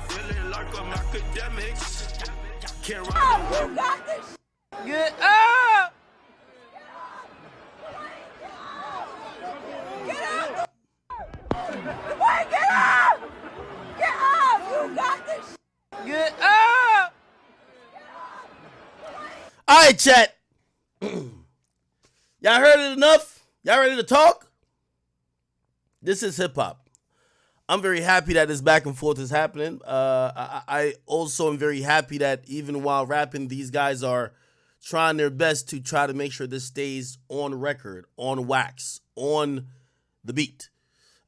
feeling like I'm Akademiks. Can't run. Oh, you got this. Get up! Get up! Wait, get up! Get up! You got this. Get up! All right, chat. Y'all heard it enough? Y'all ready to talk? This is hip hop. I'm very happy that this back and forth is happening. I also am very happy that even while rapping, these guys are trying their best to try to make sure this stays on record, on wax, on the beat.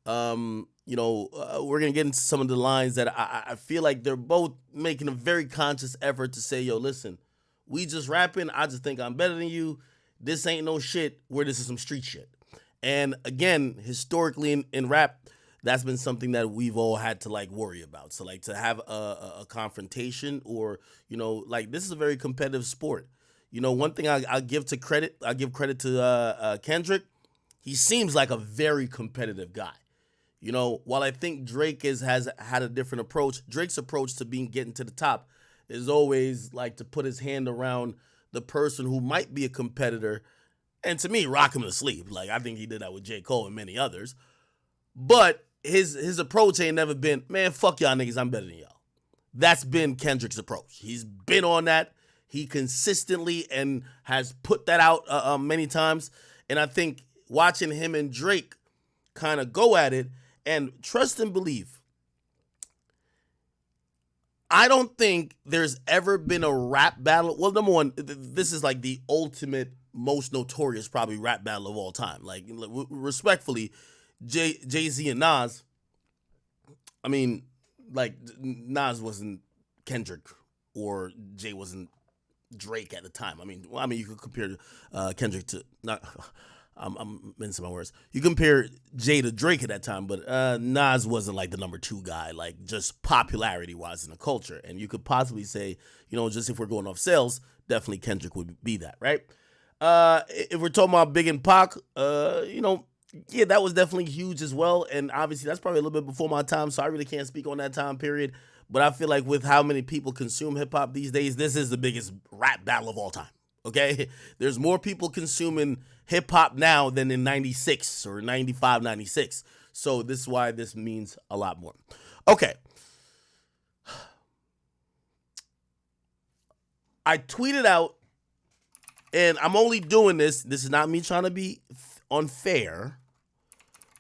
We're going to get into some of the lines that I feel like they're both making a very conscious effort to say, yo, listen, we just rapping. I just think I'm better than you. This ain't no shit where this is some street shit. And again, historically in rap, that's been something that we've all had to like worry about. So like to have a confrontation or, this is a very competitive sport. One thing I give credit to Kendrick. He seems like a very competitive guy. While I think Drake has had a different approach, Drake's approach to getting to the top is always like to put his hand around the person who might be a competitor and to me, rock him to sleep. Like, I think he did that with J. Cole and many others. But his approach ain't never been, man, fuck y'all niggas, I'm better than y'all. That's been Kendrick's approach. He's been on that. He consistently and has put that out many times. And I think watching him and Drake kind of go at it and trust and believe, I don't think there's ever been a rap battle. Well, number one, this is like the ultimate, most notorious probably rap battle of all time. Like, respectfully, Jay-Z and Nas, I mean, like, Nas wasn't Kendrick or Jay wasn't Drake at the time. I mean, you could compare Kendrick to, I'm mincing my words. You compare Jay to Drake at that time, but Nas wasn't like the number 2 guy, like just popularity-wise in the culture. And you could possibly say, just if we're going off sales, definitely Kendrick would be that, right? If we're talking about Big and Pac, yeah, that was definitely huge as well. And obviously that's probably a little bit before my time, so I really can't speak on that time period. But I feel like with how many people consume hip-hop these days, this is the biggest rap battle of all time. Okay, there's more people consuming hip hop now than in 96 or 95, 96. So this is why this means a lot more. Okay. I tweeted out, and I'm only doing this. This is not me trying to be unfair,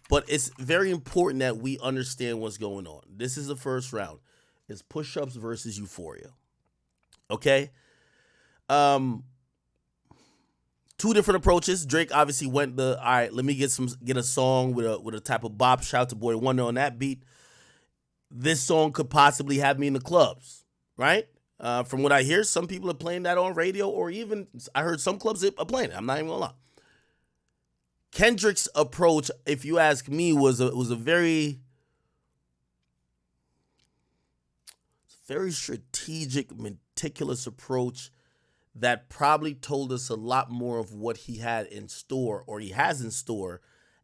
but it's very important that we understand what's going on. This is the first round. It's push-ups versus Euphoria. Okay? Two different approaches. Drake obviously went all right, let me get a song with a type of bop. Shout out to Boy Wonder on that beat. This song could possibly have me in the clubs, right? From what I hear, some people are playing that on radio, or even I heard some clubs are playing it. I'm not even gonna lie. Kendrick's approach, if you ask me, was a very strategic, meticulous approach that probably told us a lot more of what he had in store, or he has in store.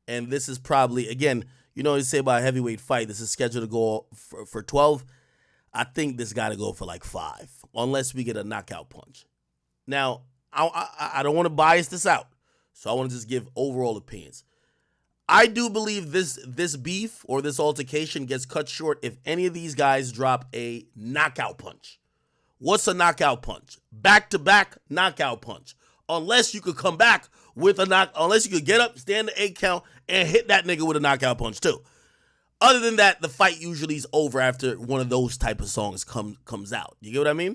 And this is probably, again, they say about a heavyweight fight, this is scheduled to go for 12. I think this got to go for like 5, unless we get a knockout punch. Now, I don't want to bias this out, so I want to just give overall opinions. I do believe this beef or this altercation gets cut short if any of these guys drop a knockout punch. What's a knockout punch? Back-to-back knockout punch. Unless you could come back with unless you could get up, stand the 8 count, and hit that nigga with a knockout punch too. Other than that, the fight usually is over after one of those type of songs comes out. You get what I mean?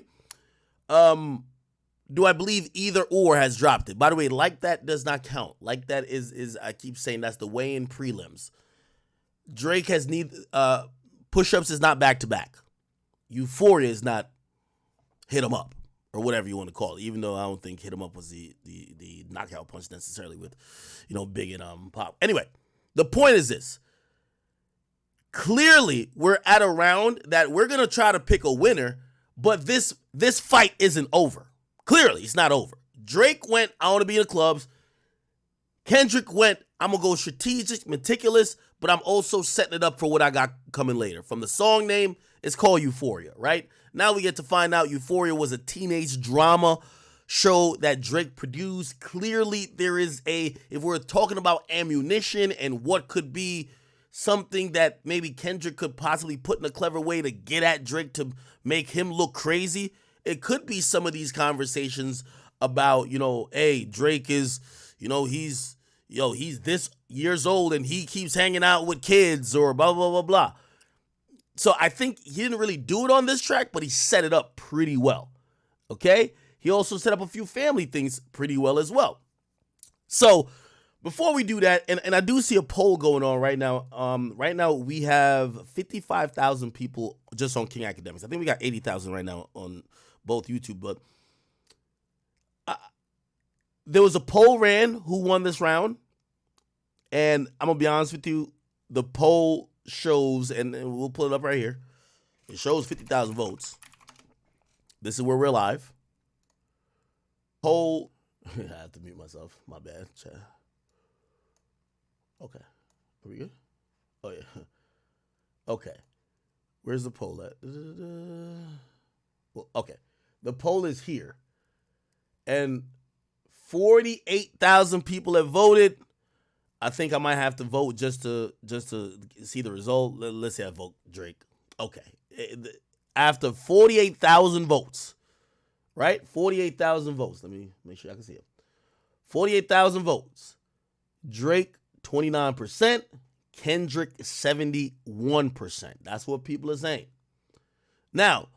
Do I believe either or has dropped it? By the way, like that does not count. Like that is I keep saying that's the weigh-in prelims. Drake has push-ups is not back-to-back. Euphoria is not hit 'em up, or whatever you want to call it, even though I don't think hit 'em up was the knockout punch necessarily with, Big and Pop. Anyway, the point is this. Clearly, we're at a round that we're going to try to pick a winner, but this fight isn't over. Clearly, it's not over. Drake went, I want to be in the clubs. Kendrick went, I'm going to go strategic, meticulous, but I'm also setting it up for what I got coming later. From the song name, it's called Euphoria, right? Now we get to find out Euphoria was a teenage drama show that Drake produced. Clearly, there is if we're talking about ammunition and what could be something that maybe Kendrick could possibly put in a clever way to get at Drake to make him look crazy, it could be some of these conversations about, hey, Drake is, he's this years old and he keeps hanging out with kids or blah, blah, blah, blah. So I think he didn't really do it on this track, but he set it up pretty well, okay? He also set up a few family things pretty well as well. So before we do that, and I do see a poll going on right now. Right now we have 55,000 people just on King Akademiks. I think we got 80,000 right now on both YouTube, but there was a poll ran who won this round, and I'm going to be honest with you, the poll shows, and we'll pull it up right here. It shows 50,000 votes. This is where we're live. Poll. I have to mute myself. My bad. Okay. Are we good? Oh, yeah. Okay. Where's the poll at? Well, okay. The poll is here. And 48,000 people have voted. I think I might have to vote just to see the result. Let's say I vote Drake. Okay. After 48,000 votes, right? 48,000 votes. Let me make sure I can see it. 48,000 votes. Drake, 29%. Kendrick, 71%. That's what people are saying. Now,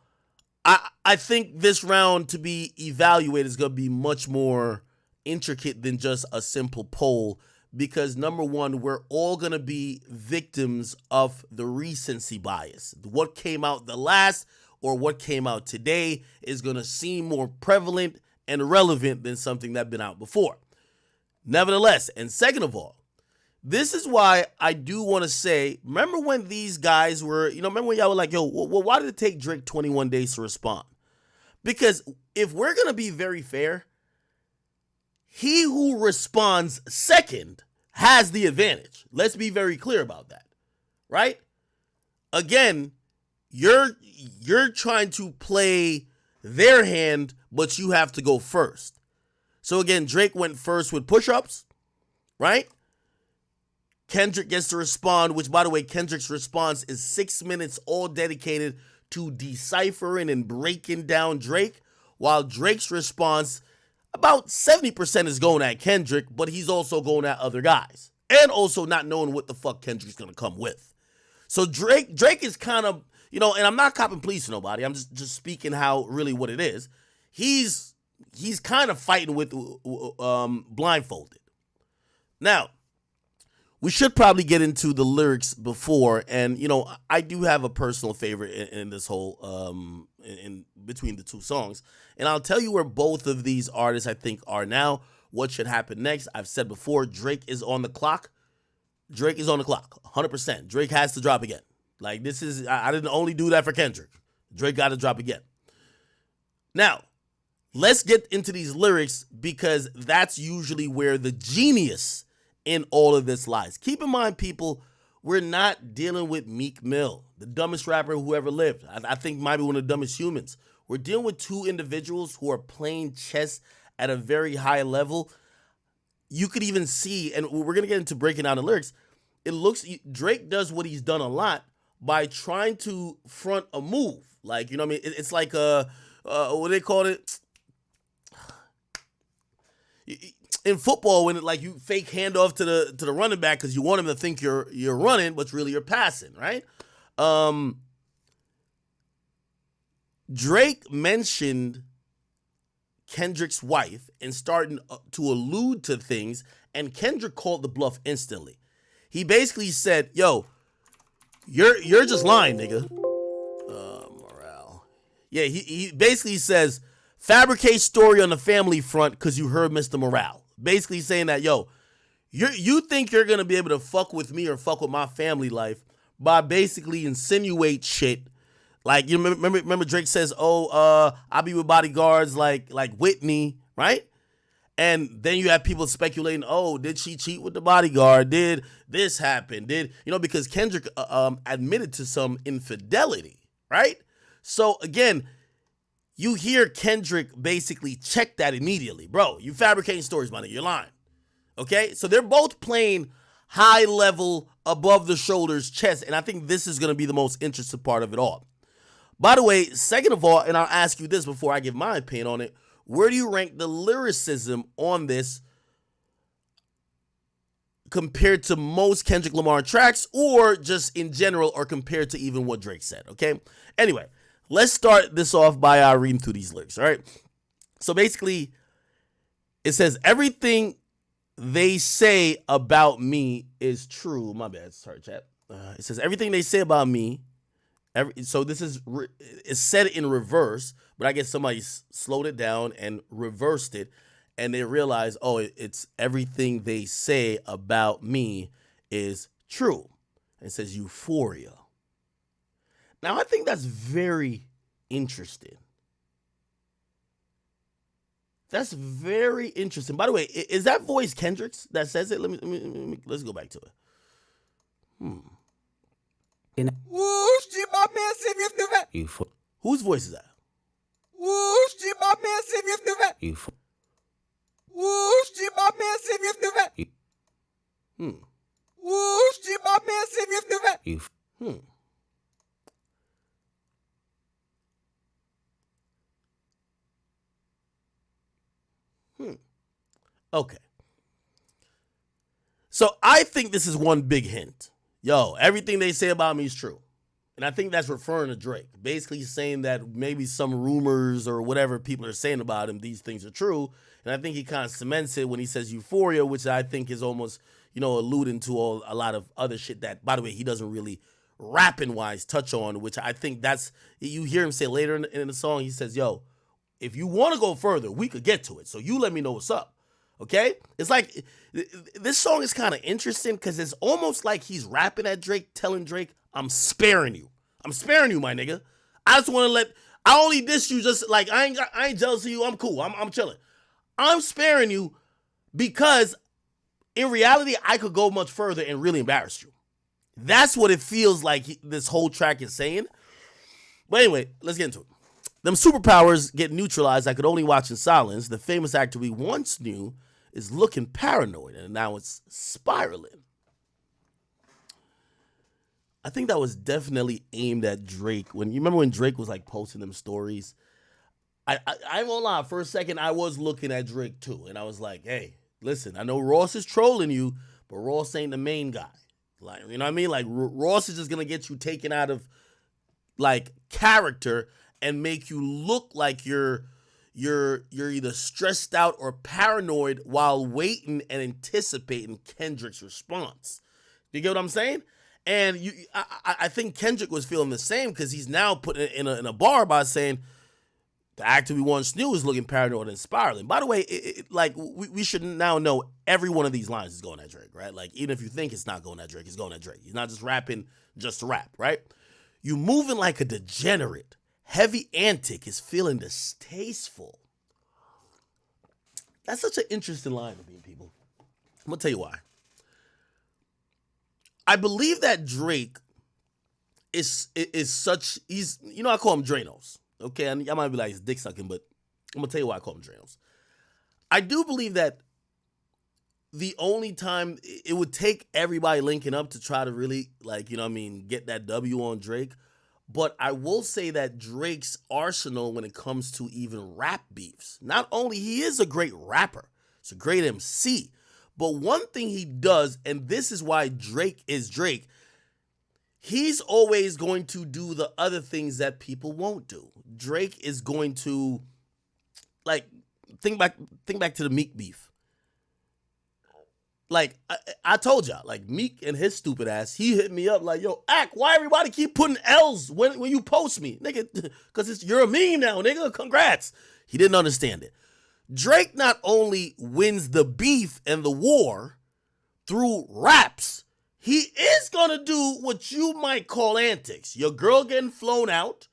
I think this round to be evaluated is going to be much more intricate than just a simple poll. Because number one, we're all going to be victims of the recency bias. What came out the last or what came out today is going to seem more prevalent and relevant than something that's been out before. Nevertheless, and second of all, this is why I do want to say, remember when these guys were, remember when y'all were like, well, why did it take Drake 21 days to respond? Because if we're going to be very fair, he who responds second has the advantage. Let's be very clear about that, right? Again, you're trying to play their hand, but you have to go first. So again, Drake went first with push-ups, right? Kendrick gets to respond, which, by the way, Kendrick's response is 6 minutes all dedicated to deciphering and breaking down Drake, while Drake's response, about 70% is going at Kendrick, but he's also going at other guys. And also not knowing what the fuck Kendrick's going to come with. So Drake is kind of, and I'm not copping pleas to nobody. I'm just speaking how really what it is. He's kind of fighting with blindfolded. Now, we should probably get into the lyrics before, and I do have a personal favorite in this whole in between the two songs, and I'll tell you where both of these artists I think are now. What should happen next? I've said before, Drake is on the clock. Drake is on the clock, 100%. Drake has to drop again. Like this is, I didn't only do that for Kendrick. Drake got to drop again. Now, let's get into these lyrics because that's usually where the genius in all of this lies. Keep in mind, people, we're not dealing with Meek Mill, the dumbest rapper who ever lived. I think might be one of the dumbest humans. We're dealing with two individuals who are playing chess at a very high level. You could even see, and we're going to get into breaking down the lyrics, it looks, Drake does what he's done a lot by trying to front a move. Like, you know what I mean? It's like what do they call it? In football, when you fake handoff to the running back because you want him to think you're running, but really you're passing, right? Drake mentioned Kendrick's wife and starting to allude to things, and Kendrick called the bluff instantly. He basically said, "Yo, you're just lying, nigga." Morale. Yeah, he basically says, "Fabricate story on the family front because you heard Mr. Morale." Basically saying that, yo, you think you're gonna be able to fuck with me or fuck with my family life by basically insinuate shit. Like, you remember Drake says, I'll be with bodyguards like Whitney, right? And then you have people speculating, oh, did she cheat with the bodyguard? Did this happen? Because Kendrick admitted to some infidelity, right? So again, you hear Kendrick basically check that immediately. Bro, you fabricating stories, money. You're lying. Okay? So they're both playing high level, above the shoulders chess. And I think this is going to be the most interesting part of it all. By the way, second of all, and I'll ask you this before I give my opinion on it, where do you rank the lyricism on this compared to most Kendrick Lamar tracks, or just in general, or compared to even what Drake said, okay? Anyway, let's start this off by reading through these lyrics, all right? So basically, it says, everything they say about me is true. My bad, sorry, chat. It says, everything they say about me, so this is it's said in reverse, but I guess somebody slowed it down and reversed it, and they realized, oh, it's everything they say about me is true. And it says Euphoria. Now, I think that's very interesting. That's very interesting. By the way, is that voice Kendrick's that says it? Let's go back to it. Whose voice is that? Okay. So I think this is one big hint. Yo, everything they say about me is true. And I think that's referring to Drake. Basically saying that maybe some rumors or whatever people are saying about him, these things are true. And I think he kind of cements it when he says Euphoria, which I think is almost, alluding to a lot of other shit that, by the way, he doesn't really rapping-wise touch on, which I think that's, you hear him say later in the song, he says, yo, if you want to go further, we could get to it. So you let me know what's up. Okay? It's like, this song is kind of interesting because it's almost like he's rapping at Drake, telling Drake, I'm sparing you. I'm sparing you, my nigga. I just want to I only diss you just like, I ain't jealous of you. I'm cool. I'm chilling. I'm sparing you because in reality, I could go much further and really embarrass you. That's what it feels like this whole track is saying. But anyway, let's get into it. Them superpowers get neutralized. I could only watch in silence. The famous actor we once knew is looking paranoid, and now it's spiraling. I think that was definitely aimed at Drake. You remember when Drake was like posting them stories? I won't lie, for a second I was looking at Drake too, and I was like, hey, listen, I know Ross is trolling you, but Ross ain't the main guy. Like, you know what I mean? Like, Ross is just gonna get you taken out of like character and make you look like you're either stressed out or paranoid while waiting and anticipating Kendrick's response. You get what I'm saying? And I think Kendrick was feeling the same because he's now putting it in a bar by saying the actor we once knew is looking paranoid and spiraling. By the way, we should now know every one of these lines is going at Drake, right? Like, even if you think it's not going at Drake, it's going at Drake. He's not just rapping just to rap, right? You moving like a degenerate. Heavy antic is feeling distasteful. That's such an interesting line to me, people. I'm going to tell you why. I believe that Drake is such, I call him Dranos. Okay, I might be like he's dick sucking, but I'm going to tell you why I call him Dranos. I do believe that the only time it would take everybody linking up to try to really, get that W on Drake. But I will say that Drake's arsenal when it comes to even rap beefs, not only he is a great rapper, he's a great MC, but one thing he does, and this is why Drake is Drake, he's always going to do the other things that people won't do. Drake is going to, think back to the Meek beef. Like, I told y'all, like, Meek and his stupid ass, he hit me up like, yo, why everybody keep putting L's when you post me? Nigga, because you're a meme now, nigga. Congrats. He didn't understand it. Drake not only wins the beef and the war through raps, he is going to do what you might call antics. Your girl getting flown out,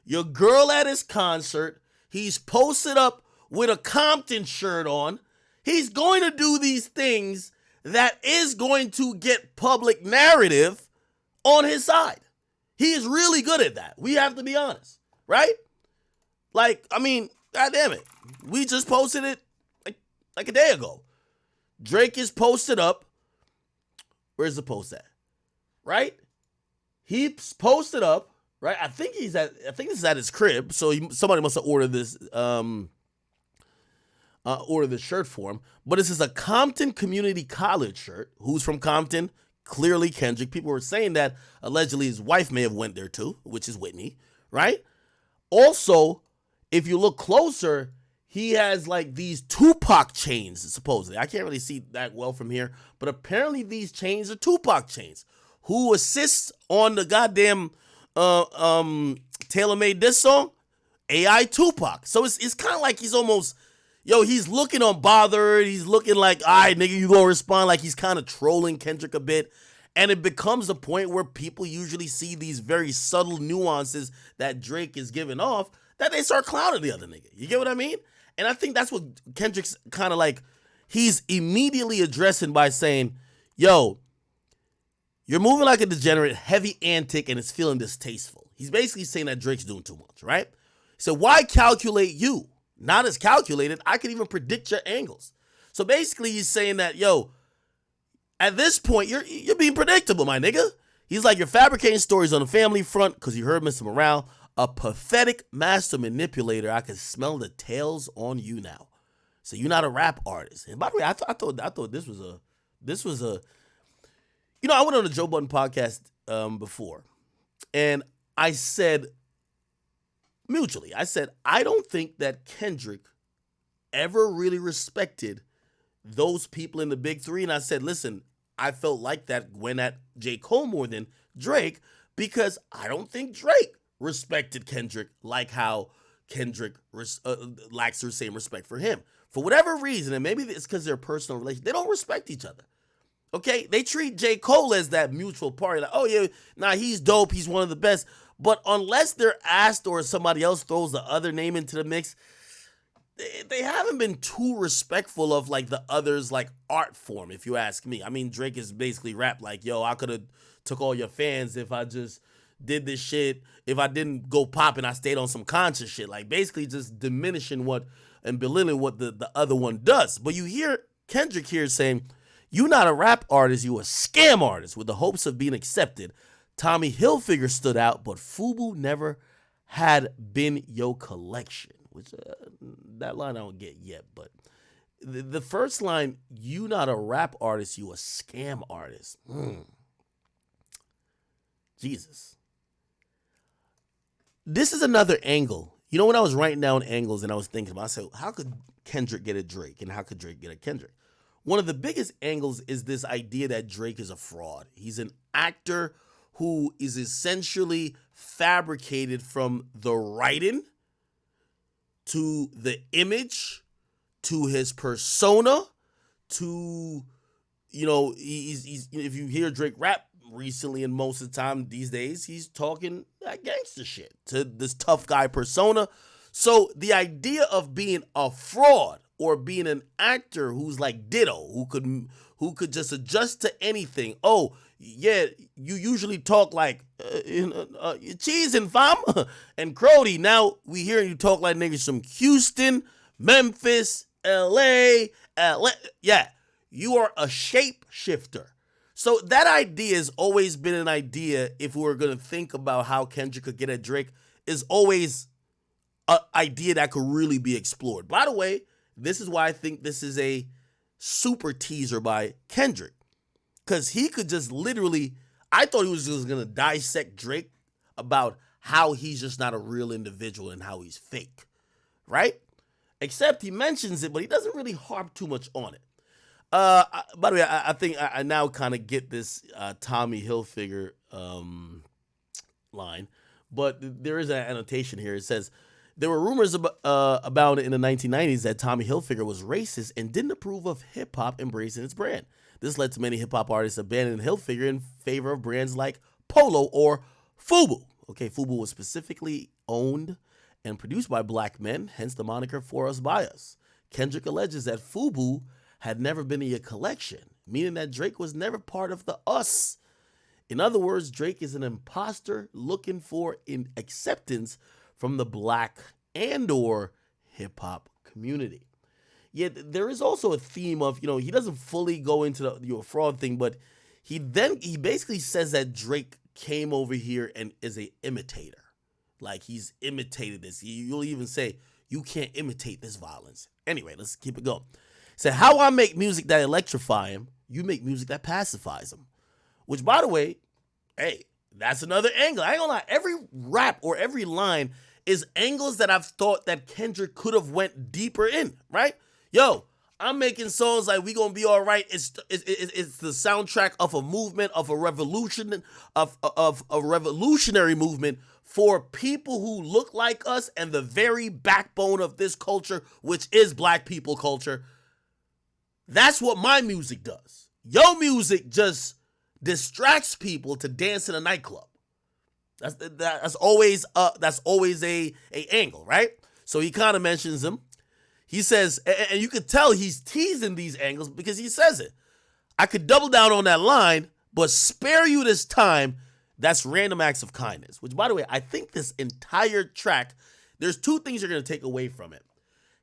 your girl at his concert, he's posted up with a Compton shirt on, He's going to do these things that is going to get public narrative on his side. He is really good at that. We have to be honest, right? Like, I mean, goddamn it. We just posted it like a day ago. Drake is posted up. Where's the post at? Right? He's posted up, right? I think this is at his crib. So somebody must have ordered this shirt for him. But this is a Compton Community College shirt. Who's from Compton? Clearly Kendrick. People were saying that allegedly his wife may have went there too, which is Whitney, right? Also, if you look closer, he has like these Tupac chains, supposedly. I can't really see that well from here, but apparently these chains are Tupac chains. Who assists on the goddamn tailor-made diss song? AI Tupac. So it's kind of like he's almost, he's looking unbothered. He's looking like, all right, nigga, you gonna respond, like he's kind of trolling Kendrick a bit. And it becomes a point where people usually see these very subtle nuances that Drake is giving off that they start clowning the other nigga. You get what I mean? And I think that's what Kendrick's kind of like, he's immediately addressing by saying, yo, you're moving like a degenerate, heavy antic, and it's feeling distasteful. He's basically saying that Drake's doing too much, right? So why calculate you? Not as calculated, I could even predict your angles. So basically he's saying that, yo, at this point, you're being predictable, my nigga. He's like, you're fabricating stories on the family front because you heard Mr. Morale. A pathetic master manipulator. I can smell the tails on you now. So you're not a rap artist. And by the way, I thought this was a. I went on the Joe Budden podcast before, and I said mutually, I don't think that Kendrick ever really respected those people in the big three. And I said, listen, I felt like that when at J. Cole more than Drake, because I don't think Drake respected Kendrick like how Kendrick lacks the same respect for him. For whatever reason, and maybe it's because they're personal relations, they don't respect each other. Okay? They treat J. Cole as that mutual party. Like, oh yeah, nah, he's dope, he's one of the best. But unless they're asked or somebody else throws the other name into the mix, they haven't been too respectful of like the other's like art form, if you ask me. I mean, Drake is basically rap like, yo, I could have took all your fans if I just did this shit, if I didn't go pop and I stayed on some conscious shit. Like basically just diminishing and belittling what the other one does. But you hear Kendrick here saying, you not a rap artist, you a scam artist with the hopes of being accepted. Tommy Hilfiger stood out, but FUBU never had been your collection. Which that line I don't get yet, but the first line, you not a rap artist, you a scam artist. Jesus. This is another angle. When I was writing down angles and I was thinking about, I said, how could Kendrick get a Drake and how could Drake get a Kendrick? One of the biggest angles is this idea that Drake is a fraud. He's an actor who is essentially fabricated from the writing to the image, to his persona, to, he's if you hear Drake rap recently and most of the time these days, he's talking that gangster shit to this tough guy persona. So the idea of being a fraud or being an actor who's like Ditto, who could just adjust to anything. Oh, yeah, you usually talk like cheese and fam and Crody. Now we hearing you talk like niggas from Houston, Memphis, LA. Yeah, you are a shapeshifter. So that idea has always been an idea, if we were going to think about how Kendrick could get at Drake, is always an idea that could really be explored. By the way, this is why I think this is a super teaser by Kendrick. Because he could just literally, I thought he was just going to dissect Drake about how he's just not a real individual and how he's fake, right? Except he mentions it, but he doesn't really harp too much on it. By the way, I think I now kind of get this Tommy Hilfiger line, but there is an annotation here. It says, there were rumors about it in the 1990s that Tommy Hilfiger was racist and didn't approve of hip-hop embracing its brand. This led to many hip-hop artists abandoning Hilfiger in favor of brands like Polo or FUBU. Okay, FUBU was specifically owned and produced by black men, hence the moniker For Us By Us. Kendrick alleges that FUBU had never been in your collection, meaning that Drake was never part of the us. In other words, Drake is an imposter looking for acceptance from the black and or hip hop community. Yet there is also a theme of, he doesn't fully go into the fraud thing, but he basically says that Drake came over here and is a imitator. Like he's imitated this. You'll even say, you can't imitate this violence. Anyway, let's keep it going. He said, how I make music that electrify him, you make music that pacifies him. Which, by the way, hey, that's another angle. I ain't gonna lie. Every rap or every line is angles that I've thought that Kendrick could have went deeper in, right? Yo, I'm making songs like We Gonna Be All Right. It's the soundtrack of a movement, of a revolution, of a revolutionary movement for people who look like us and the very backbone of this culture, which is black people culture. That's what my music does. Your music just distracts people to dance in a nightclub. That's always a angle, right? So he kind of mentions them. He says, and you could tell he's teasing these angles because he says it. I could double down on that line, but spare you this time. That's random acts of kindness. Which, by the way, I think this entire track, there's two things you're gonna take away from it.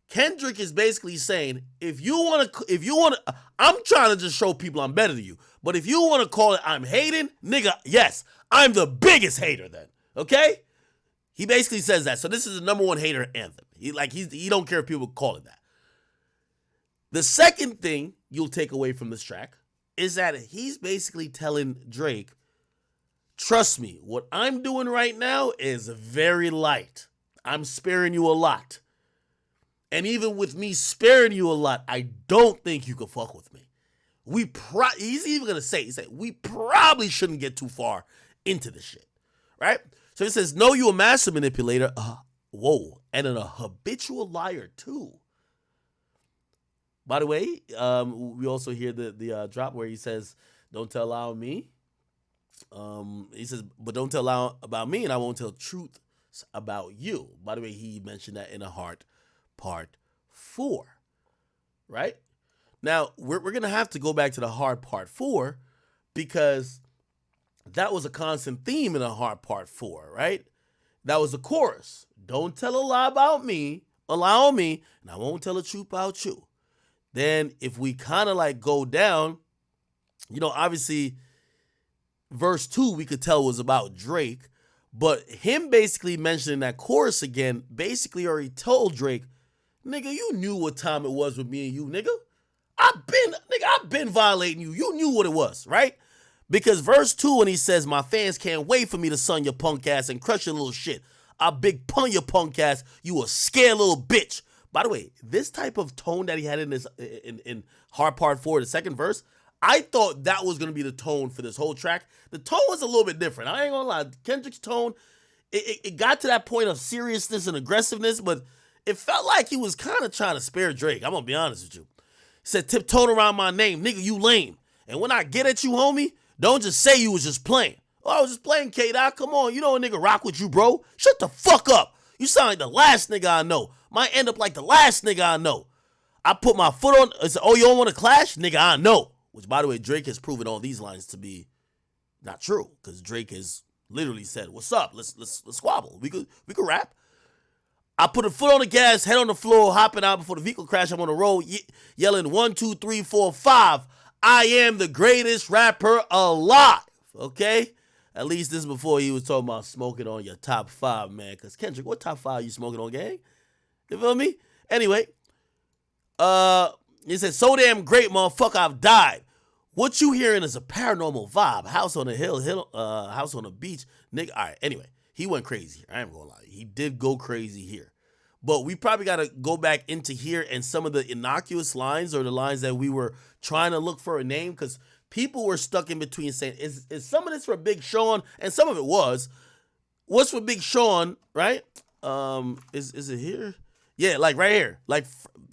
Kendrick is basically saying, if you want to, I'm trying to just show people I'm better than you. But if you want to call it I'm hating, nigga, yes, I'm the biggest hater then. Okay? He basically says that. So this is the number one hater anthem. He don't care if people call it that. The second thing you'll take away from this track is that he's basically telling Drake, trust me, what I'm doing right now is very light. I'm sparing you a lot. And even with me sparing you a lot, I don't think you can fuck with me. He's even going to say, we probably shouldn't get too far into this shit, right? So he says, no, you a master manipulator, and a habitual liar too. By the way, we also hear the drop where he says, don't tell lie on me. He says, but don't tell lie about me and I won't tell truth about you. By the way, he mentioned that in a Heart Part 4, right? Now, we're going to have to go back to the Heart Part 4 because that was a constant theme in the Heart Part 4, right? That was the chorus. Don't tell a lie about me, lie on me, and I won't tell the truth about you. Then if we kind of like go down, obviously verse 2 we could tell was about Drake, but him basically mentioning that chorus again basically already told Drake, nigga, you knew what time it was with me and you, nigga. I've been violating you. You knew what it was, right? Because verse 2 when he says, my fans can't wait for me to sun your punk ass and crush your little shit. I big pun your punk ass. You a scared little bitch. By the way, this type of tone that he had in this in Hard Part 4, the second verse, I thought that was going to be the tone for this whole track. The tone was a little bit different. I ain't going to lie. Kendrick's tone, it got to that point of seriousness and aggressiveness, but it felt like he was kind of trying to spare Drake. I'm going to be honest with you. He said, tiptoeing around my name. Nigga, you lame. And when I get at you, homie, don't just say you was just playing. Oh, I was just playing, K-Dot. Come on. You know a nigga rock with you, bro. Shut the fuck up. You sound like the last nigga I know. Might end up like the last nigga I know. I put my foot on. I said, oh, you don't want to clash? Nigga, I know. Which, by the way, Drake has proven all these lines to be not true. Because Drake has literally said, what's up? Let's squabble. We could rap. I put a foot on the gas, head on the floor, hopping out before the vehicle crash. I'm on the road, yelling 1, 2, 3, 4, 5. I am the greatest rapper alive. Okay? At least this is before he was talking about smoking on your top 5, man. Because Kendrick, what top 5 you smoking on, gang? You feel me? Anyway, he said, so damn great, motherfucker, I've died. What you hearing is a paranormal vibe. House on the hill, house on the beach. Nigga, all right, anyway. He went crazy here. I ain't gonna lie. He did go crazy here. But we probably got to go back into here and some of the innocuous lines or the lines that we were trying to look for a name because people were stuck in between saying, is some of this for Big Sean? And some of it was. What's for Big Sean, right? Is it here? Yeah, like right here. Like,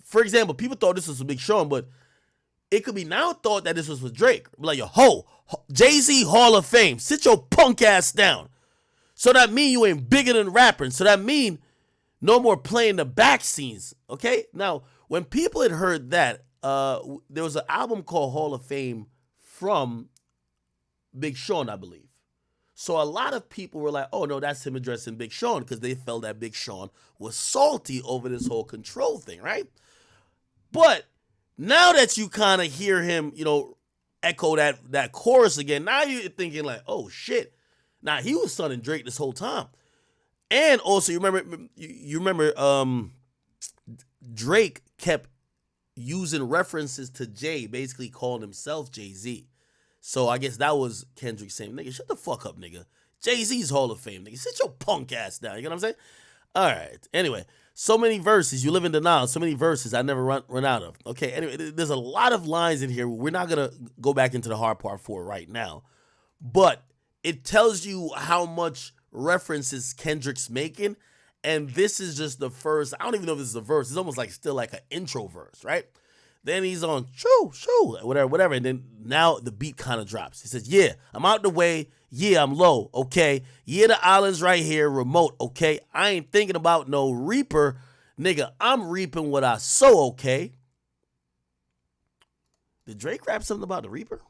for example, people thought this was for Big Sean, but it could be now thought that this was for Drake. Like, Jay-Z Hall of Fame. Sit your punk ass down. So that mean you ain't bigger than rapping. So that mean no more playing the back scenes, okay? Now, when people had heard that, there was an album called Hall of Fame from Big Sean, I believe. So a lot of people were like, oh no, that's him addressing Big Sean, because they felt that Big Sean was salty over this whole control thing, right? But now that you kind of hear him, echo that chorus again, now you're thinking like, oh shit. Now he was sonning Drake this whole time. And also you remember Drake kept using references to Jay, basically calling himself Jay-Z. So I guess that was Kendrick saying, nigga, shut the fuck up, nigga. Jay-Z's Hall of Fame, nigga. Sit your punk ass down. You know what I'm saying? All right. Anyway, so many verses. You live in denial. So many verses I never run out of. Okay, anyway, there's a lot of lines in here. We're not going to go back into the hard part for it right now. But it tells you how much references Kendrick's making. And this is just the first. I don't even know if this is a verse. It's almost like still like an intro verse, right? Then he's on, shoo, whatever. And then now the beat kind of drops. He says, yeah, I'm out the way. Yeah, I'm low, okay? Yeah, the island's right here, remote, okay? I ain't thinking about no reaper. Nigga, I'm reaping what I sow, okay? Did Drake rap something about the reaper?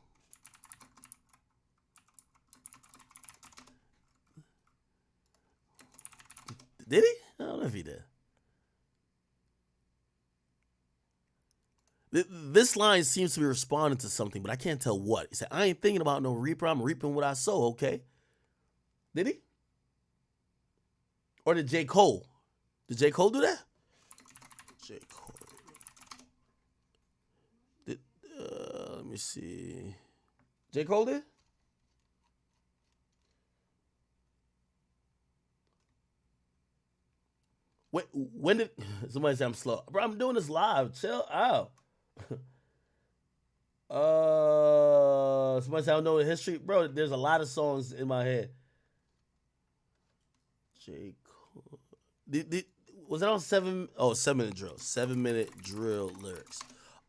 Did he? I don't know if he did. This line seems to be responding to something, but I can't tell what. He said, I ain't thinking about no reaper. I'm reaping what I sow, okay? Did he? Or did J. Cole? Did J. Cole do that? J. Cole. Let me see. J. Cole did? When did somebody say I'm slow? Bro, I'm doing this live. Chill out. Somebody say I don't know the history. Bro, there's a lot of songs in my head. J. Cole. Was it on 7-minute drill? 7-minute drill lyrics.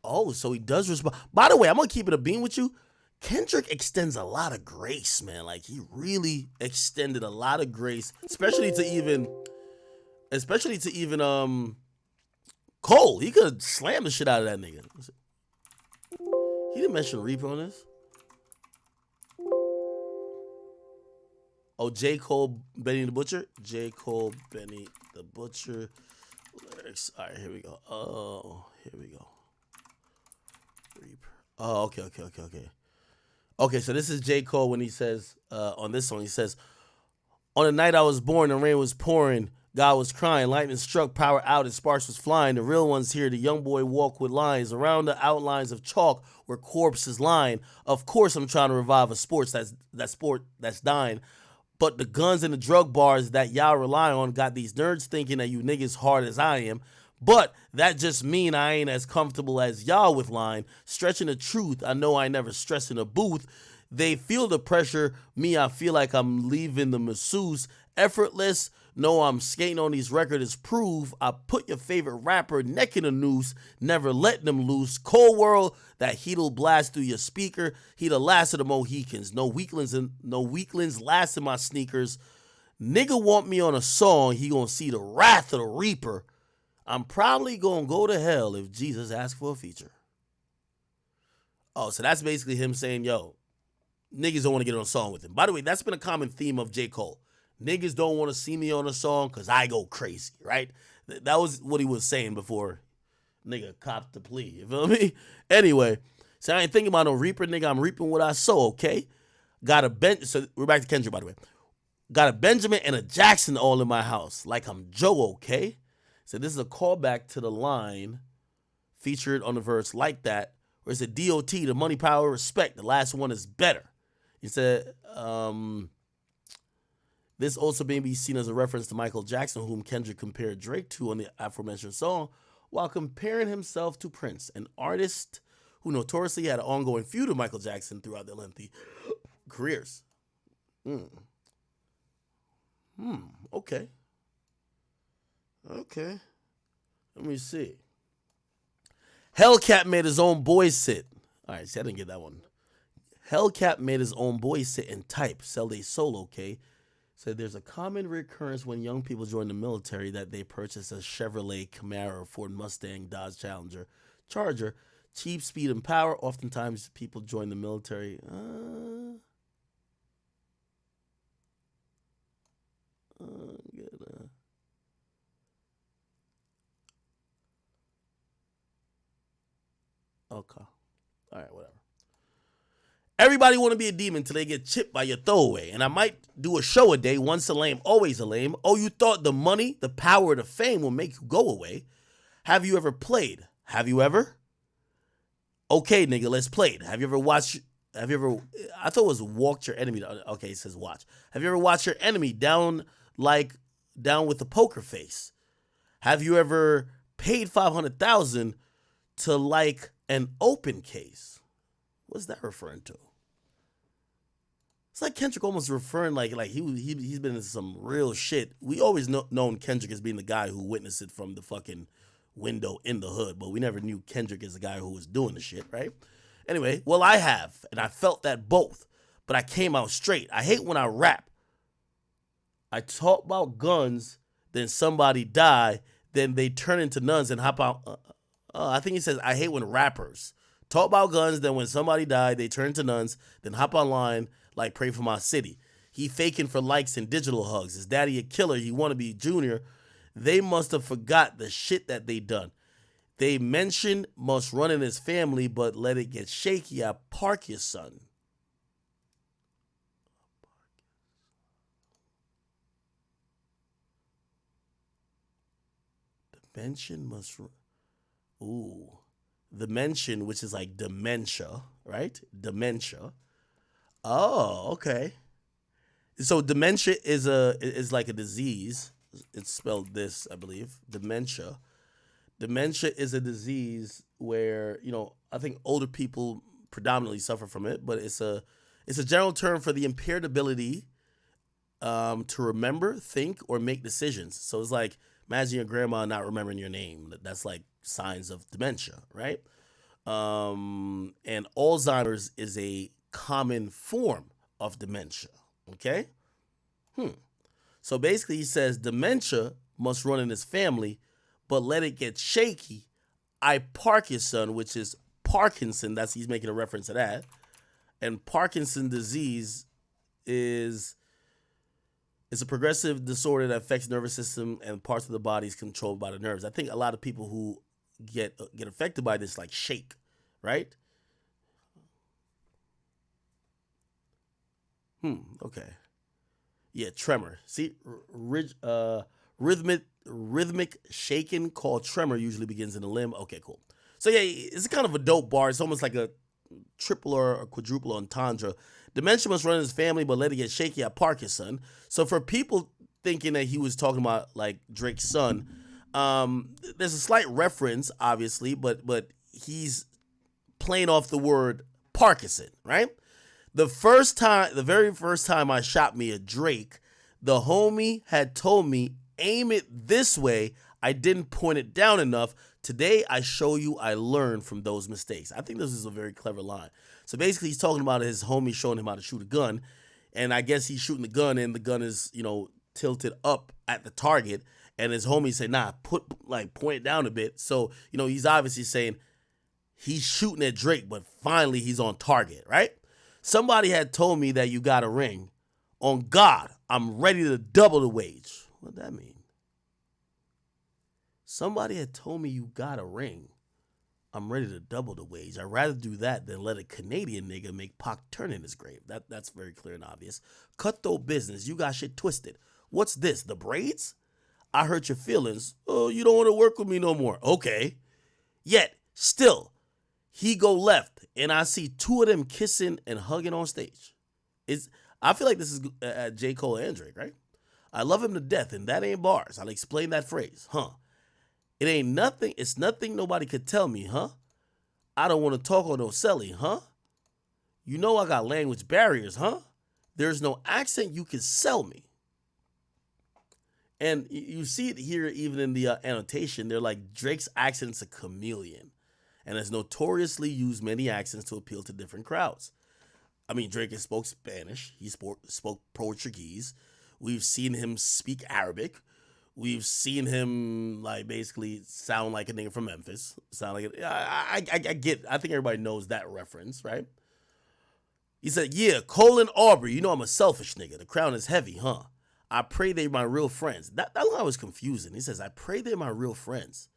Oh, so he does respond. By the way, I'm gonna keep it a bean with you. Kendrick extends a lot of grace, man. Like he really extended a lot of grace, especially to even Cole. He could slam the shit out of that nigga. He didn't mention Reaper on this. Oh, J. Cole, Benny the Butcher. J. Cole, Benny the Butcher. Lyrics. All right, here we go. Oh, here we go. Reaper. Oh, okay. Okay, so this is J. Cole when he says, on this song, he says, on the night I was born, the rain was pouring. God was crying, lightning struck, power out, and sparks was flying. The real ones here, the young boy walk with lines around the outlines of chalk where corpses lying. Of course, I'm trying to revive a sport that's dying. But the guns and the drug bars that y'all rely on got these nerds thinking that you niggas hard as I am. But that just mean I ain't as comfortable as y'all with line. Stretching the truth, I know I never stress in a booth. They feel the pressure, me I feel like I'm leaving the masseuse. Effortless, no, I'm skating on these records prove I put your favorite rapper neck in a noose, never letting them loose. Cold world, that heat'll blast through your speaker. He the last of the Mohicans. No weaklings last in my sneakers. Nigga want me on a song, he gonna see the wrath of the reaper. I'm probably gonna go to hell if Jesus asks for a feature. Oh, so that's basically him saying, yo, niggas don't want to get on a song with him. By the way, that's been a common theme of J. Cole. Niggas don't want to see me on a song because I go crazy, right? That was what he was saying before nigga copped the plea. You feel me? Anyway, so I ain't thinking about no reaper, nigga. I'm reaping what I sow, okay? So we're back to Kendrick, by the way. Got a Benjamin and a Jackson all in my house. Like I'm Joe, okay? So this is a callback to the line featured on the verse like that, where it said DOT, the money, power, respect. The last one is better. He said, this also may be seen as a reference to Michael Jackson, whom Kendrick compared Drake to on the aforementioned song, while comparing himself to Prince, an artist who notoriously had an ongoing feud with Michael Jackson throughout their lengthy careers. Okay. Let me see. Hellcat made his own boys sit. All right, see, I didn't get that one. Hellcat made his own boys sit and type, sell they soul, okay? Said there's a common recurrence when young people join the military that they purchase a Chevrolet Camaro, Ford Mustang, Dodge Challenger, Charger, cheap, speed, and power. Oftentimes, people join the military. Okay. All right, whatever. Everybody want to be a demon till they get chipped by your throwaway. And I might do a show a day, once a lame, always a lame. Oh, you thought the money, the power, the fame will make you go away. Have you ever played? Have you ever? Okay, nigga, let's play it. Have you ever watched, I thought it was walked your enemy. Okay, it says watch. Have you ever watched your enemy down with a poker face? Have you ever paid $500,000 to like an open case? What's that referring to? It's like Kendrick almost referring like he's been in some real shit. We always known Kendrick as being the guy who witnessed it from the fucking window in the hood, but we never knew Kendrick as the guy who was doing the shit, right? Anyway, well, I have, and I felt that both, but I came out straight. I hate when I rap. I talk about guns, then somebody die, then they turn into nuns and hop out. I think he says, I hate when rappers talk about guns, then when somebody died, they turn into nuns, then hop online like Pray for My City. He faking for likes and digital hugs. His daddy a killer. He want to be junior. They must have forgot the shit that they done. They mentioned must run in his family, but let it get shaky. I park your son. The mention must... Ooh. The mention, which is like dementia, right? Dementia. Oh, okay. So dementia is like a disease. It's spelled this, I believe. Dementia. Dementia is a disease where, I think older people predominantly suffer from it, but it's a general term for the impaired ability to remember, think, or make decisions. So it's like, imagine your grandma not remembering your name. That's like signs of dementia, right? And Alzheimer's is a common form of dementia, okay? So basically he says dementia must run in his family, but let it get shaky. I Parkinson, which is Parkinson. He's making a reference to that. And Parkinson disease is a progressive disorder that affects the nervous system and parts of the body is controlled by the nerves. I think a lot of people who get affected by this like shake, right? Okay. Yeah, tremor. See, rhythmic shaking called tremor usually begins in the limb. Okay, cool. So yeah, it's kind of a dope bar. It's almost like a triple or a quadruple entendre. Dementia must run in his family, but let it get shaky at Parkinson. So for people thinking that he was talking about like Drake's son, there's a slight reference, obviously, but he's playing off the word Parkinson, right? The very first time I shot me a Drake, the homie had told me, aim it this way. I didn't point it down enough. Today, I show you I learned from those mistakes. I think this is a very clever line. So basically, he's talking about his homie showing him how to shoot a gun. And I guess he's shooting the gun, and the gun is, tilted up at the target. And his homie said, nah, point it down a bit. So, he's obviously saying he's shooting at Drake, but finally he's on target, right? Somebody had told me that you got a ring. On God, I'm ready to double the wage. What'd that mean? Somebody had told me you got a ring. I'm ready to double the wage. I'd rather do that than let a Canadian nigga make Pac turn in his grave. That's very clear and obvious. Cutthroat business. You got shit twisted. What's this? The braids? I hurt your feelings. Oh, you don't want to work with me no more. Okay. Yet, still, he go left, and I see two of them kissing and hugging on stage. I feel like this is J. Cole and Drake, right? I love him to death, and that ain't bars. I'll explain that phrase, huh? It ain't nothing. It's nothing nobody could tell me, huh? I don't want to talk on no selling, huh? You know I got language barriers, huh? There's no accent you can sell me. And you see it here even in the annotation. They're like, Drake's accent's a chameleon and has notoriously used many accents to appeal to different crowds. I mean, Drake spoke Spanish. He spoke Portuguese. We've seen him speak Arabic. We've seen him like basically sound like a nigga from Memphis. Sound like it. I get. I think everybody knows that reference, right? He said, "Yeah, Cole and Aubrey. You know I'm a selfish nigga. The crown is heavy, huh? I pray they're my real friends." That line was confusing. He says, "I pray they're my real friends."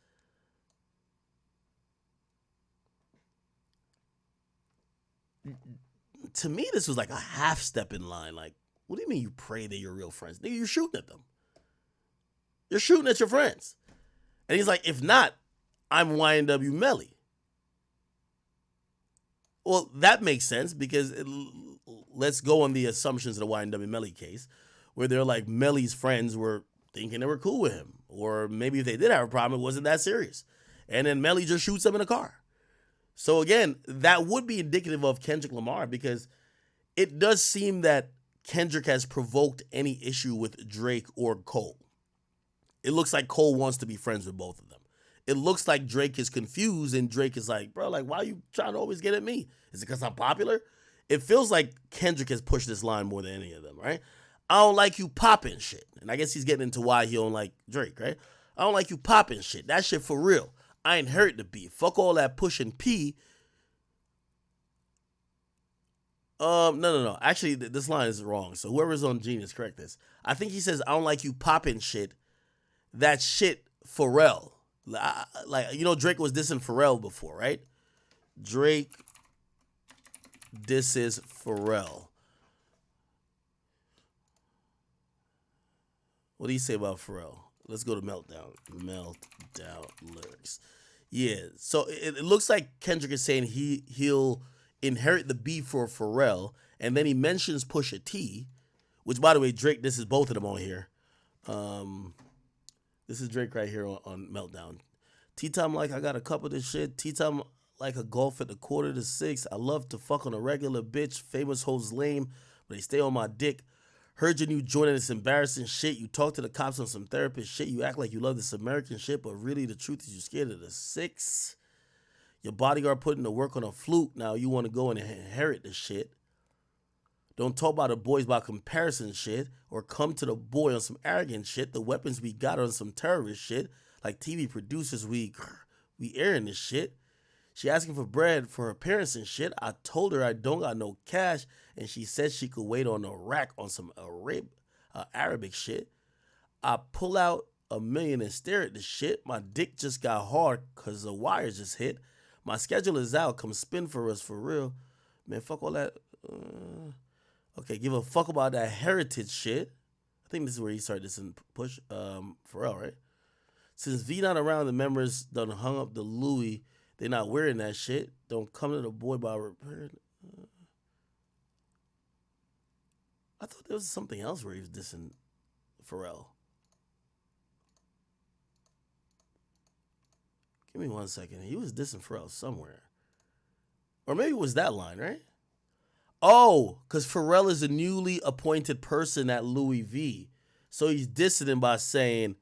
To me, this was like a half step in line. Like, what do you mean you pray they're your real friends? Nigga, you're shooting at them. You're shooting at your friends. And he's like, if not, I'm YNW Melly. Well, that makes sense because let's go on the assumptions of the YNW Melly case where they're like Melly's friends were thinking they were cool with him. Or maybe if they did have a problem, it wasn't that serious. And then Melly just shoots them in a car. So again, that would be indicative of Kendrick Lamar because it does seem that Kendrick has provoked any issue with Drake or Cole. It looks like Cole wants to be friends with both of them. It looks like Drake is confused and Drake is like, bro, like, why are you trying to always get at me? Is it because I'm popular? It feels like Kendrick has pushed this line more than any of them, right? I don't like you popping shit. And I guess he's getting into why he don't like Drake, right? I don't like you popping shit. That shit for real. I ain't heard the beat. Fuck all that pushing P. No. Actually, this line is wrong. So whoever's on Genius, correct this. I think he says, I don't like you popping shit. That shit, Pharrell. Like, you know, Drake was dissing Pharrell before, right? Drake disses Pharrell. What do you say about Pharrell? Let's go to Meltdown. Meltdown lyrics. Yeah, so it looks like Kendrick is saying he'll inherit the beef for Pharrell, and then he mentions Pusha T, which, by the way, Drake, this is both of them on here. This is Drake right here on Meltdown. T-Time like I got a cup of this shit. T-Time like a golf at the 5:45. I love to fuck on a regular bitch. Famous hoes lame, but they stay on my dick. Heard your new joint and it's embarrassing shit. You talk to the cops on some therapist shit. You act like you love this American shit, but really the truth is you scared of the 6. Your bodyguard putting the work on a flute. Now you want to go and inherit the shit. Don't talk about the boys by comparison shit or come to the boy on some arrogant shit. The weapons we got on some terrorist shit. Like TV producers, we airing this shit. She asking for bread for her parents and shit. I told her I don't got no cash, and she said she could wait on a rack on some Arabic shit. I pull out $1 million and stare at the shit. My dick just got hard because the wires just hit. My schedule is out. Come spin for us for real. Man, fuck all that. Okay, give a fuck about that heritage shit. I think this is where he started this and push Pharrell, right? Since V not around, the members done hung up the Louis. They not wearing that shit. Don't come to the boy by repairing. I thought there was something else where he was dissing Pharrell. Give me 1 second. He was dissing Pharrell somewhere. Or maybe it was that line, right? Oh, because Pharrell is a newly appointed person at Louis V. So he's dissing him by saying,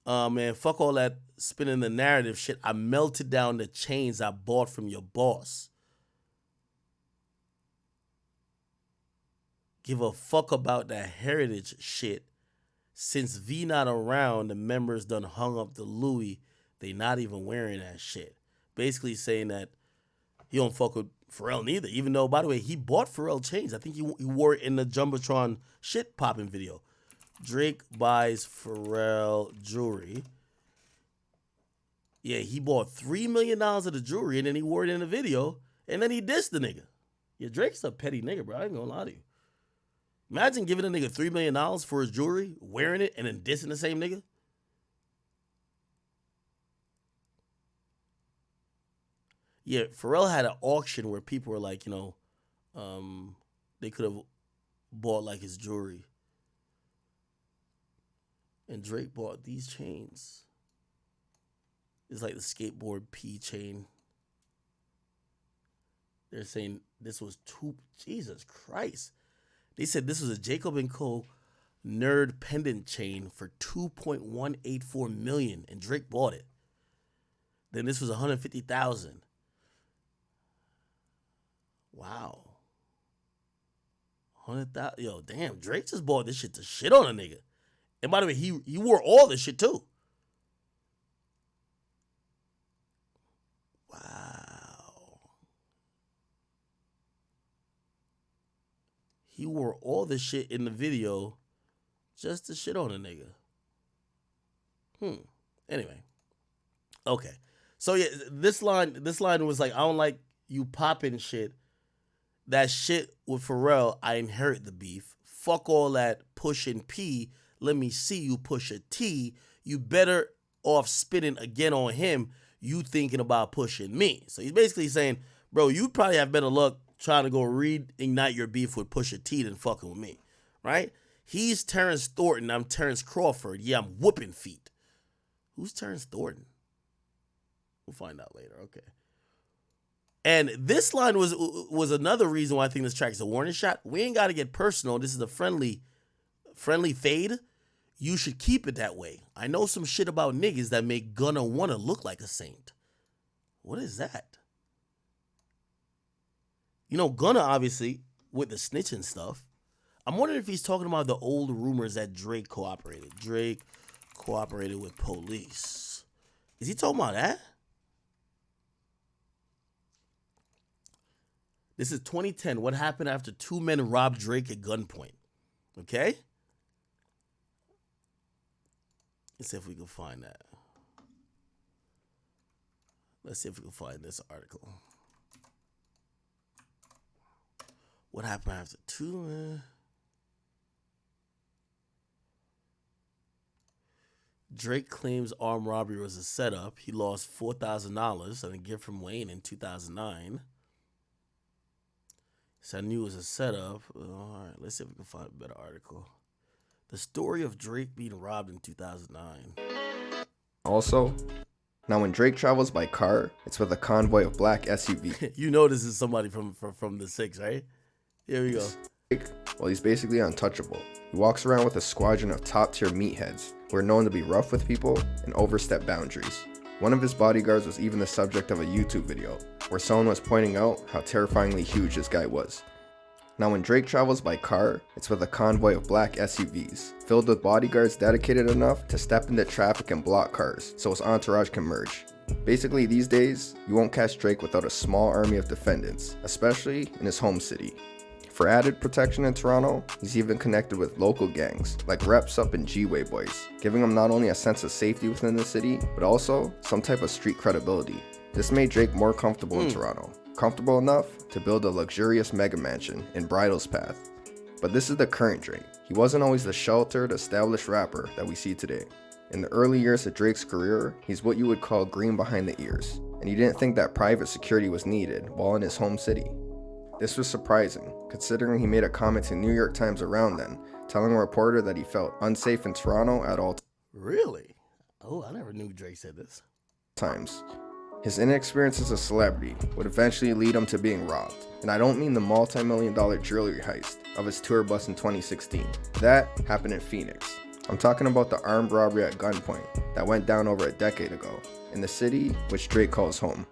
man, fuck all that spinning the narrative shit. I melted down the chains I bought from your boss. Give a fuck about that heritage shit. Since V not around, the members done hung up the Louis. They not even wearing that shit. Basically saying that he don't fuck with Pharrell neither. Even though, by the way, he bought Pharrell chains. I think he wore it in the Jumbotron shit popping video. Drake buys Pharrell jewelry. Yeah, he bought $3 million of the jewelry and then he wore it in the video and then he dissed the nigga. Yeah, Drake's a petty nigga, bro. I ain't gonna lie to you. Imagine giving a nigga $3 million for his jewelry, wearing it, and then dissing the same nigga. Yeah, Pharrell had an auction where people were like, you know, they could have bought like his jewelry. And Drake bought these chains. It's like the skateboard P chain. They're saying this was Jesus Christ. They said this was a Jacob & Co. nerd pendant chain for $2.184 million, and Drake bought it. Then this was $150,000. Wow. 100,000. Yo, damn, Drake just bought this shit to shit on a nigga. And by the way, he wore all this shit too. Wow. He wore all this shit in the video just to shit on a nigga. Anyway. Okay. So yeah, this line was like, I don't like you popping shit. That shit with Pharrell, I inherit the beef. Fuck all that pushing P. Let me see you push a T. You better off spitting again on him. You thinking about pushing me. So he's basically saying, bro, you probably have better luck trying to go reignite your beef with Pusha T than fucking with me. Right? He's Terrence Thornton. I'm Terrence Crawford. Yeah, I'm whooping feet. Who's Terrence Thornton? We'll find out later. Okay. And this line was another reason why I think this track is a warning shot. We ain't got to get personal. This is a friendly fade. You should keep it that way. I know some shit about niggas that make Gunna wanna look like a saint. What is that? You know, Gunna obviously with the snitching stuff. I'm wondering if he's talking about the old rumors that Drake cooperated. Drake cooperated with police. Is he talking about that? This is 2010. What happened after two men robbed Drake at gunpoint? Okay? Let's see if we can find that. Let's see if we can find this article. What happened after two men? Drake claims armed robbery was a setup. He lost $4,000 and a gift from Wayne in 2009. So I knew it was a setup. All right, let's see if we can find a better article. The story of Drake being robbed in 2009. Also, now when Drake travels by car, it's with a convoy of black SUV. You know this is somebody from the 6, right? Here we go. Well, he's basically untouchable. He walks around with a squadron of top-tier meatheads who are known to be rough with people and overstep boundaries. One of his bodyguards was even the subject of a YouTube video where someone was pointing out how terrifyingly huge this guy was. Now when Drake travels by car, it's with a convoy of black SUVs, filled with bodyguards dedicated enough to step into traffic and block cars so his entourage can merge. Basically these days, you won't catch Drake without a small army of defendants, especially in his home city. For added protection in Toronto, he's even connected with local gangs like Reps Up and G-Way Boys, giving him not only a sense of safety within the city, but also some type of street credibility. This made Drake more comfortable in Toronto, comfortable enough to build a luxurious mega mansion in Bridles Path. But this is the current Drake. He wasn't always the sheltered, established rapper that we see today. In the early years of Drake's career, he's what you would call green behind the ears, and he didn't think that private security was needed while in his home city. This was surprising, considering he made a comment to New York Times around then, telling a reporter that he felt unsafe in Toronto at all Really? Oh, I never knew Drake said this. times. His inexperience as a celebrity would eventually lead him to being robbed. And I don't mean the multi-million-dollar jewelry heist of his tour bus in 2016. That happened in Phoenix. I'm talking about the armed robbery at gunpoint that went down over a decade ago in the city which Drake calls home.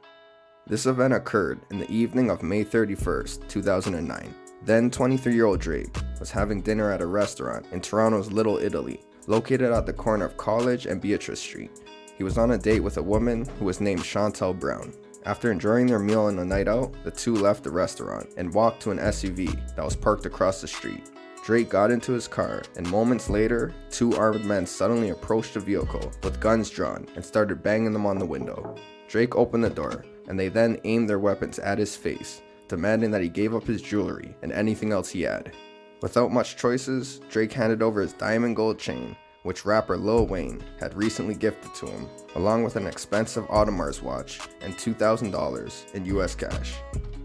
This event occurred in the evening of May 31st, 2009. Then 23-year-old Drake was having dinner at a restaurant in Toronto's Little Italy, located at the corner of College and Beatrice Street. He was on a date with a woman who was named Chantel Brown. After enjoying their meal and a night out, the two left the restaurant and walked to an SUV that was parked across the street. Drake got into his car, and moments later, two armed men suddenly approached the vehicle with guns drawn and started banging them on the window. Drake opened the door, and they then aimed their weapons at his face, demanding that he gave up his jewelry and anything else he had. Without much choices, Drake handed over his diamond gold chain, which rapper Lil Wayne had recently gifted to him, along with an expensive Audemars watch and $2,000 in US cash.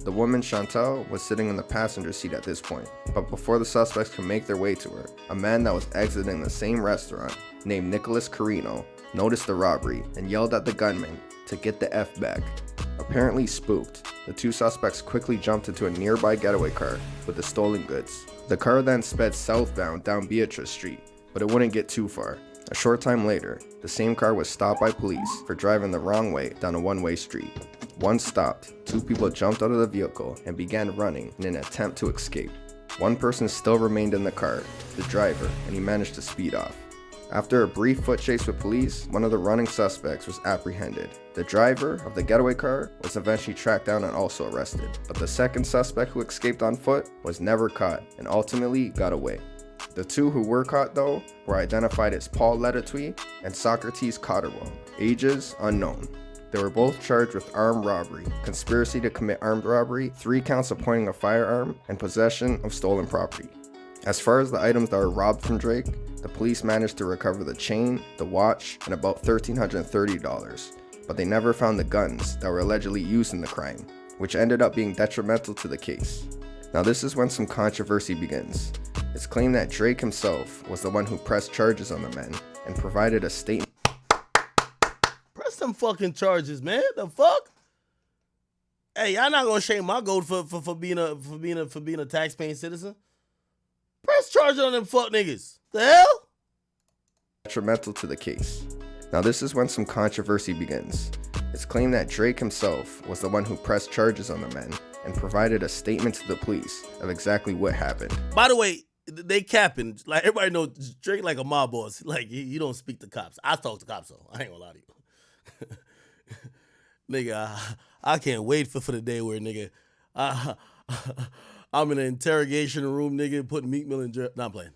The woman Chantel was sitting in the passenger seat at this point, but before the suspects could make their way to her, a man that was exiting the same restaurant, named Nicholas Carino, noticed the robbery and yelled at the gunman to get the F back. Apparently spooked, the two suspects quickly jumped into a nearby getaway car with the stolen goods. The car then sped southbound down Beatrice Street, but it wouldn't get too far. A short time later, the same car was stopped by police for driving the wrong way down a one-way street. Once stopped, two people jumped out of the vehicle and began running in an attempt to escape. one person still remained in the car, the driver, and he managed to speed off. After a brief foot chase with police, one of the running suspects was apprehended. The driver of the getaway car was eventually tracked down and also arrested, but the second suspect who escaped on foot was never caught and ultimately got away. The two who were caught, though, were identified as Paul Letatui and Socrates Cotterwell, ages unknown. They were both charged with armed robbery, conspiracy to commit armed robbery, 3 counts of pointing a firearm, and possession of stolen property. As far as the items that were robbed from Drake, the police managed to recover the chain, the watch, and about $1,330, but they never found the guns that were allegedly used in the crime, which ended up being detrimental to the case. Now this is when some controversy begins. It's claimed that Drake himself was the one who pressed charges on the men and provided a statement. Press them fucking charges, man. The fuck? Hey, y'all not gonna shame my goat for being a taxpaying citizen? Press charges on them fuck niggas. The hell? Detrimental to the case. Now this is when some controversy begins. It's claimed that Drake himself was the one who pressed charges on the men and provided a statement to the police of exactly what happened. By the way, they capping. Like, everybody knows Drake like a mob boss. Like, you don't speak to cops. I talk to cops, though. I ain't gonna lie to you. Nigga, I can't wait for the day where, nigga, I'm in an interrogation room, nigga, putting Meek Mill in jail. No, I'm playing.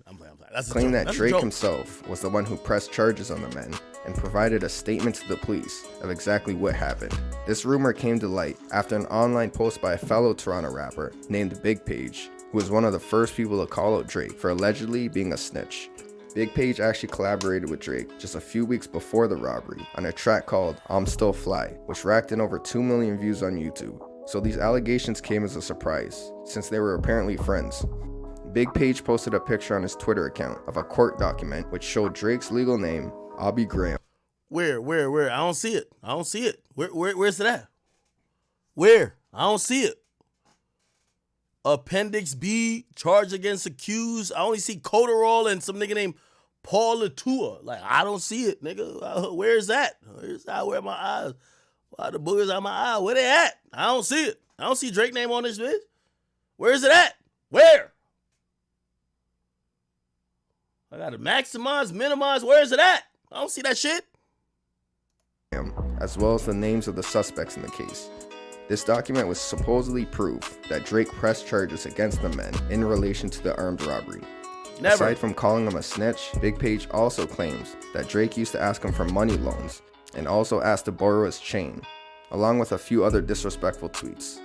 That's Claimed that Drake himself was the one who pressed charges on the men and provided a statement to the police of exactly what happened. This rumor came to light after an online post by a fellow Toronto rapper named Big Page, who was one of the first people to call out Drake for allegedly being a snitch. Big Page actually collaborated with Drake just a few weeks before the robbery on a track called I'm Still Fly, which racked in over 2 million views on YouTube. So these allegations came as a surprise, since they were apparently friends. Big Page posted a picture on his Twitter account of a court document which showed Drake's legal name, Aubrey Graham. Where? I don't see it. Where's it at? Where? I don't see it. Appendix B, charge against accused. I only see Coderall and some nigga named Paul Latua. Like, I don't see it, nigga. Where's that? Where are my eyes? Why the boogers out my eye? Where they at? I don't see it. I don't see Drake name on this bitch. Where is it at? Where? I gotta maximize, minimize. Where is it at? I don't see that shit. As well as the names of the suspects in the case. This document was supposedly proof that Drake pressed charges against the men in relation to the armed robbery. Never. Aside from calling him a snitch, Big Page also claims that Drake used to ask him for money loans and also asked to borrow his chain, along with a few other disrespectful tweets.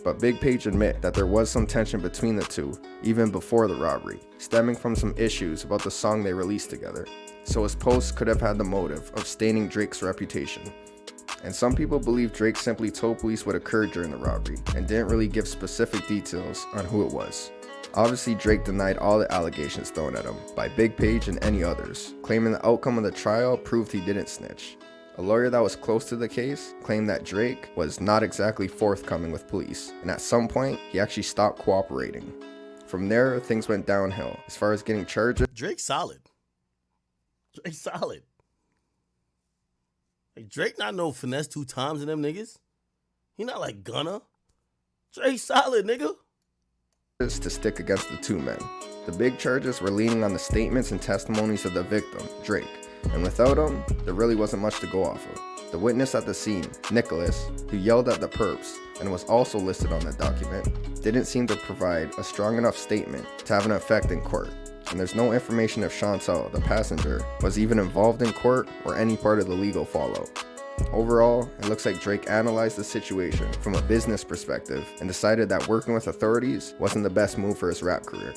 But Big Page admit that there was some tension between the two even before the robbery, stemming from some issues about the song they released together. So his posts could have had the motive of staining Drake's reputation. And some people believe Drake simply told police what occurred during the robbery and didn't really give specific details on who it was. Obviously, Drake denied all the allegations thrown at him by Big Page and any others, claiming the outcome of the trial proved he didn't snitch. A lawyer that was close to the case claimed that Drake was not exactly forthcoming with police, and at some point, he actually stopped cooperating. From there, things went downhill as far as getting charges. Drake's solid. Like, Drake not no finesse 2 times in them niggas. He not like Gunna. Drake solid, nigga. To stick against the two men. The big charges were leaning on the statements and testimonies of the victim, Drake, and without him, there really wasn't much to go off of. The witness at the scene, Nicholas, who yelled at the perps and was also listed on the document, didn't seem to provide a strong enough statement to have an effect in court. And there's no information if Chantal, the passenger, was even involved in court or any part of the legal fallout. Overall, it looks like Drake analyzed the situation from a business perspective and decided that working with authorities wasn't the best move for his rap career.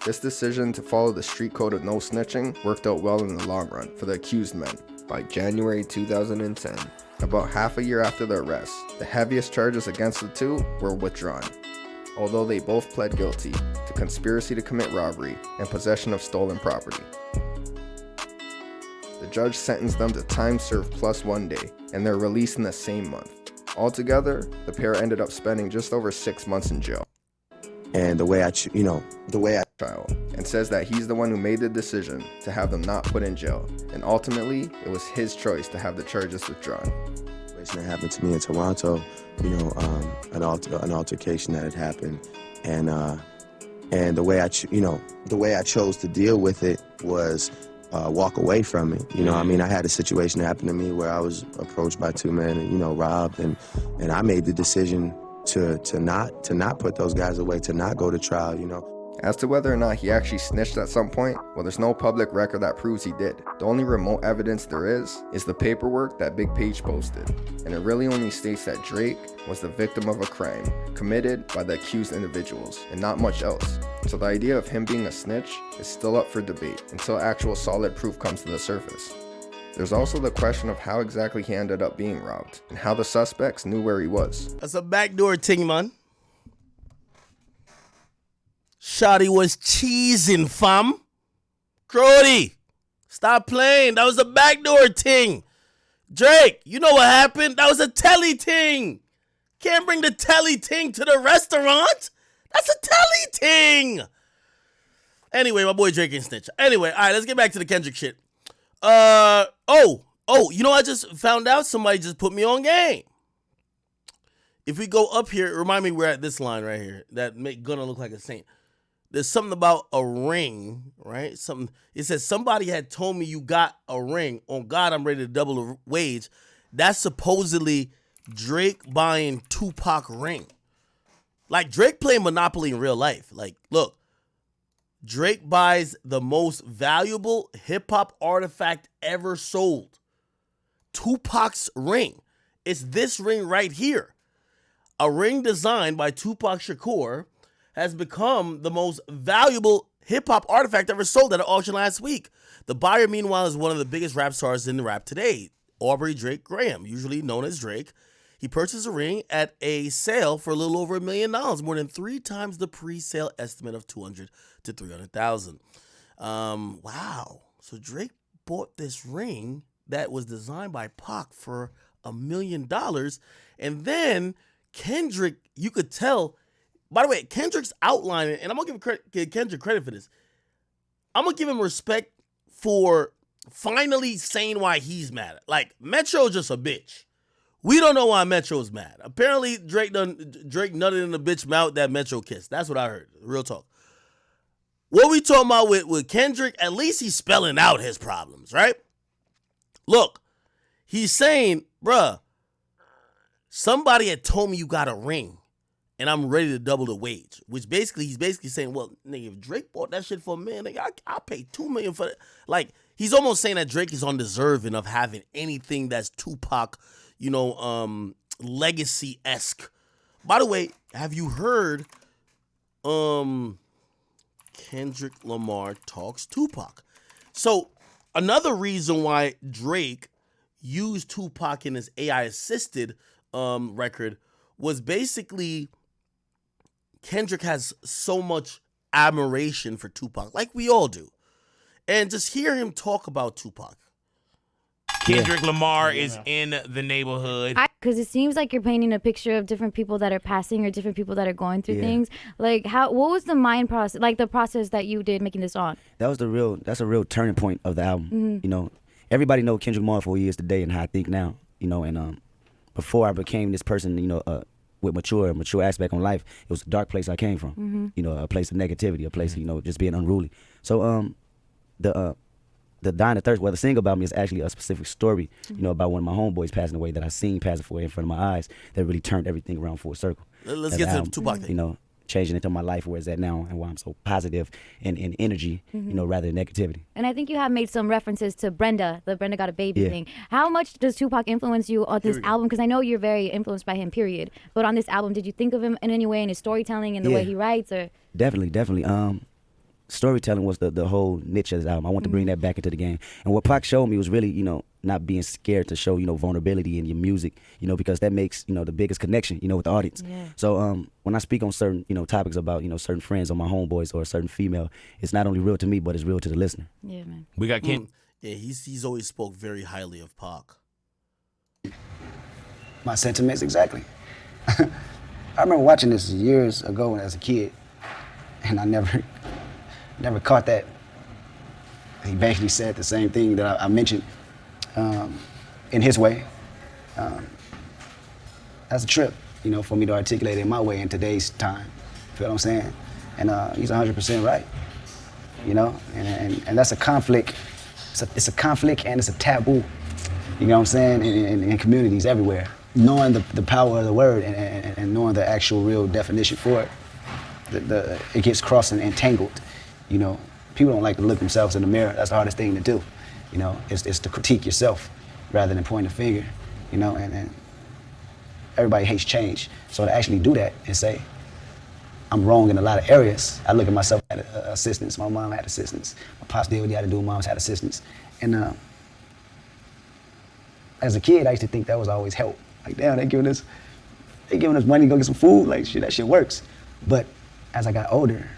This decision to follow the street code of no snitching worked out well in the long run for the accused men. By January 2010, about half a year after the arrest, the heaviest charges against the two were withdrawn, although they both pled guilty to conspiracy to commit robbery and possession of stolen property. The judge sentenced them to time served plus 1 day, and they're released in the same month. Altogether, the pair ended up spending just over 6 months in jail. And the way I trial, and says that he's the one who made the decision to have them not put in jail, and ultimately, it was his choice to have the charges withdrawn. That happened to me in Toronto, an altercation that had happened, and And the way the way I chose to deal with it was walk away from it. You know, I mean, I had a situation happen to me where I was approached by two men and, you know, robbed, and I made the decision to not put those guys away, to not go to trial, you know. As to whether or not he actually snitched at some point, well, there's no public record that proves he did. The only remote evidence there is the paperwork that Big Page posted, and it really only states that Drake was the victim of a crime committed by the accused individuals, and not much else. So the idea of him being a snitch is still up for debate until actual solid proof comes to the surface. There's also the question of how exactly he ended up being robbed, and how the suspects knew where he was. That's a backdoor ting, man. Shawty was cheesing, fam. Crody, stop playing. That was a backdoor ting. Drake, you know what happened? That was a telly ting. Can't bring the telly ting to the restaurant. That's a telly ting. Anyway, my boy Drake ain't snitch. Anyway, all right, let's get back to the Kendrick shit. You know, I just found out somebody just put me on game. If we go up here, remind me we're at this line right here that make Gunna look like a saint. There's something about a ring, right? It says somebody had told me you got a ring. On God, I'm ready to double the wage. That's supposedly Drake buying Tupac ring. Like, Drake playing Monopoly in real life. Like, look, Drake buys the most valuable hip-hop artifact ever sold. Tupac's ring. It's this ring right here. A ring designed by Tupac Shakur has become the most valuable hip-hop artifact ever sold at an auction last week. The buyer, meanwhile, is one of the biggest rap stars in the rap today, Aubrey Drake Graham, usually known as Drake. He purchased a ring at a sale for a little over $1 million, more than 3 times the pre-sale estimate of $200,000 to $300,000. Wow. So Drake bought this ring that was designed by Pac for $1 million. And then Kendrick, you could tell. By the way, Kendrick's outlining, and I'm going to give Kendrick credit for this. I'm going to give him respect for finally saying why he's mad. Like, Metro's just a bitch. We don't know why Metro's mad. Apparently, Drake nutted in the bitch mouth that Metro kissed. That's what I heard. Real talk. What we talking about with Kendrick, at least he's spelling out his problems, right? Look, he's saying, bruh, somebody had told me you got a ring. And I'm ready to double the wage, which he's basically saying, well, nigga, if Drake bought that shit for $1 million, nigga, I'll pay $2 million for it. Like, he's almost saying that Drake is undeserving of having anything that's Tupac, legacy-esque. By the way, have you heard Kendrick Lamar talks Tupac? So, another reason why Drake used Tupac in his AI-assisted record was basically Kendrick has so much admiration for Tupac, like we all do. And just hear him talk about Tupac. Kendrick Lamar is in the neighborhood. Because it seems like you're painting a picture of different people that are passing or different people that are going through things. Like, what was the mind process, like the process that you did making this song? That's a real turning point of the album. Mm-hmm. You know, everybody know Kendrick Lamar for who he is today and how I think now. You know, and before I became this person, with mature aspect on life, it was a dark place I came from. Mm-hmm. You know, a place of negativity, a place of, just being unruly. So the Dying of Thirst, the single about me is actually a specific story, about one of my homeboys passing away that I seen pass away in front of my eyes that really turned everything around full circle. Let's get to the Tupac thing. Changing into my life where it's at now and why I'm so positive and energy, rather than negativity. And I think you have made some references to Brenda, the Brenda Got a Baby thing. How much does Tupac influence you on this album? Because I know you're very influenced by him, period. But on this album, did you think of him in any way in his storytelling and the way he writes? Or Definitely. Storytelling was the whole niche of this album. I want to bring that back into the game. And what Pac showed me was really, not being scared to show, vulnerability in your music, because that makes, the biggest connection, with the audience. Yeah. So when I speak on certain, topics about, certain friends or my homeboys or a certain female, it's not only real to me, but it's real to the listener. Yeah, man. We got Ken. Yeah, he's always spoke very highly of Pac. My sentiments, exactly. I remember watching this years ago as a kid, and I never caught that. He basically said the same thing that I mentioned in his way. That's a trip, for me to articulate it in my way in today's time. Feel what I'm saying? And he's 100% right, you know? And that's a conflict. It's a conflict and it's a taboo, you know what I'm saying, in communities everywhere. Knowing the power of the word and knowing the actual real definition for it, it gets crossed and entangled, you know? People don't like to look themselves in the mirror. That's the hardest thing to do, you know? It's to critique yourself rather than point a finger, you know? And everybody hates change. So to actually do that and say, I'm wrong in a lot of areas. I look at myself at assistance. My mom had assistance. My pops did what he had to do. Mom's had assistance. And as a kid, I used to think that was always help. Like, damn, they giving us money to go get some food. Like, shit, that shit works. But as I got older,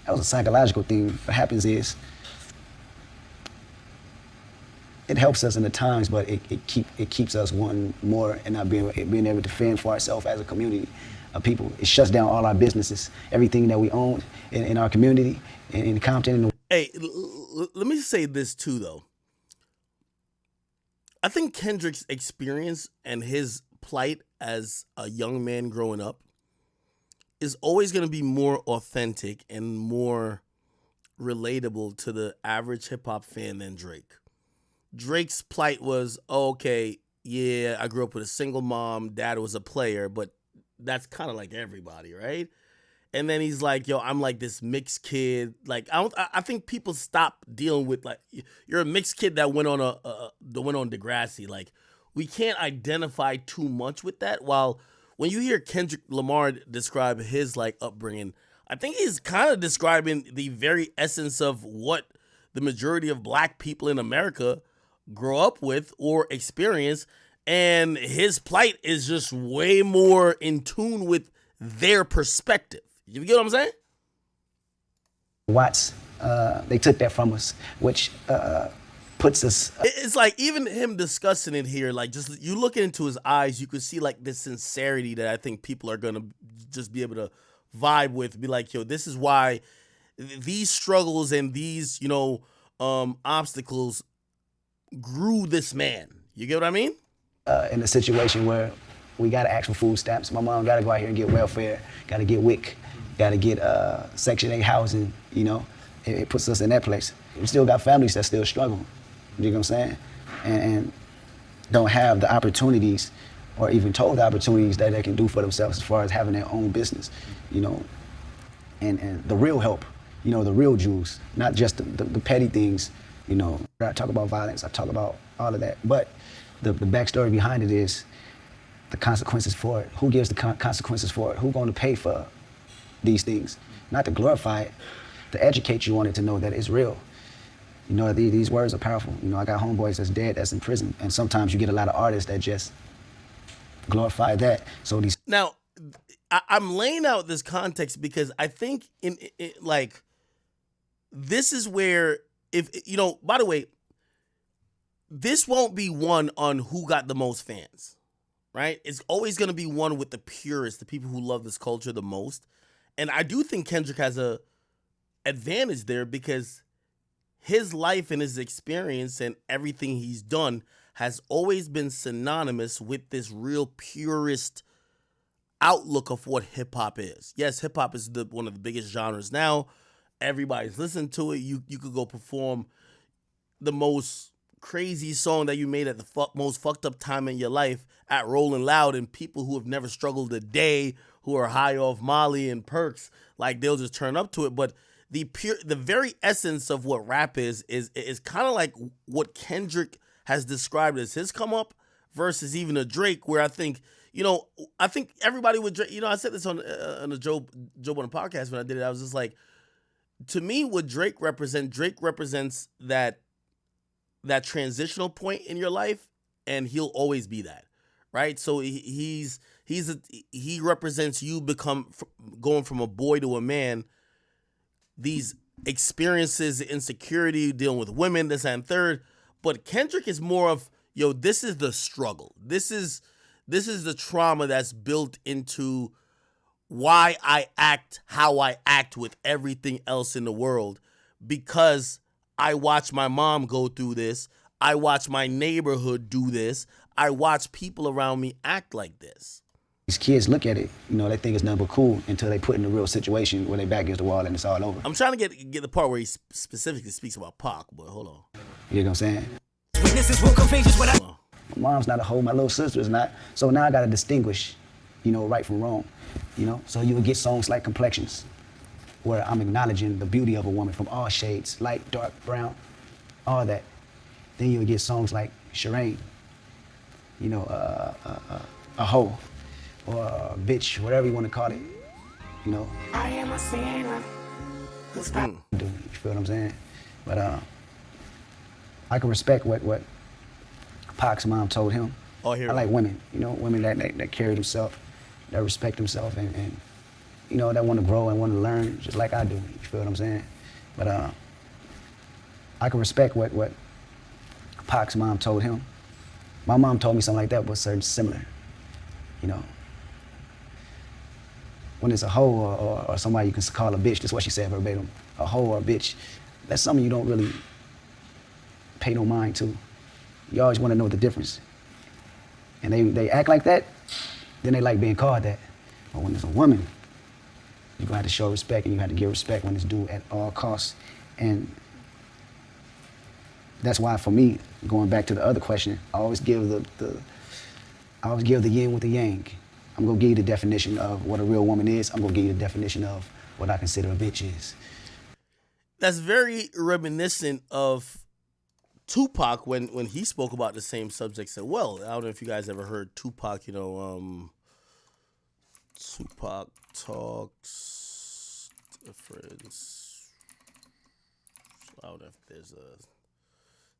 that was a psychological thing. What happens is, it helps us in the times, but it keeps us wanting more and not being able to fend for ourselves as a community of people. It shuts down all our businesses, everything that we own in our community, in Compton. Hey, let me say this too, though. I think Kendrick's experience and his plight as a young man growing up is always going to be more authentic and more relatable to the average hip-hop fan than Drake. Drake's plight was, okay, yeah, I grew up with a single mom, dad was a player, but that's kind of like everybody, right? And then he's like, yo, I'm like this mixed kid. Like, I think people stop dealing with, like, you're a mixed kid that went on Degrassi. Like, we can't identify too much with that. While when you hear Kendrick Lamar describe his, like, upbringing, I think he's kind of describing the very essence of what the majority of black people in America grow up with or experience. And his plight is just way more in tune with their perspective. You get what I'm saying? Watts, they took that from us, which puts us... It's like even him discussing it here, like just you looking into his eyes, you could see like this sincerity that I think people are going to just be able to vibe with, be like, yo, this is why these struggles and these, you know, obstacles grew this man. You get what I mean? In a situation where we got to ask for food stamps. My mom got to go out here and get welfare, got to get WIC, got to get Section 8 housing, you know. It puts us in that place. We still got families that still struggle, you know what I'm saying? And don't have the opportunities or even told the opportunities that they can do for themselves as far as having their own business, you know. And the real help, you know, the real jewels, not just the petty things, you know. I talk about violence, I talk about all of that, but the backstory behind it is the consequences for it. Who gives the consequences for it? Who's going to pay for these things? Not to glorify it, to educate you on it, to know that it's real. You know, these words are powerful. You know, I got homeboys that's dead, that's in prison, and sometimes you get a lot of artists that just glorify that. So these... Now, I'm laying out this context because I think like, this is where, if, you know, by the way, this won't be one on who got the most fans, right? It's always going to be one with the purists, the people who love this culture the most. And I do think Kendrick has a advantage there because his life and his experience and everything he's done has always been synonymous with this real purist outlook of what hip hop is. Yes, hip hop is one of the biggest genres now. Everybody's listening to it. You could go perform the most crazy song that you made at the most fucked up time in your life at Rolling Loud, and people who have never struggled a day, who are high off Molly and perks, like they'll just turn up to it. But the very essence of what rap is kind of like what Kendrick has described as his come up versus even a Drake, where I think, you know, I think everybody would, you know, I said this on a Joe Budden podcast when I did it. I was just like, to me, what Drake represents that transitional point in your life, and he'll always be that, right? So he represents you going from a boy to a man, these experiences, insecurity, dealing with women, this and third. But Kendrick is more of, yo, this is the struggle. This is the trauma that's built into why I act how I act with everything else in the world, because I watch my mom go through this. I watch my neighborhood do this. I watch people around me act like this. These kids look at it, you know, they think it's nothing but cool until they put in a real situation where they back against the wall and it's all over. I'm trying to get the part where he specifically speaks about Pac, but hold on. You know what I'm saying? Witnesses will come faces when my mom's not a hoe, my little sister is not. So now I gotta distinguish, you know, right from wrong. You know, so you would get songs like Complexions, where I'm acknowledging the beauty of a woman from all shades, light, dark, brown, all that. Then you would get songs like Shireen, you know, a hoe, or a bitch, whatever you want to call it, you know. I am a sinner. You feel what I'm saying? But I can respect what Pac's mom told him. Oh, here. I like women, you know, women that carry themselves, that respect themselves, and you know, that want to grow and want to learn just like I do. You feel what I'm saying? But I can respect what Pac's mom told him. My mom told me something like that, but certain similar, you know. When it's a hoe or somebody you can call a bitch, that's what she said verbatim, a hoe or a bitch, that's something you don't really pay no mind to. You always want to know the difference. And they act like that, then they like being called that. But when it's a woman, you're gonna have to show respect, and you have to give respect when it's due at all costs. And that's why, for me, going back to the other question, I always give the yin with the yang. I'm gonna give you the definition of what a real woman is. I'm gonna give you the definition of what I consider a bitch is. That's very reminiscent of Tupac when he spoke about the same subjects as well. I don't know if you guys ever heard Tupac, you know, Tupac talks difference. I don't know if there's a...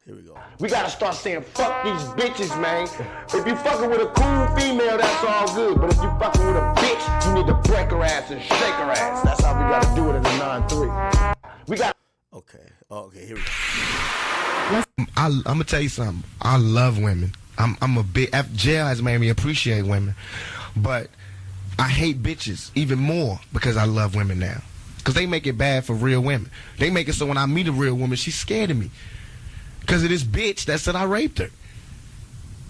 Here we go. We gotta start saying fuck these bitches, man. If you fucking with a cool female, that's all good. But if you fucking with a bitch, you need to break her ass and shake her ass. That's how we gotta do it in the 9-3. We got... Okay. Oh, okay, here we go. I'm gonna tell you something. I love women. I'm a big... Jail has made me appreciate women. But I hate bitches even more because I love women now. Because they make it bad for real women. They make it so when I meet a real woman, she's scared of me. Because of this bitch that said I raped her.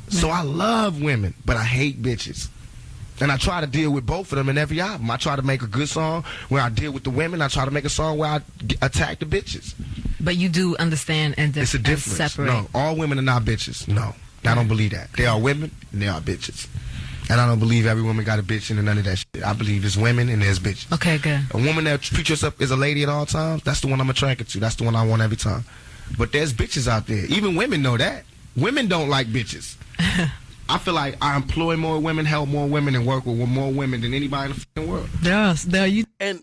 So I love women, but I hate bitches. And I try to deal with both of them in every album. I try to make a good song where I deal with the women. I try to make a song where I attack the bitches. But you do understand and it's a difference. Separate. No, all women are not bitches. No, I don't believe that. They are women and they are bitches. And I don't believe every woman got a bitch and none of that shit. I believe there's women and there's bitches. Okay, good. A woman that treats herself as a lady at all times, that's the one I'm attracted to. That's the one I want every time. But there's bitches out there. Even women know that. Women don't like bitches. I feel like I employ more women, help more women, and work with more women than anybody in the fucking world. There you. And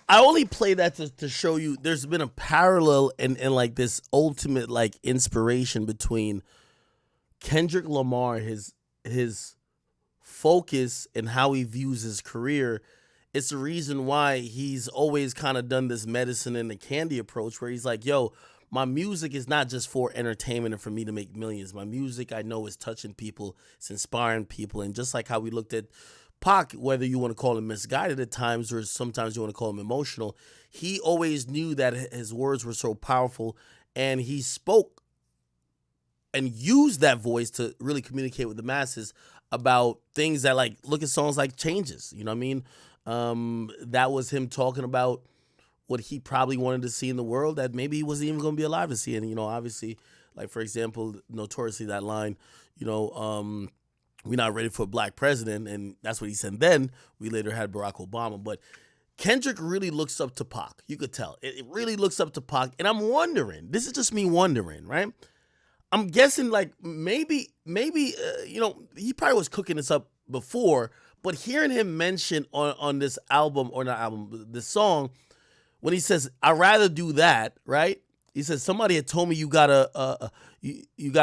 I only play that to show you there's been a parallel and like this ultimate like inspiration between Kendrick Lamar, his focus and how he views his career. It's the reason why he's always kind of done this medicine and the candy approach where he's like, yo, my music is not just for entertainment and for me to make millions. My music, I know, is touching people. It's inspiring people. And just like how we looked at Pac, whether you want to call him misguided at times or sometimes you want to call him emotional, he always knew that his words were so powerful. And he spoke and used that voice to really communicate with the masses about things that, like, look at songs like Changes. You know what I mean? That was him talking about what he probably wanted to see in the world that maybe he wasn't even going to be alive to see. And, you know, obviously, like, for example, notoriously that line, you know, we're not ready for a black president. And that's what he said then. We later had Barack Obama. But Kendrick really looks up to Pac. You could tell. It really looks up to Pac. And I'm wondering, this is just me wondering, right? I'm guessing, like, maybe, you know, he probably was cooking this up before. But hearing him mention on this album, or not album, this song, when he says, I'd rather do that, right? He says, somebody had told me you got a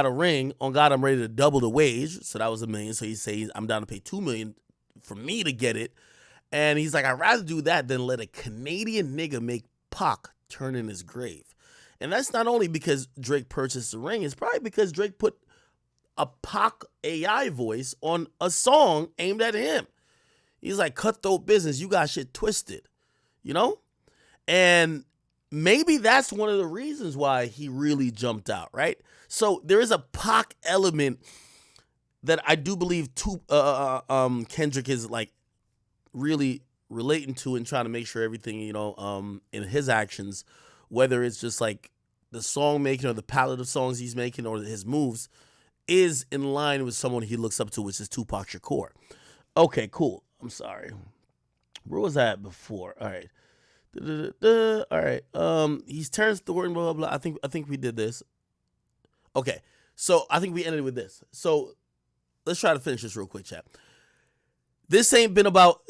ring. On God, I'm ready to double the wage. So that was $1 million. So he says, I'm down to pay $2 million for me to get it. And he's like, I'd rather do that than let a Canadian nigga make Pac turn in his grave. And that's not only because Drake purchased the ring. It's probably because Drake put a Pac AI voice on a song aimed at him. He's like, cutthroat business. You got shit twisted, you know? And maybe that's one of the reasons why he really jumped out, right? So there is a Pac element that I do believe Kendrick is like really relating to and trying to make sure everything, in his actions, whether it's just like the song making or the palette of songs he's making or his moves, is in line with someone he looks up to, which is Tupac Shakur. Okay, cool. I'm sorry. Where was I at before? All right. All right. He's Terrence Thornton, blah, blah, blah. I think we did this. Okay. So I think we ended with this. So let's try to finish this real quick, chat. This ain't been about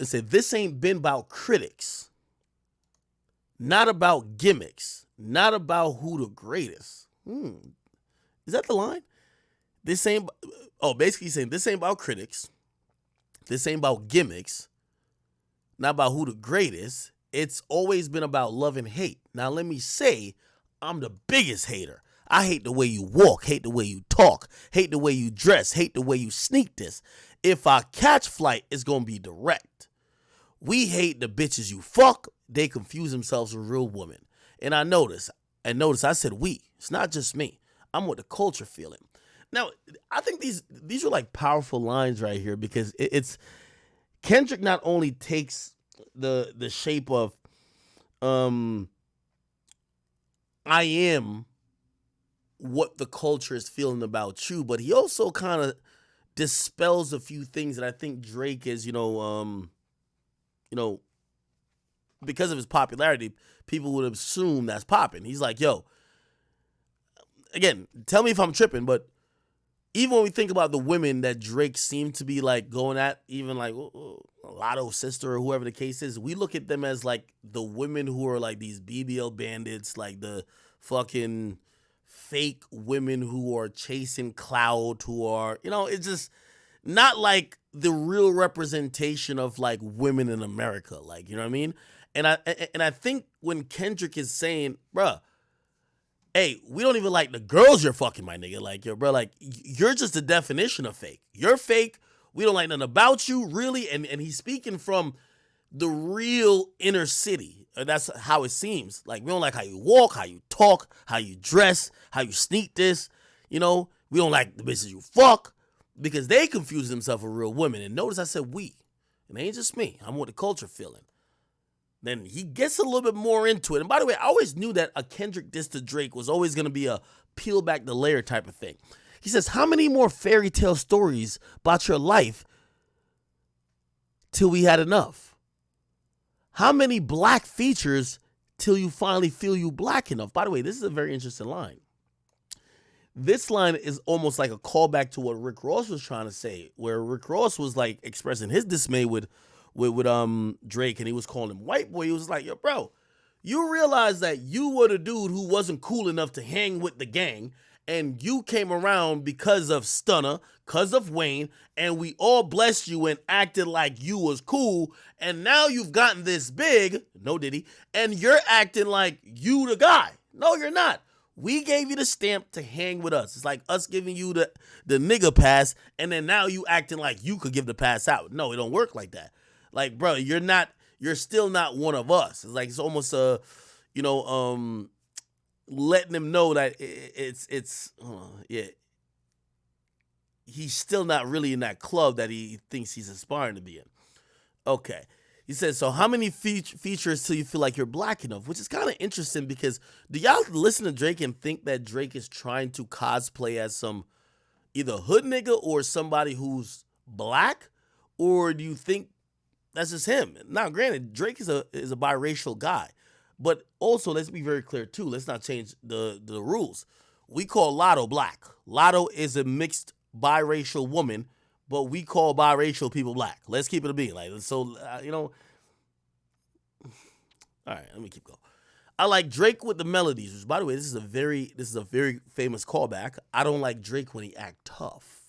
critics. Not about gimmicks. Not about who the greatest. Is that the line? Basically saying this ain't about critics. This ain't about gimmicks. Not about who the greatest. It's always been about love and hate. Now, let me say, I'm the biggest hater. I hate the way you walk, hate the way you talk, hate the way you dress, hate the way you sneak this. If I catch flight, it's going to be direct. We hate the bitches you fuck. They confuse themselves with real women. And I notice, I said we. It's not just me. I'm with the culture feeling. Now, I think these are like powerful lines right here because it's Kendrick not only takes the shape of I am what the culture is feeling about you, but he also kind of dispels a few things that I think Drake is, because of his popularity, people would assume that's popping. He's like, yo, again, tell me if I'm tripping, but even when we think about the women that Drake seemed to be like going at, even like Lotto's sister or whoever the case is, we look at them as like the women who are like these BBL bandits, like the fucking fake women who are chasing clout, who are, it's just not like the real representation of like women in America. Like, you know what I mean? And I think when Kendrick is saying, bruh, hey, we don't even like the girls you're fucking, my nigga. Like, yo, bro, like, you're just the definition of fake. You're fake. We don't like nothing about you, really. And he's speaking from the real inner city. That's how it seems. Like, we don't like how you walk, how you talk, how you dress, how you sneak this. We don't like the bitches you fuck because they confuse themselves with real women. And notice I said we. And it ain't just me. I'm with the culture feeling. Then he gets a little bit more into it. And by the way, I always knew that a Kendrick diss to Drake was always going to be a peel back the layer type of thing. He says, how many more fairy tale stories about your life till we had enough? How many black features till you finally feel you black enough? By the way, this is a very interesting line. This line is almost like a callback to what Rick Ross was trying to say, where Rick Ross was like expressing his dismay with Drake, and he was calling him white boy. He was like, yo, bro, you realize that you were the dude who wasn't cool enough to hang with the gang, and you came around because of Stunner, because of Wayne, and we all blessed you and acted like you was cool, and now you've gotten this big, no Diddy, and you're acting like you the guy. No, you're not. We gave you the stamp to hang with us. It's like us giving you the nigga pass, and then now you acting like you could give the pass out. No, it don't work like that. Like, bro, you're still not one of us. It's like, it's almost letting him know that he's still not really in that club that he thinks he's aspiring to be in. Okay. He says, so how many features till you feel like you're black enough? Which is kind of interesting because do y'all listen to Drake and think that Drake is trying to cosplay as some either hood nigga or somebody who's black? Or do you think that's just him? Now, granted, Drake is a biracial guy. But also, let's be very clear, too. Let's not change the rules. We call Lotto black. Lotto is a mixed biracial woman, but we call biracial people black. Let's keep it a beat. Like, so, all right, let me keep going. I like Drake with the melodies, which, by the way, this is a very famous callback. I don't like Drake when he act tough.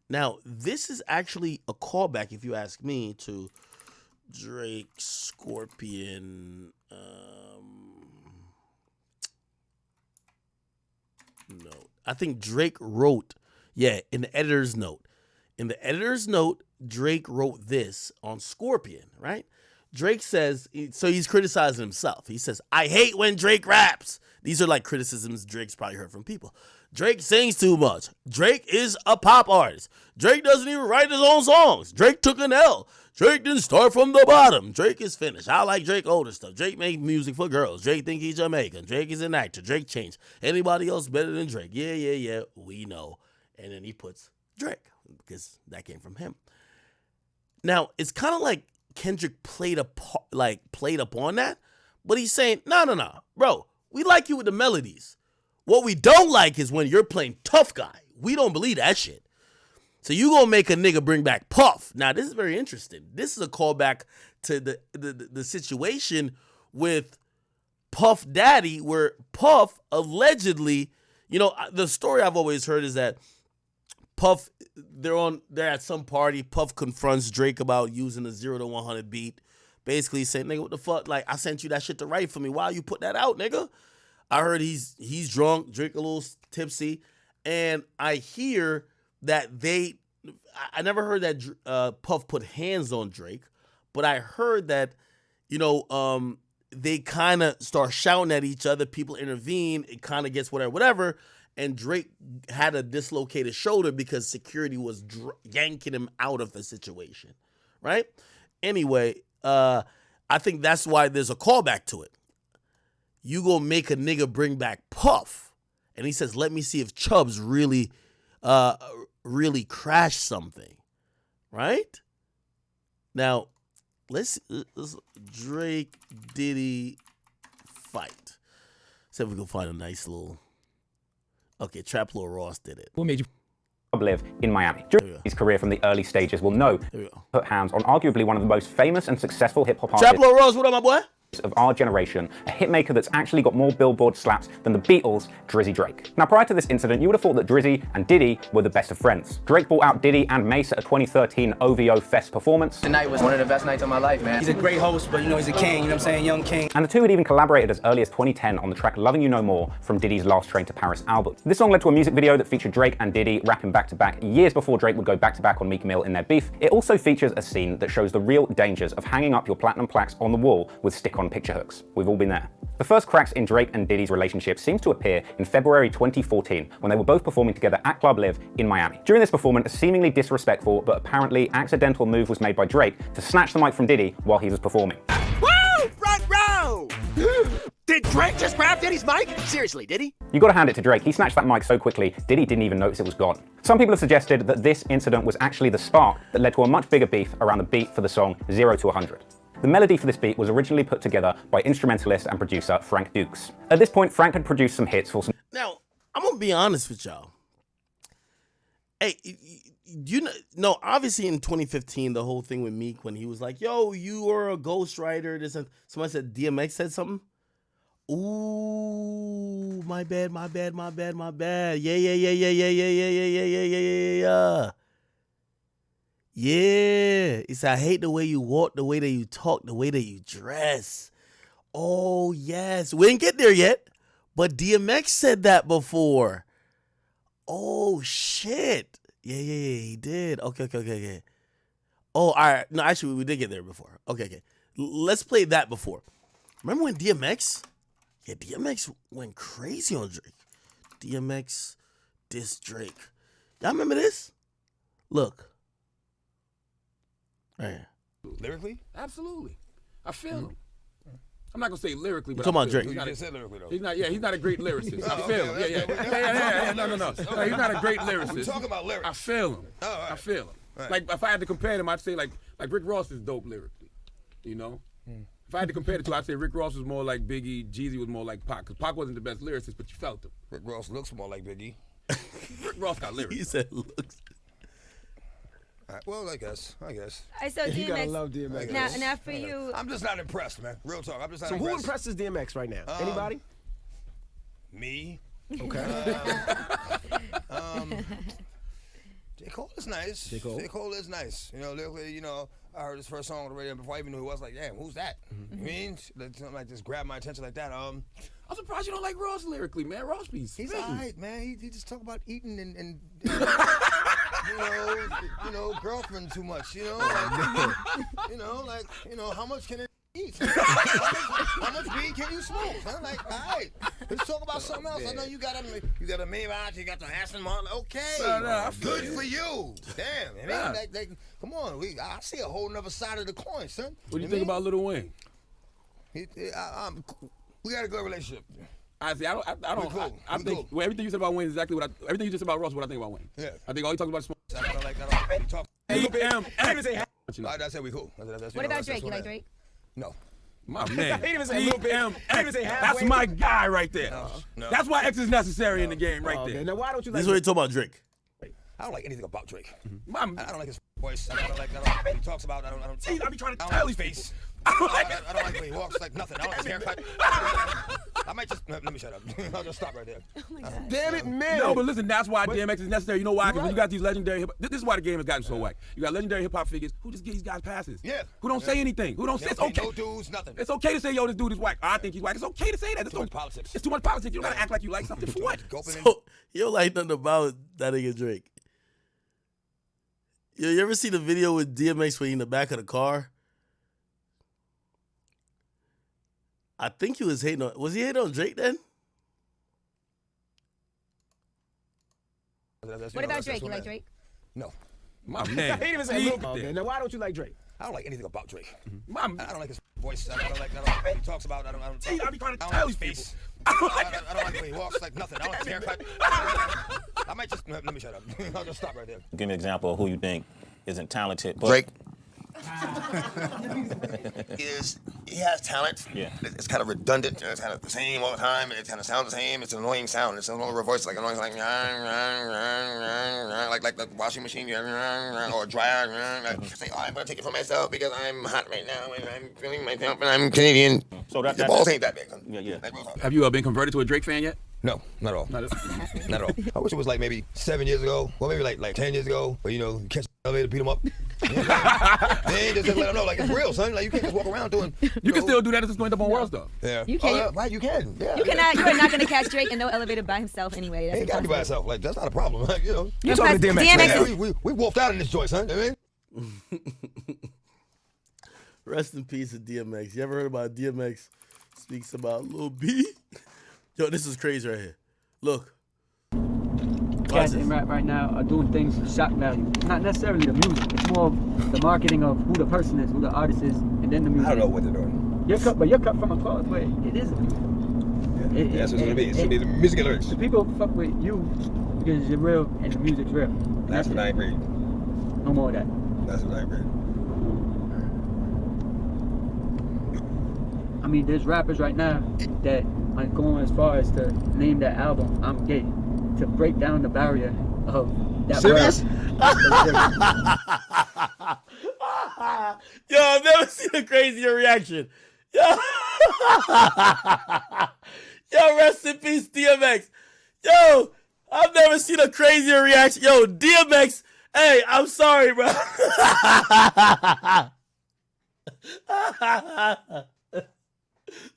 Now, this is actually a callback, if you ask me, to Drake, Scorpion, note. I think Drake wrote, in the editor's note. In the editor's note, Drake wrote this on Scorpion, right? Drake says, so he's criticizing himself. He says, I hate when Drake raps. These are like criticisms Drake's probably heard from people. Drake sings too much. Drake is a pop artist. Drake doesn't even write his own songs. Drake took an L. Drake didn't start from the bottom. Drake is finished. I like Drake older stuff. Drake make music for girls. Drake think he's Jamaican. Drake is an actor. Drake changed. Anybody else better than Drake? Yeah. We know. And then he puts Drake because that came from him. Now, it's kind of like Kendrick played upon that, but he's saying, no, bro, we like you with the melodies. What we don't like is when you're playing tough guy. We don't believe that shit. So you gonna make a nigga bring back Puff. Now, this is very interesting. This is a callback to the situation with Puff Daddy, where Puff allegedly, the story I've always heard is that Puff, they're at some party. Puff confronts Drake about using a 0 to 100 beat. Basically saying, nigga, what the fuck? Like, I sent you that shit to write for me. Why you put that out, nigga? I heard he's drunk, Drake a little tipsy. And I hear that I never heard that Puff put hands on Drake. But I heard that, they kind of start shouting at each other. People intervene. It kind of gets whatever. And Drake had a dislocated shoulder because security was yanking him out of the situation, right? Anyway, I think that's why there's a callback to it. You gonna make a nigga bring back Puff, and he says, "Let me see if Chubbs really crashed something," right? Now, let's Drake Diddy fight. See if we can find a nice little. Okay, Trap Lord Ross did it. What made you live in Miami? During his career from the early stages will know put hands on arguably one of the most famous and successful hip-hop artists. Trap Lord Ross, what up, my boy? Of our generation, a hitmaker that's actually got more Billboard slaps than the Beatles, Drizzy Drake. Now, prior to this incident, you would have thought that Drizzy and Diddy were the best of friends. Drake brought out Diddy and Mace at a 2013 OVO Fest performance. Tonight was one of the best nights of my life, man. He's a great host, but he's a king, you know what I'm saying? Young king. And the two had even collaborated as early as 2010 on the track Loving You No More from Diddy's Last Train to Paris album. This song led to a music video that featured Drake and Diddy rapping back-to-back years before Drake would go back-to-back on Meek Mill in their beef. It also features a scene that shows the real dangers of hanging up your platinum plaques on the wall with stick-on picture hooks. We've all been there. The first cracks in Drake and Diddy's relationship seems to appear in February 2014 when they were both performing together at Club Live in Miami. During this performance, a seemingly disrespectful but apparently accidental move was made by Drake to snatch the mic from Diddy while he was performing. Woo! Front row! Did Drake just grab Diddy's mic? Seriously, did he? You gotta hand it to Drake. He snatched that mic so quickly, Diddy didn't even notice it was gone. Some people have suggested that this incident was actually the spark that led to a much bigger beef around the beat for the song 0 to 100. The melody for this beat was originally put together by instrumentalist and producer Frank Dukes. At this point, Frank had produced some hits for some... Now, I'm gonna be honest with y'all. Hey, obviously in 2015, the whole thing with Meek when he was like, yo, you are a ghostwriter, this and somebody said DMX said something. Ooh, my bad. Yeah. Yeah, he said, I hate the way you walk, the way that you talk, the way that you dress. Oh, yes. We didn't get there yet, but DMX said that before. Oh, shit. Yeah, he did. Okay. Oh, all right. No, actually, we did get there before. Okay. Let's play that before. Remember when DMX? Yeah, DMX went crazy on Drake. DMX dissed Drake. Y'all remember this? Look. Right. Lyrically? Absolutely. I feel him. I'm not gonna say lyrically, but talking about Drake. You just said lyrically though. He's not a great lyricist. I feel him. Yeah. No. No, he's not a great lyricist. We're talking about lyrics. I feel him. Oh, right. I feel him. Right. Like if I had to compare them, I'd say like Rick Ross is dope lyrically. You know? If I had to compare the two, I'd say Rick Ross was more like Biggie, Jeezy was more like Pac. Because Pac wasn't the best lyricist, but you felt him. Rick Ross looks more like Biggie. Rick Ross got lyrics. He said looks. Well, I guess. All right, so You gotta DMX. love DMX. Now for you. I'm just not impressed, man. Real talk. I'm just not So impressed. who impresses DMX right now? Anybody? Me. Okay. J. Cole is nice. J. Cole is nice. Lyrically, I heard his first song on the radio before I even knew who it was. Like, damn, who's that? You mean? Something like this grabbed my attention like that. I'm surprised you don't like Ross lyrically, man. Ross beats. He's all right, man. He just talk about eating and girlfriend too much. How much can it eat? weed? How much weed can you smoke? I'm like, all right, let's talk about something else. I know you got a Maybach, you got the Aston Martin. Okay, good for you. Damn, I mean, come on, I see a whole nother side of the coin, son. What do you think about Lil Wayne? We got a good relationship. I see. I don't. Cool. I think well, everything you said about Wayne is exactly what everything you just said about Ross. What I think about Wayne. Yeah. I think all you talk about is smoke. I don't talk. I said we cool. What about Drake? You like Drake? No. My man. He didn't even say a little bit. He didn't even say halfway. That's my guy right there. No. That's why X is necessary in the game right there. Okay. Now why don't you like? This is what he talking about Drake. I don't like anything about Drake. I don't like his voice. I don't like he talks about. I don't. See, I be trying to I tell don't these like his face. I don't like the way he walks, like nothing. I don't like his haircut. I might just let me shut up. I'll just stop right there. Oh my God. Damn it, man. No, but listen, that's why DMX is necessary. You know why? Because when you got these legendary this is why the game has gotten so whack. You got legendary hip hop figures who just get these guys passes. Yeah. Who don't say anything. Who don't say it's okay. No dudes, nothing. It's okay to say, yo, this dude is whack. I think he's whack. It's okay to say that. It's too much politics. It's too much politics. You don't gotta act like you like something for what? So, you don't like nothing about that nigga Drake. Yo, you ever see the video with DMX when he in the back of the car? I think he was hating on. Was he hating on Drake then? What about Drake? You like Drake? No. My man. He didn't even say a little bit. Okay. Now why don't you like Drake? I don't like anything about Drake. I don't like his voice. I don't like he talks about. I don't. See, I be trying to I don't tell like these his face. people. I don't like the way he walks, like nothing. I don't like his haircut. I might just let me shut up. I'll just stop right there. Give me an example of who you think isn't talented. But Drake. He has talent. Yeah. It's kind of redundant. It's kind of the same all the time. It kind of sounds the same. It's an annoying sound. It's an annoying voice, like annoying, like the washing machine, or dryer. Say, oh, I'm gonna take it for myself because I'm hot right now and I'm feeling myself and I'm Canadian. So the balls ain't that big. Yeah. Have you been converted to a Drake fan yet? No, not at all. Not at all. I wish it was like maybe 7 years ago, or maybe like 10 years ago, but you catch the elevator, beat them up. Then just let them know, like it's real, son. Like you can't just walk around doing. You can still do that if it's going up on World Stuff. Yeah. You can. Right, you can. Yeah. You cannot. You are not going to catch Drake in no elevator by himself anyway. That's He ain't got to be by himself. Like that's not a problem. Like You talking to DMX? Yeah, we wolfed out in this joint, son. I mean. Rest in peace to DMX. You ever heard about DMX speaks about Lil B? Yo, this is crazy right here. Look. Cats in rap right now are doing things for shock value. Not necessarily the music. It's more of the marketing of who the person is, who the artist is, and then the music. I don't know what they're doing. You're cut from a cloth where it is. That's what it's gonna be. It's gonna be the music and lyrics. The people fuck with you because you're real and the music's real. That's what I agree. No more of that. That's what I agree. I mean, there's rappers right now that are going as far as to name their album "I'm Gay" to break down the barrier of that. Serious? Yo, I've never seen a crazier reaction. Yo, rest in peace, DMX. Yo, I've never seen a crazier reaction. Yo, DMX. Hey, I'm sorry, bro.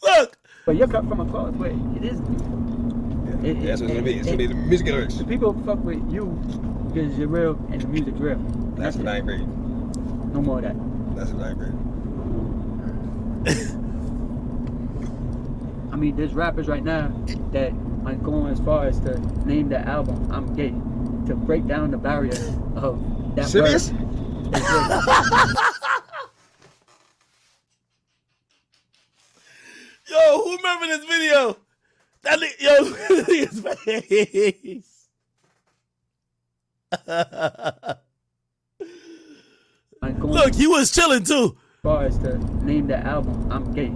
Look. But you're cut from a cloth where it is. That's what it's gonna be. It's gonna be the music and lyrics. The people fuck with you because you're real and the music's real. That's what I agree. No more of that. That's what I agree. I mean, there's rappers right now that are going as far as to name their album "I'm Gay" to break down the barrier of that. Serious? Yo, who remember this video? That nigga's face. Look, he was chilling too. As far as to name the album "I'm Gay"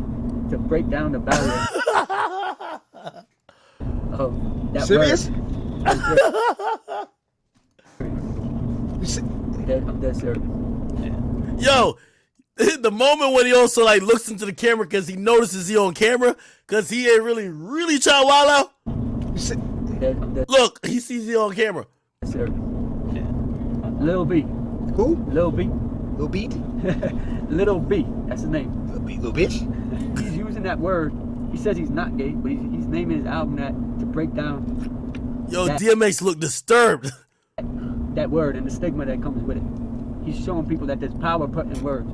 to break down the barrier of that. Serious? I'm dead serious. Yo, the moment when he also like looks into the camera because he notices he on camera because he ain't really trying to wild out. Look, he sees he on camera. Lil B. Who? Lil B. Lil Beat? Lil B. That's his name. Lil B. Lil bitch? He's using that word. He says he's not gay, but he's naming his album that to break down. Yo, DMX look disturbed. That word and the stigma that comes with it. He's showing people that there's power put in words.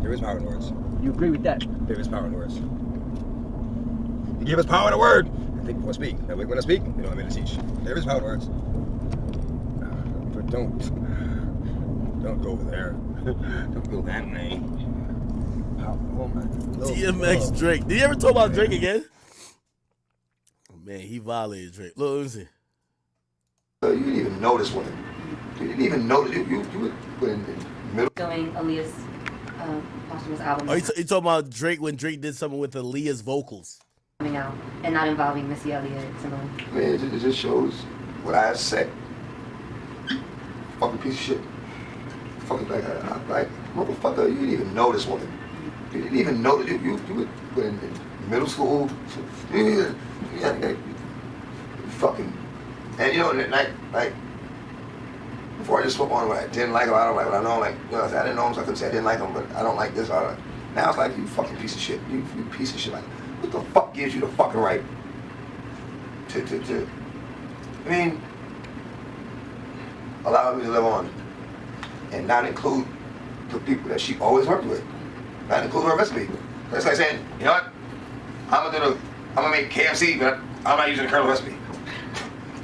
There is power in words. You agree with that? There is power in words. You give us power in a word. I think before speak. Now when I speak, you know I'm here to teach. There is power in words. But don't go over there. Don't go that way. Oh my. DMX Drake. Did you ever talk about Drake again? Oh, man, he violated Drake. Look, let me see. You didn't even know this woman. You didn't even know that you were in the middle. Going Aaliyah's posthumous album. Oh, you talking about Drake when Drake did something with Aaliyah's vocals? Coming out and not involving Missy Elliott, Timberland. Man, it just shows what I have said. Fucking piece of shit. Fucking like motherfucker, you didn't even know this woman. You didn't even know that you were in middle school. Fucking, and you know, like before I just spoke on what I didn't like or I don't like what I know, like, you know, I didn't know him, so I couldn't say I didn't like him, but I don't like this. Now it's like, you fucking piece of shit. You piece of shit. Like, what the fuck gives you the fucking right to I mean, allow me to live on and not include the people that she always worked with. Not include her recipe. That's like saying, you know what? I'm gonna make KFC, but I'm not using the Colonel recipe.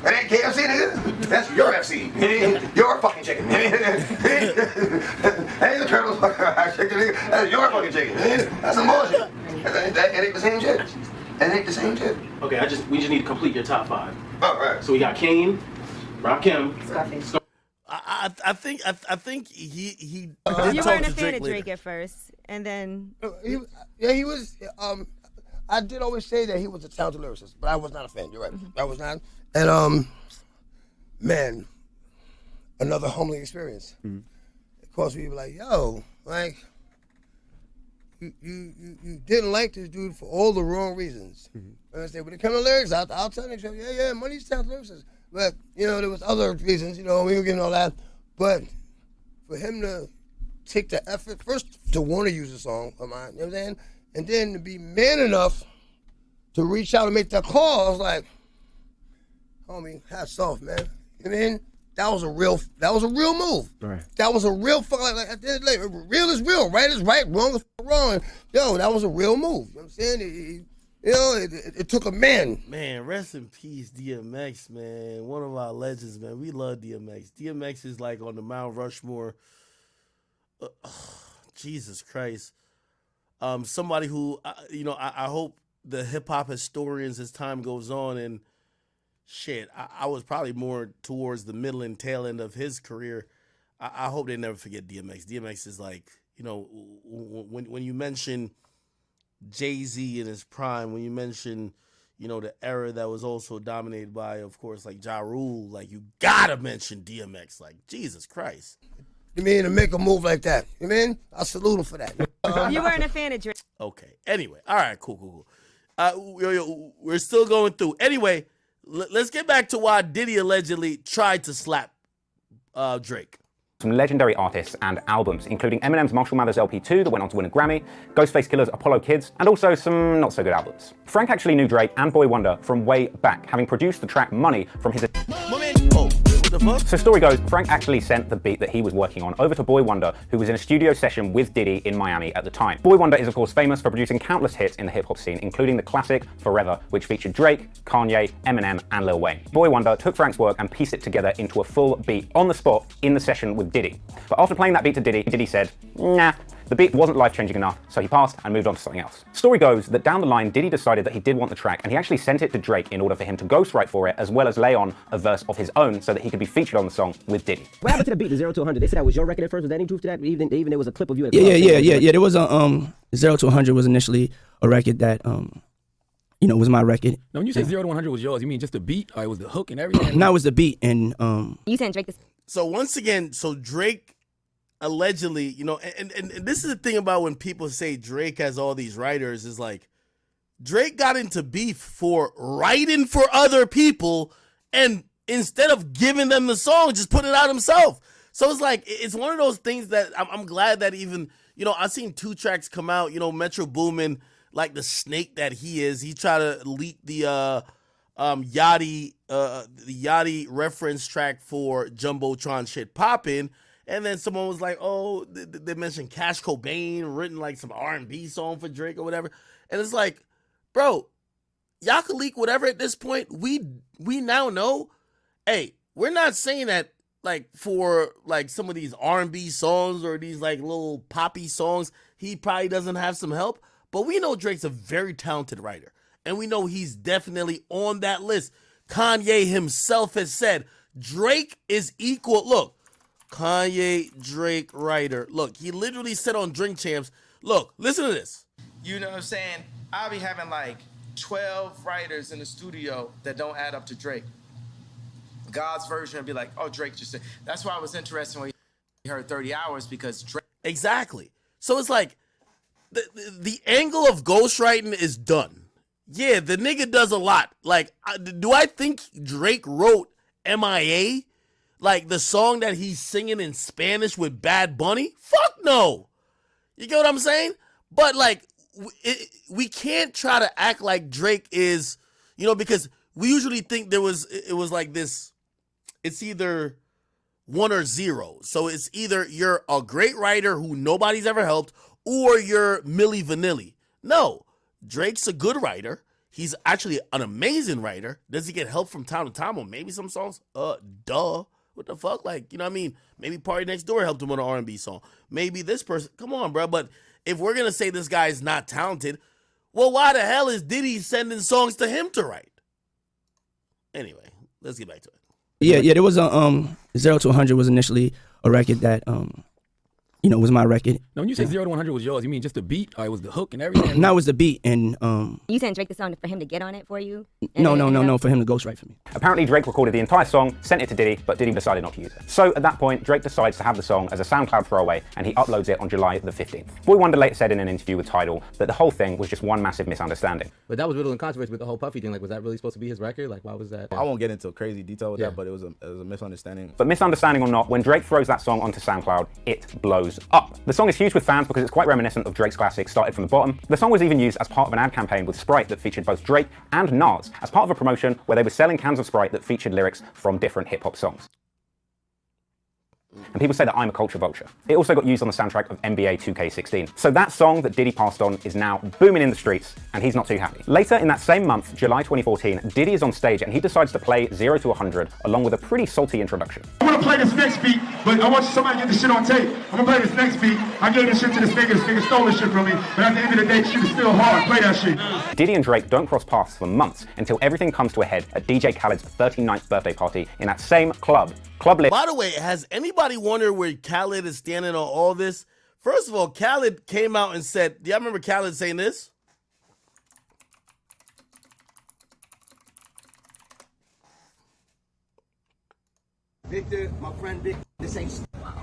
That ain't KFC, nigga. That's your FC. Your fucking chicken. That ain't the Colonel's fucking chicken, nigga. That's your fucking chicken. That's some bullshit. That ain't the same shit. That ain't the same shit. Okay, we just need to complete your top 5. Oh, right. So we got Kane, Rakim, Scarface. I think he You did talk weren't a to fan of later. Drake at first, and then He was. I did always say that he was a talented lyricist, but I was not a fan. You're right. I was not. And man, another humbling experience. Of course, we were like, yo, like, you didn't like this dude for all the wrong reasons. Understand? When it comes to lyrics, I'll tell you, yeah, Money's talented lyricist. But, you know, there was other reasons, you know, we were getting all that. But for him to take the effort, first to want to use a song of mine, you know what I'm saying? And then to be man enough to reach out and make that call, I was like, homie, hats off, man. You know what I mean? That was a real move. Right. That was a real fucking, like at the end of the day, real is real, right is right, wrong is wrong. Yo, that was a real move. You know what I'm saying? It took a man. Man, rest in peace, DMX, man. One of our legends, man. We love DMX. DMX is like on the Mount Rushmore. Jesus Christ. Somebody who, I hope the hip-hop historians as time goes on, and shit, I was probably more towards the middle and tail end of his career. I hope they never forget DMX. DMX is like, you know, when you mention Jay-Z in his prime, when you mention, you know, the era that was also dominated by, of course, like Ja Rule, like, you gotta mention DMX. Like, Jesus Christ. You mean to make a move like that? You mean? I salute him for that. you weren't a fan of Drake. Okay. Anyway. All right. Cool. We're still going through. Anyway, let's get back to why Diddy allegedly tried to slap Drake. Some legendary artists and albums, including Eminem's Marshall Mathers LP2 that went on to win a Grammy, Ghostface Killer's Apollo Kids, and also some not so good albums. Frank actually knew Drake and Boy Wonder from way back, having produced the track Money from his... So story goes, Frank actually sent the beat that he was working on over to Boy Wonder, who was in a studio session with Diddy in Miami at the time. Boy Wonder is of course famous for producing countless hits in the hip-hop scene, including the classic Forever, which featured Drake, Kanye, Eminem, and Lil Wayne. Boy Wonder took Frank's work and pieced it together into a full beat on the spot in the session with Diddy. But after playing that beat to Diddy, Diddy said, nah, the beat wasn't life-changing enough, so he passed and moved on to something else. Story goes that down the line, Diddy decided that he did want the track, and he actually sent it to Drake in order for him to ghostwrite for it, as well as lay on a verse of his own so that he could be featured on the song with Diddy. What happened to the beat, the 0 to 100? They said that was your record at first. Was that any truth to that? Even there was a clip of you at Yeah. There was a 0 to 100 was initially a record that was my record. Now, when you say 0 to 100 was yours, you mean just the beat, or it was the hook and everything? No, it was the beat, and You saying Drake? So once again, Drake allegedly, and this is the thing about when people say Drake has all these writers, is like Drake got into beef for writing for other people, and instead of giving them the song, just put it out himself. So it's like, it's one of those things that I'm glad that even, I've seen 2 tracks come out, Metro Boomin, like the snake that he is, he tried to leak the Yachty reference track for Jumbotron Shit Poppin', And then someone was like, oh, they mentioned Cash Cobain written like some R&B song for Drake or whatever. And it's like, bro, y'all can leak whatever at this point. We now know, hey, we're not saying that like for like some of these R&B songs or these like little poppy songs, he probably doesn't have some help. But we know Drake's a very talented writer. And we know he's definitely on that list. Kanye himself has said Drake is equal. Look, Kanye, Drake, writer. Look, he literally said on Drink Champs, look, listen to this. You know what I'm saying? I'll be having like 12 writers in the studio that don't add up to Drake. God's version would be like, oh, Drake just said. That's why I was interested when he heard 30 hours because Drake. Exactly. So it's like the angle of ghostwriting is done. Yeah, the nigga does a lot. Like, do I think Drake wrote MIA? Like the song that he's singing in Spanish with Bad Bunny? Fuck no. You get what I'm saying? But like, we can't try to act like Drake is, because we usually think it was like this. It's either 1 or 0. So it's either you're a great writer who nobody's ever helped or you're Milli Vanilli. No, Drake's a good writer. He's actually an amazing writer. Does he get help from time to time on maybe some songs? Duh. What the fuck? Like, you know what I mean? Maybe Party Next Door helped him on an R&B song. Maybe this person. Come on, bro. But if we're going to say this guy is not talented, well, why the hell is Diddy sending songs to him to write? Anyway, let's get back to it. Yeah, there was a 0 to 100 was initially a record that was my record. No, when you say 0 to 100 was yours, you mean just the beat, or it was the hook and everything? No, it was the beat, and You sent Drake the song for him to get on it for you? No, for him to ghostwrite for me. Apparently, Drake recorded the entire song, sent it to Diddy, but Diddy decided not to use it. So at that point, Drake decides to have the song as a SoundCloud throwaway, and he uploads it on July the 15th. Boy Wonder later said in an interview with Tidal that the whole thing was just one massive misunderstanding. But that was riddled in controversy with the whole Puffy thing. Like, was that really supposed to be his record? Like, why was that? I won't get into crazy detail with that, but it was a misunderstanding. But misunderstanding or not, when Drake throws that song onto SoundCloud, it blows up. The song is huge with fans because it's quite reminiscent of Drake's classic Started From the Bottom. The song was even used as part of an ad campaign with Sprite that featured both Drake and Nas as part of a promotion where they were selling cans of Sprite that featured lyrics from different hip-hop songs. And people say that I'm a culture vulture. It also got used on the soundtrack of NBA 2K16. So that song that Diddy passed on is now booming in the streets, and he's not too happy. Later in that same month, July 2014, Diddy is on stage and he decides to play 0 to 100 along with a pretty salty introduction. I'm gonna play this next beat, but I want somebody to get this shit on tape. I'm gonna play this next beat. I gave this shit to this nigga stole this shit from me, but at the end of the day, shit is still hard. Play that shit. Diddy and Drake don't cross paths for months until everything comes to a head at DJ Khaled's 39th birthday party in that same club. By the way, has anybody wondered where Khaled is standing on all this? First of all, Khaled came out and said, do y'all remember Khaled saying this? Victor, my friend Victor, this ain't wow.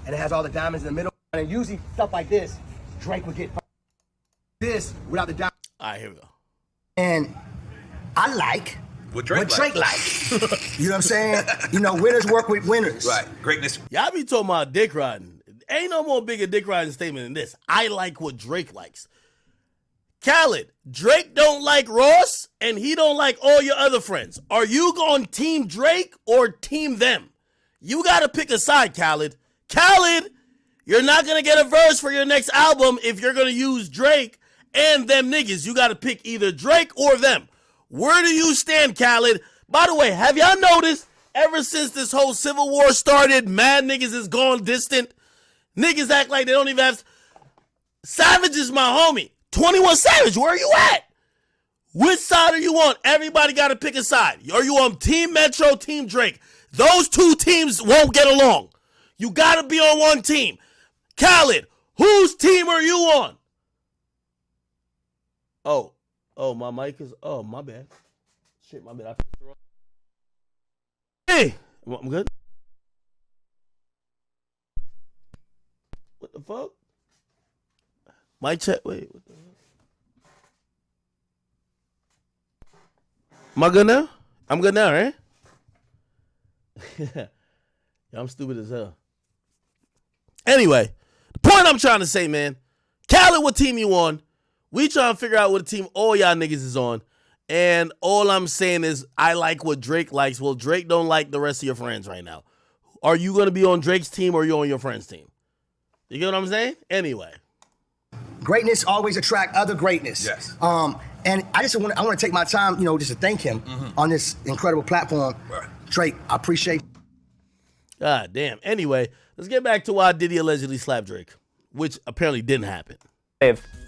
And it has all the diamonds in the middle. And usually stuff like this, Drake would get this without the diamonds. All right, here we go. And I like what Drake likes. You know what I'm saying? Winners work with winners. Right. Greatness. Y'all be talking about dick riding. Ain't no more bigger dick riding statement than this. I like what Drake likes. Khaled, Drake don't like Ross, and he don't like all your other friends. Are you going team Drake or team them? You got to pick a side, Khaled. Khaled, you're not going to get a verse for your next album if you're going to use Drake and them niggas. You got to pick either Drake or them. Where do you stand, Khaled? By the way, have y'all noticed ever since this whole civil war started, mad niggas is gone distant? Niggas act like they don't even have... Savage is my homie. 21 Savage, where are you at? Which side are you on? Everybody got to pick a side. Are you on Team Metro, Team Drake? Those two teams won't get along. You got to be on one team. Khaled, whose team are you on? Oh, my mic is... Oh, my bad. Shit, my bad. I picked the wrong... Hey! I'm good? What the fuck? Mic check. Wait, what the hell? Am I good now? I'm good now, right? Yeah, I'm stupid as hell. Anyway, the point I'm trying to say, man, Khaled, what team you on? We trying to figure out what team all y'all niggas is on. And all I'm saying is I like what Drake likes. Well, Drake don't like the rest of your friends right now. are you going to be on Drake's team or are you on your friend's team? You get what I'm saying? Anyway. Greatness always attract other greatness. Yes. And I want to take my time, just to thank him on this incredible platform. Right. Drake, I appreciate. God damn. Anyway, let's get back to why Diddy allegedly slapped Drake, which apparently didn't happen.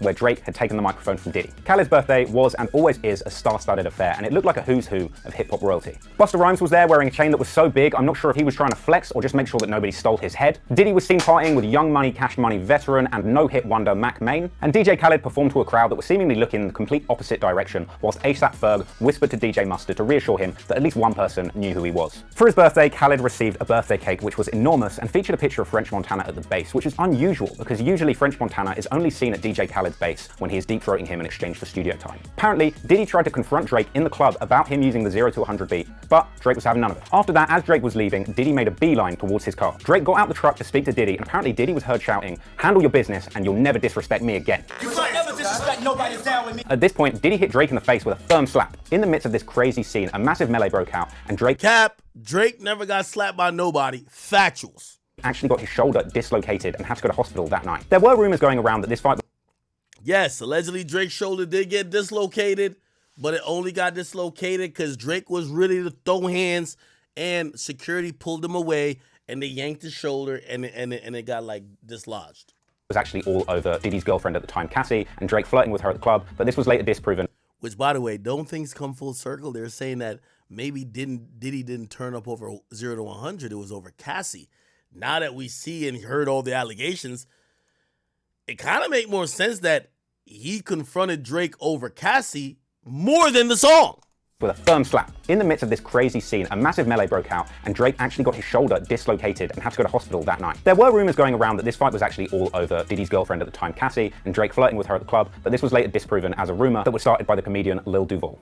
Where Drake had taken the microphone from Diddy. Khaled's birthday was and always is a star-studded affair, and it looked like a who's who of hip-hop royalty. Busta Rhymes was there wearing a chain that was so big, I'm not sure if he was trying to flex or just make sure that nobody stole his head. Diddy was seen partying with Young Money, Cash Money veteran and no-hit wonder Mac Main, and DJ Khaled performed to a crowd that was seemingly looking in the complete opposite direction, whilst ASAP Ferg whispered to DJ Mustard to reassure him that at least one person knew who he was. For his birthday, Khaled received a birthday cake which was enormous and featured a picture of French Montana at the base, which is unusual because usually French Montana is only seen at DJ Khaled's base when he is deep-throating him in exchange for studio time. Apparently, Diddy tried to confront Drake in the club about him using the 0 to 100 beat, but Drake was having none of it. After that, as Drake was leaving, Diddy made a beeline towards his car. Drake got out the truck to speak to Diddy, and apparently Diddy was heard shouting, "Handle your business and you'll never disrespect me again." You can't ever disrespect nobody down with me. At this point, Diddy hit Drake in the face with a firm slap. In the midst of this crazy scene, a massive melee broke out, and Drake Drake never got slapped by nobody. Factuals. Actually got his shoulder dislocated and had to go to hospital that night. There were rumors going around that this fight. Yes, allegedly Drake's shoulder did get dislocated, but it only got dislocated because Drake was ready to throw hands and security pulled him away and they yanked his shoulder and it got like dislodged. Was actually all over Diddy's girlfriend at the time, Cassie, and Drake flirting with her at the club, but this was later disproven. Which, by the way, don't things come full circle? They're saying that maybe Diddy didn't turn up over 0 to 100, it was over Cassie. Now that we see and heard all the allegations, it kind of make more sense that he confronted Drake over Cassie more than the song. With a firm slap. In the midst of this crazy scene, a massive melee broke out, and Drake actually got his shoulder dislocated and had to go to hospital that night. There were rumors going around that this fight was actually all over Diddy's girlfriend at the time, Cassie, and Drake flirting with her at the club, but this was later disproven as a rumor that was started by the comedian Lil Duval.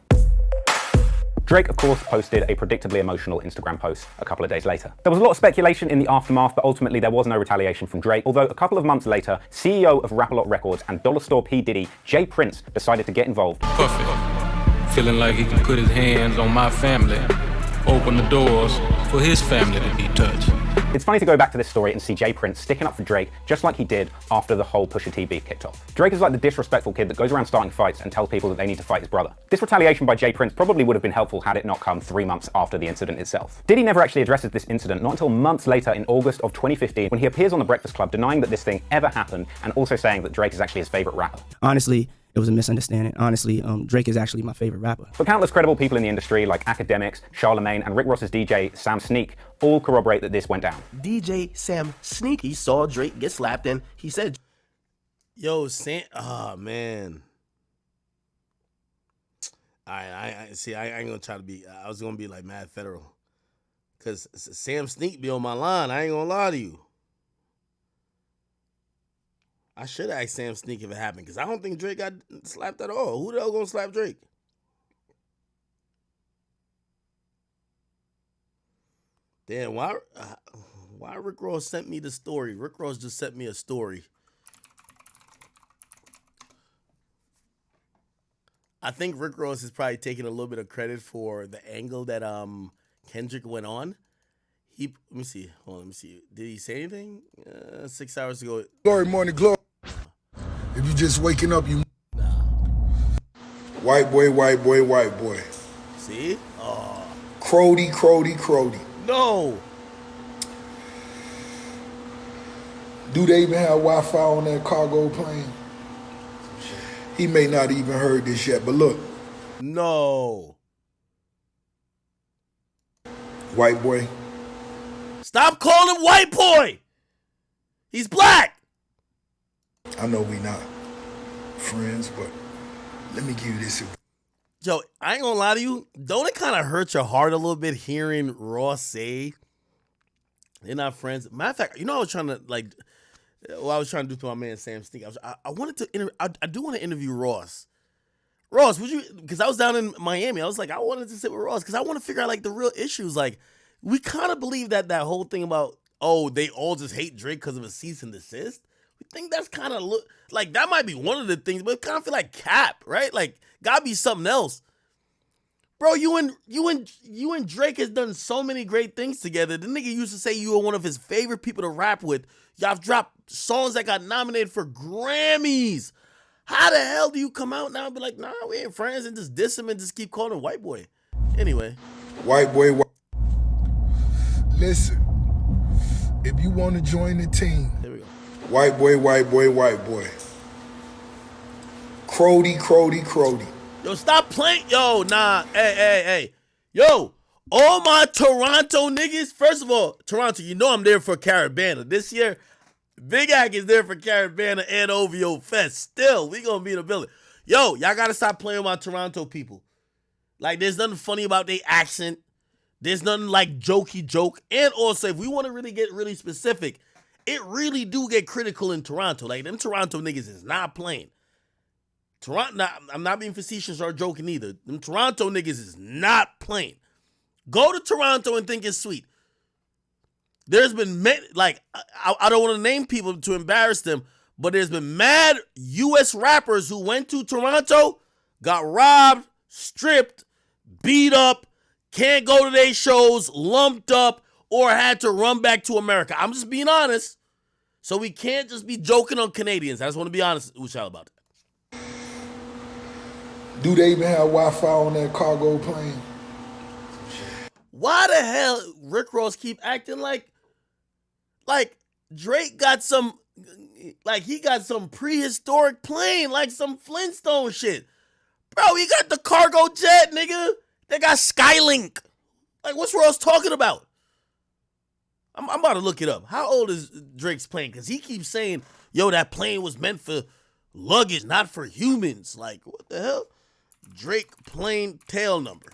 Drake, of course, posted a predictably emotional Instagram post a couple of days later. There was a lot of speculation in the aftermath, but ultimately there was no retaliation from Drake, although a couple of months later, CEO of Rap-A-Lot Records and Dollar Store P. Diddy, J. Prince, decided to get involved. Perfect. Feeling like he can put his hands on my family, open the doors for his family to be touched. It's funny to go back to this story and see J. Prince sticking up for Drake just like he did after the whole Pusha T beef kicked off. Drake is like the disrespectful kid that goes around starting fights and tells people that they need to fight his brother. This retaliation by J. Prince probably would have been helpful had it not come 3 months after the incident itself. Diddy never actually addresses this incident, not until months later in August of 2015 when he appears on The Breakfast Club denying that this thing ever happened and also saying that Drake is actually his favorite rapper. Honestly, it was a misunderstanding. Honestly, Drake is actually my favorite rapper. But countless credible people in the industry like Akademiks, Charlemagne, and Rick Ross's DJ, Sam Sneak, all corroborate that this went down. DJ Sam Sneak, he saw Drake get slapped and he said, "Yo, Sam, oh man. I see, I ain't gonna try to be, I was gonna be like Mad Federal. Cause Sam Sneak be on my line, I ain't gonna lie to you. I should ask Sam Sneak if it happened, because I don't think Drake got slapped at all. Who the hell gonna slap Drake? Damn, why Rick Ross sent me the story? Rick Ross just sent me a story. I think Rick Ross is probably taking a little bit of credit for the angle that Kendrick went on. Let me see. Hold on, let me see. Did he say anything? 6 hours ago. Glory, morning, glory. If you just waking up, you. Nah. White boy, white boy, white boy. See? Oh. Crody, Crody, Crody. No. Do they even have Wi-Fi on that cargo plane? He may not even heard this yet, but look. No. White boy. Stop calling him white boy. He's black. I know we not friends, but let me give you this. Joe, I ain't gonna lie to you. Don't it kind of hurt your heart a little bit hearing Ross say they're not friends? Matter of fact, you know, I was trying to I was trying to do to my man Sam Sneak. I wanted to I do want to interview Ross. Ross, would you? Because I was down in Miami. I was like, I wanted to sit with Ross because I want to figure out like the real issues. Like, we kind of believe that whole thing about they all just hate Drake because of a cease and desist. We think that's kind of like that might be one of the things, but it kind of feel like cap, right? Like, gotta be something else. Bro, you and Drake has done so many great things together. The nigga used to say you were one of his favorite people to rap with. Y'all have dropped songs that got nominated for Grammys. How the hell do you come out now and be like, nah, we ain't friends, and just diss him and just keep calling him white boy? Anyway. White boy. Listen, if you want to join the team, here we go. White boy, white boy, white boy. Crody, Crody, Crody. Yo, stop playing. Yo, nah. Hey. Yo, all my Toronto niggas. First of all, Toronto, you know I'm there for Carabana. This year, Big Ack is there for Carabana and OVO Fest. Still, we gonna be in the building. Yo, y'all gotta stop playing with my Toronto people. Like, there's nothing funny about their accent. There's nothing like jokey joke. And also, if we want to really get really specific, it really do get critical in Toronto. Like, them Toronto niggas is not playing. Toronto, I'm not being facetious or joking either. Them Toronto niggas is not playing. Go to Toronto and think it's sweet. There's been like, I don't want to name people to embarrass them, but there's been mad U.S. rappers who went to Toronto, got robbed, stripped, beat up, can't go to their shows, lumped up, or had to run back to America. I'm just being honest. So we can't just be joking on Canadians. I just want to be honest with y'all about that. Do they even have Wi-Fi on that cargo plane? Why the hell Rick Ross keep acting like Drake got some, like he got some prehistoric plane, like some Flintstone shit. Bro, he got the cargo jet, nigga. They got Skylink. Like, what's Ross talking about? I'm about to look it up. How old is Drake's plane? Because he keeps saying, yo, that plane was meant for luggage, not for humans. Like, what the hell? Drake plane tail number.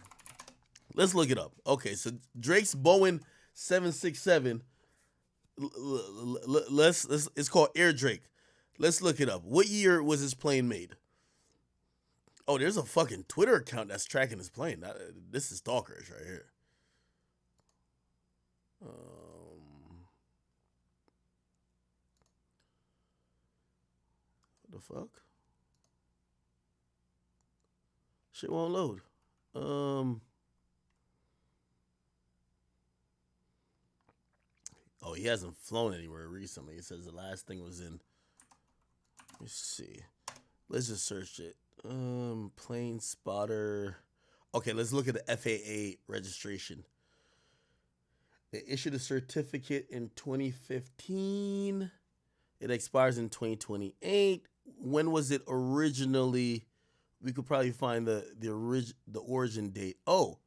Let's look it up. Okay, so Drake's Boeing 767. It's called Air Drake. Let's look it up. What year was his plane made? Oh, there's a fucking Twitter account that's tracking his plane. This is stalkerish right here. What the fuck? Shit won't load. Oh, he hasn't flown anywhere recently. It says the last thing was in. Let me see. Let's just search it. Plane spotter. Okay, let's look at the FAA registration. They issued a certificate in 2015. It expires in 2028. When was it originally? We could probably find the origin date. Oh,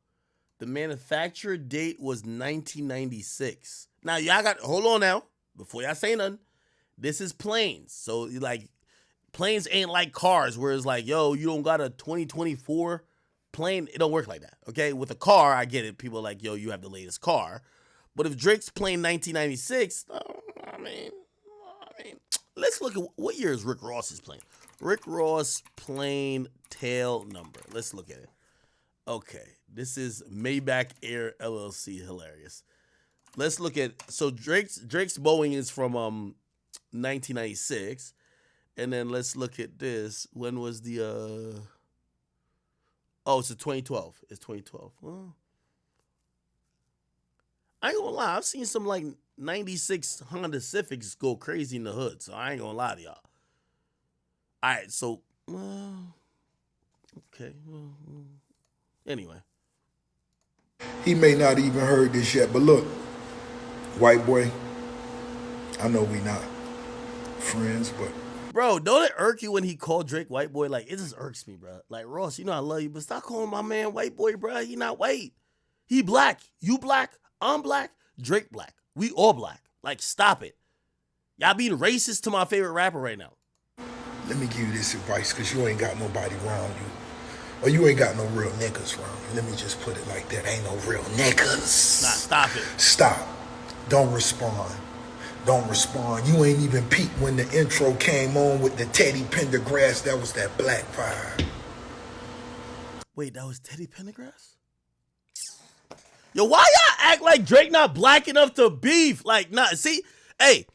the manufacturer date was 1996. Now, y'all got, hold on now, before y'all say nothing. This is planes. So, like, planes ain't like cars where it's like, yo, you don't got a 2024 plane. It don't work like that, okay? With a car, I get it. People are like, yo, you have the latest car. But if Drake's plane 1996, I mean, let's look at what year is Rick Ross's plane. Rick Ross plane tail number. Let's look at it. Okay, this is Maybach Air LLC. Hilarious. Let's look at, so Drake's Boeing is from 1996, and then let's look at this. When was the oh, it's 2012. It's 2012. Well, I ain't gonna lie, I've seen some like 96 Honda Civics go crazy in the hood, so I ain't gonna lie to y'all. All right, so okay, anyway. He may not even heard this yet, but look, white boy, I know we not friends, but bro, don't it irk you when he called Drake white boy? Like, it just irks me, bro. Like, Ross, you know I love you, but stop calling my man white boy, bro. He not white. He black. You black. I'm black. Drake black. We all black. Like, stop it. Y'all being racist to my favorite rapper right now. Let me give you this advice, because you ain't got nobody around you. Or you ain't got no real niggas around you. Let me just put it like that. Ain't no real niggas. Nah, stop it. Stop. Don't respond. Don't respond. You ain't even peeped when the intro came on with the Teddy Pendergrass. That was that black vibe. Wait, that was Teddy Pendergrass? Yo, why y'all act like Drake not black enough to beef? Like, nah, see? Hey,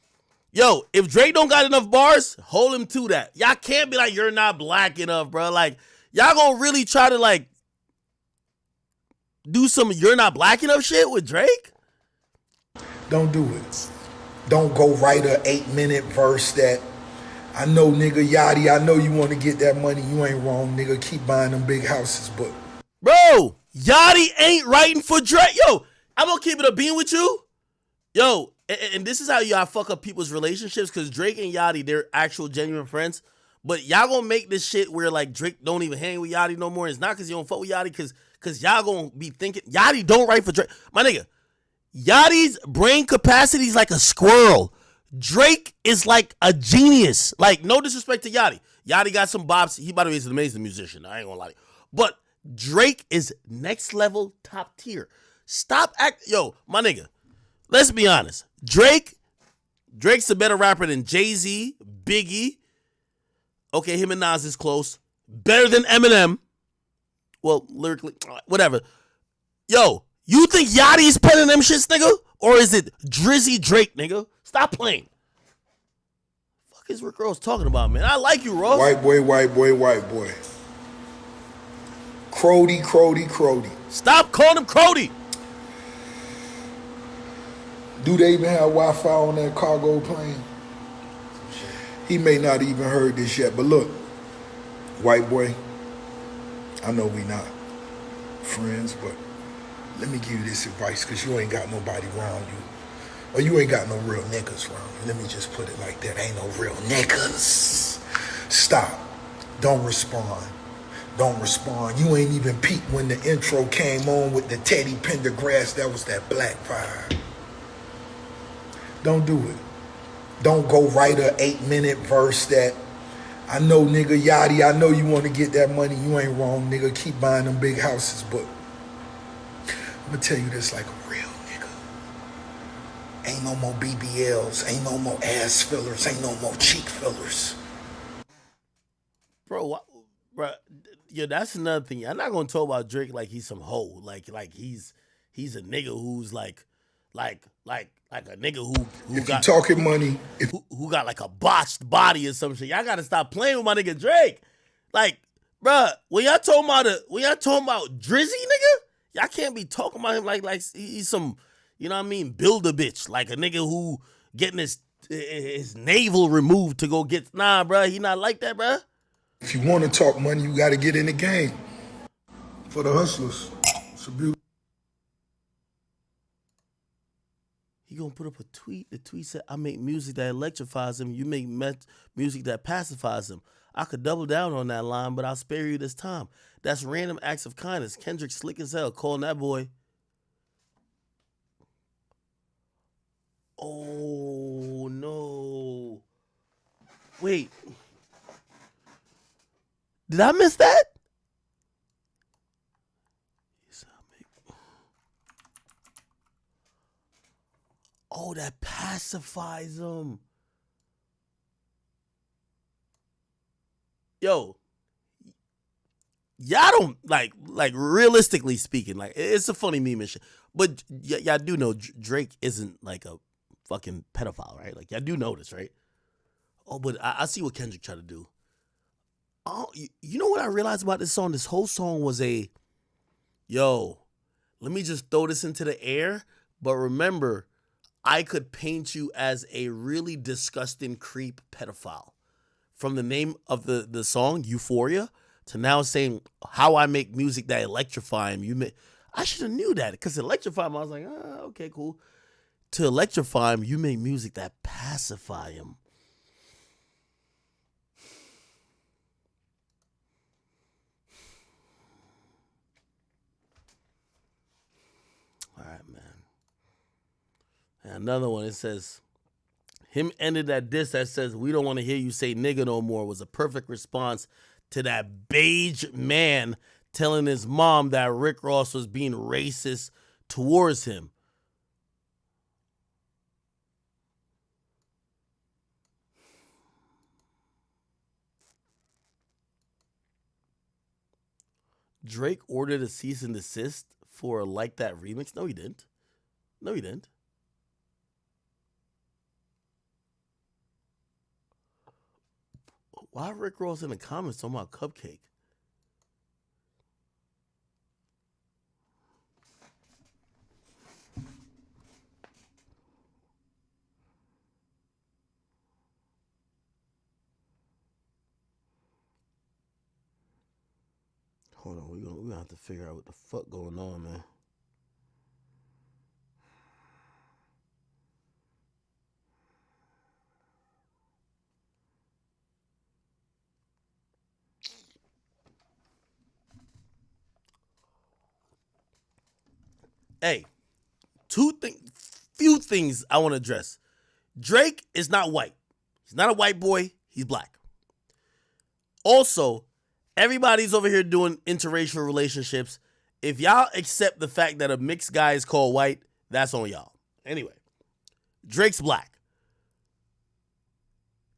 yo, if Drake don't got enough bars, hold him to that. Y'all can't be like, you're not black enough, bro. Like, y'all gonna really try to, like, do some "You're Not Black Enough" shit with Drake? Don't do it. Don't go write a 8-minute verse that I know, nigga, Yachty, I know you want to get that money. You ain't wrong, nigga. Keep buying them big houses, but bro, Yachty ain't writing for Drake. Yo, I'm gonna keep it a bean with you. Yo, and this is how y'all fuck up people's relationships, because Drake and Yachty, they're actual genuine friends. But y'all gonna make this shit where like Drake don't even hang with Yachty no more. It's not because you don't fuck with Yachty, because y'all gonna be thinking Yachty don't write for Drake. My nigga, Yachty's brain capacity is like a squirrel. Drake is like a genius. Like, no disrespect to Yachty. Yachty got some bops. He, by the way, is an amazing musician. I ain't gonna lie to you. But Drake is next level, top tier. Stop yo, my nigga. Let's be honest. Drake's a better rapper than Jay-Z, Biggie. Okay, him and Nas is close. Better than Eminem. Well, lyrically, whatever. Yo, you think Yachty's penning them shits, nigga? Or is it Drizzy Drake, nigga? Stop playing. Fuck is Rick Ross talking about, man? I like you, Ross. White boy, white boy, white boy. Crody, Crody, Crody. Stop calling him Crody. Do they even have Wi-Fi on that cargo plane? He may not even heard this yet, but look, white boy, I know we not friends, but let me give you this advice, because you ain't got nobody around you. Or you ain't got no real niggas around you. Let me just put it like that. Ain't no real niggas. Stop. Don't respond. Don't respond. You ain't even peeped when the intro came on with the Teddy Pendergrass. That was that black vibe. Don't do it. Don't go write a 8-minute verse that I know, nigga, Yachty, I know you want to get that money. You ain't wrong, nigga. Keep buying them big houses, but I'm going to tell you this like a real nigga. Ain't no more BBLs. Ain't no more ass fillers. Ain't no more cheek fillers. Bro, yeah, that's another thing. I'm not going to talk about Drake like he's some hoe. Like he's a nigga who's like a nigga who if got you talking money, who got like a botched body or some shit. Y'all gotta stop playing with my nigga Drake. Like, bruh, when y'all talking about Drizzy, nigga, y'all can't be talking about him like he's some, you know what I mean, build a bitch, like a nigga who getting his navel removed to go get. Nah, bruh, he not like that, bruh. If you want to talk money, you got to get in the game. For the hustlers, it's a beautiful. He gonna put up a tweet. The tweet said, I make music that electrifies him. You make music that pacifies him. I could double down on that line, but I'll spare you this time. That's random acts of kindness. Kendrick slick as hell, calling that boy. Oh, no. Wait. Did I miss that? Oh, that pacifies him. Yo, y'all don't like realistically speaking, like it's a funny meme and shit. But y'all do know Drake isn't like a fucking pedophile, right? Like y'all do know this, right? Oh, but I see what Kendrick tried to do. Oh, you know what I realized about this song? This whole song was yo, let me just throw this into the air. But remember, I could paint you as a really disgusting creep pedophile. From the name of the song, Euphoria, to now saying how I make music that electrify him. I should have knew that, because electrify him, I was like, okay, cool. To electrify him, you make music that pacify him. All right, man. And another one, it says, him ended that diss that says, we don't want to hear you say nigga no more, was a perfect response to that beige man telling his mom that Rick Ross was being racist towards him. Drake ordered a cease and desist for Like That remix? No, he didn't. No, he didn't. Why Rick Ross in the comments talking about Cupcake? Hold on, we're gonna have to figure out what the fuck going on, man. Hey, few things I want to address. Drake is not white. He's not a white boy. He's black. Also, everybody's over here doing interracial relationships. If y'all accept the fact that a mixed guy is called white, that's on y'all. Anyway, Drake's black.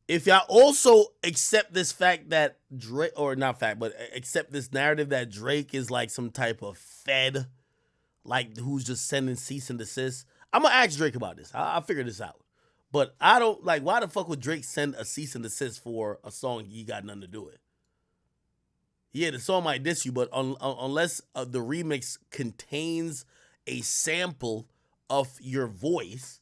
If y'all also accept this fact that Drake, or not fact, but accept this narrative that Drake is like some type of fed, like who's just sending cease and desist, I'm gonna ask Drake about this. I'll figure this out. But I don't, like, why the fuck would Drake send a cease and desist for a song he got nothing to do with? Yeah, the song might diss you, but unless the remix contains a sample of your voice,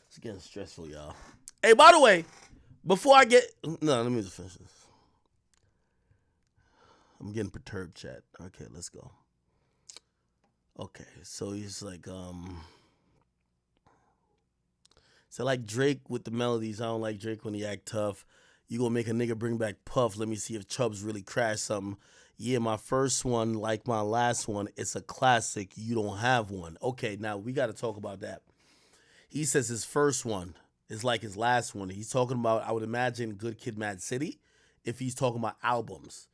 it's getting stressful, y'all. Hey, by the way, before I get... No, let me just finish this. I'm getting perturbed, chat. Okay, let's go. Okay, so he's like, so like Drake with the melodies. I don't like Drake when he act tough. You gonna make a nigga bring back Puff. Let me see if Chubbs really crashed something. Yeah, my first one, like my last one, it's a classic. You don't have one. Okay, now we got to talk about that. He says his first one is like his last one. He's talking about, I would imagine, Good Kid, Mad City, if he's talking about albums.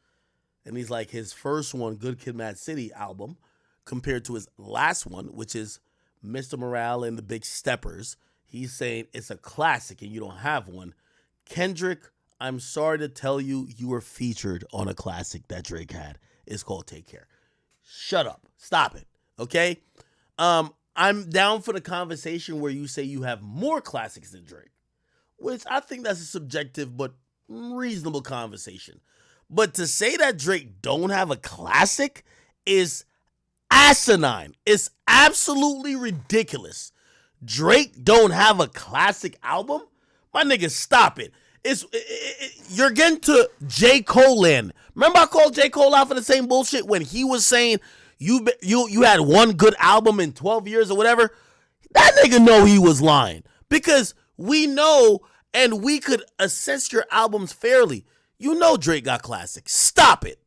And he's like, his first one, Good Kid, Mad City album, compared to his last one, which is Mr. Morale and the Big Steppers, he's saying it's a classic and you don't have one. Kendrick, I'm sorry to tell you, you were featured on a classic that Drake had. It's called Take Care. Shut up. Stop it. Okay? I'm down for the conversation where you say you have more classics than Drake, which I think that's a subjective but reasonable conversation. But to say that Drake don't have a classic is asinine. It's absolutely ridiculous. Drake don't have a classic album? My nigga, stop it. You're getting to J. Cole land. Remember I called J. Cole out for the same bullshit when he was saying you had one good album in 12 years or whatever? That nigga know he was lying. Because we know and we could assess your albums fairly. You know Drake got classics. Stop it.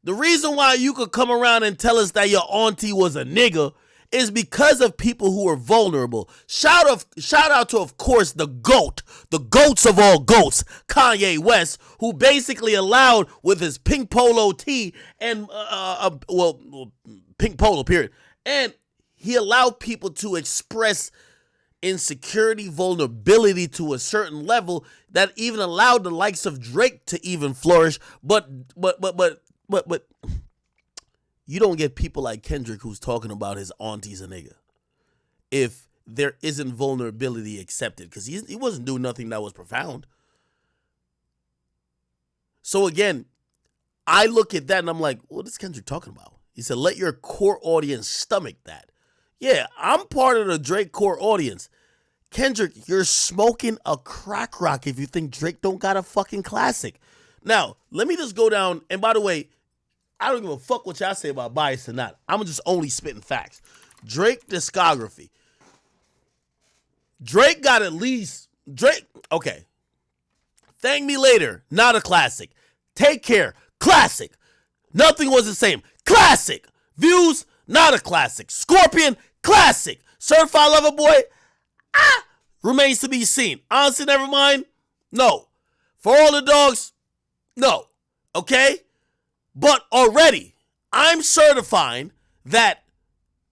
The reason why you could come around and tell us that your auntie was a nigga is because of people who are vulnerable. Shout out to, of course, the goats of all goats, Kanye West, who basically allowed with his pink polo tee and, pink polo, period. And he allowed people to express insecurity, vulnerability to a certain level that even allowed the likes of Drake to even flourish. But you don't get people like Kendrick who's talking about his auntie's a nigga if there isn't vulnerability accepted, because he wasn't doing nothing that was profound. So again, I look at that and I'm like, what is Kendrick talking about? He said, let your core audience stomach that. Yeah, I'm part of the Drake core audience. Kendrick, you're smoking a crack rock if you think Drake don't got a fucking classic. Now, let me just go down, and by the way, I don't give a fuck what y'all say about bias or not. I'm just only spitting facts. Drake discography. Drake got at least... okay. Thank Me Later, not a classic. Take Care, classic. Nothing Was the Same, classic. Views, not a classic. Scorpion, classic. Certified Lover Boy, remains to be seen. Honestly, never mind. No. For All the Dogs, no. Okay? But already, I'm certifying that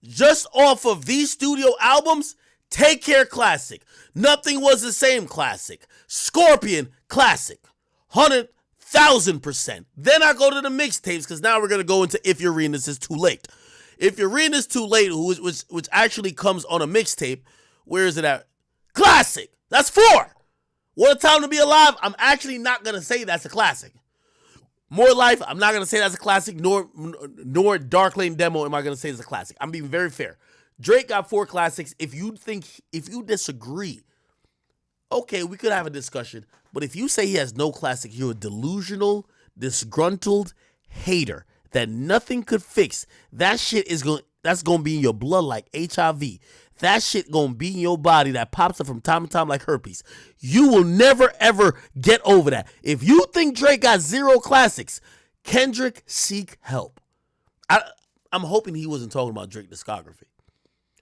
just off of these studio albums, Take Care, classic. Nothing Was the Same, classic. Scorpion, classic. 100,000%. Then I go to the mixtapes, because now we're going to go into If You're Reading This Is Too Late. If You're Reading This Too Late, which actually comes on a mixtape, where is it at? Classic. That's 4. What a Time to Be Alive, I'm actually not going to say that's a classic. More Life, I'm not gonna say that's a classic, nor Dark Lane Demo am I gonna say is a classic. I'm being very fair. Drake got 4 classics. If you disagree, okay, we could have a discussion. But if you say he has no classic, you're a delusional, disgruntled hater that nothing could fix. That shit that's gonna be in your blood like HIV. That shit gonna be in your body that pops up from time to time like herpes. You will never ever get over that. If you think Drake got 0 classics, Kendrick, seek help. I'm hoping he wasn't talking about Drake discography.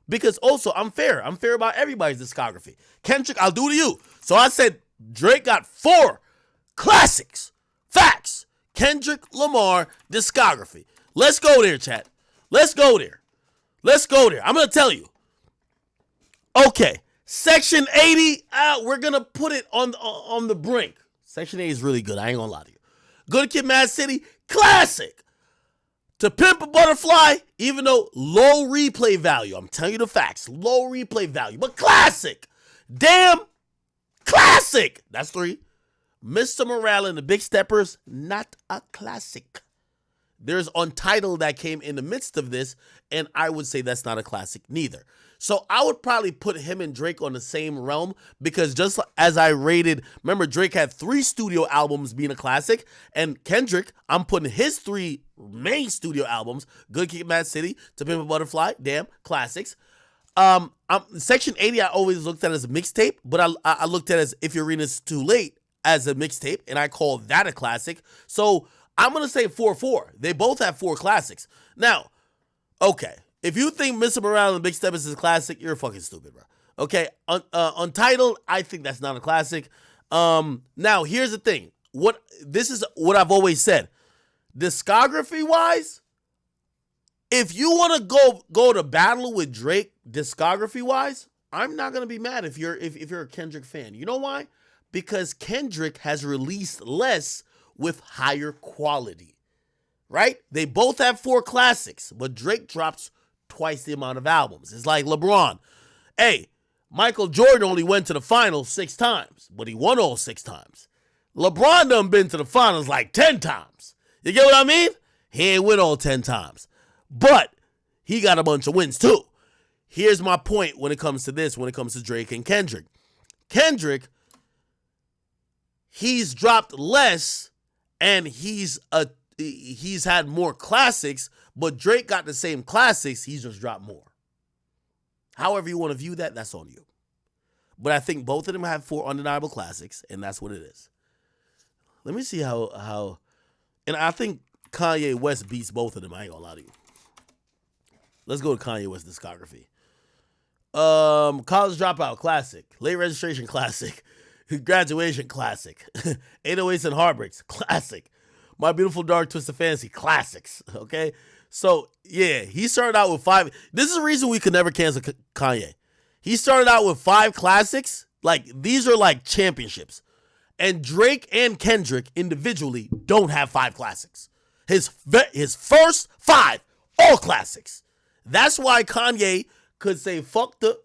Because also, I'm fair. I'm fair about everybody's discography. Kendrick, I'll do to you. So I said Drake got 4 classics. Facts. Kendrick Lamar discography. Let's go there, chat. Let's go there. Let's go there. I'm going to tell you. Okay. Section 80, we're going to put it on the brink. Section 80 is really good. I ain't going to lie to you. Good Kid, Mad City, classic. To Pimp a Butterfly, even though low replay value. I'm telling you the facts. Low replay value, but classic. Damn, classic. That's 3. Mr. Morale and the Big Steppers, not a classic. There's Untitled that came in the midst of this, and I would say that's not a classic neither. So I would probably put him and Drake on the same realm because just as I rated, remember Drake had 3 studio albums being a classic, and Kendrick, I'm putting his 3 main studio albums, Good Kid, Mad City, To Pimp a Butterfly, damn, classics. Section 80 I always looked at as a mixtape, but I looked at it as If Your Arena's Too Late as a mixtape, and I call that a classic. So I'm going to say 4-4. They both have 4 classics. Now, okay. If you think Mr. Morale and Big Steppers is a classic, you're fucking stupid, bro. Okay, Untitled, I think that's not a classic. Now, here's the thing. This is what I've always said. Discography-wise, if you want to go to battle with Drake discography-wise, I'm not going to be mad if you're a Kendrick fan. You know why? Because Kendrick has released less with higher quality, right? They both have 4 classics, but Drake drops twice the amount of albums. It's like LeBron. Hey, Michael Jordan only went to the finals 6 times, but he won all 6 times. LeBron done been to the finals like 10 times. You get what I mean? He ain't win all 10 times, but he got a bunch of wins too. Here's my point when it comes to this, when it comes to Drake and Kendrick. Kendrick, he's dropped less and he's had more classics, but Drake got the same classics, he's just dropped more. However you want to view that, that's on you. But I think both of them have 4 undeniable classics, and that's what it is. Let me see how and I think Kanye West beats both of them, I ain't gonna lie to you. Let's go to Kanye West discography. College Dropout, classic. Late Registration, classic. Graduation, classic. 808s and Heartbreaks, classic. My Beautiful Dark Twisted Fantasy, classics. Okay? So, yeah, he started out with 5. This is the reason we could never cancel Kanye. He started out with 5 classics. Like, these are like championships. And Drake and Kendrick individually don't have 5 classics. His first 5, all classics. That's why Kanye could say fuck the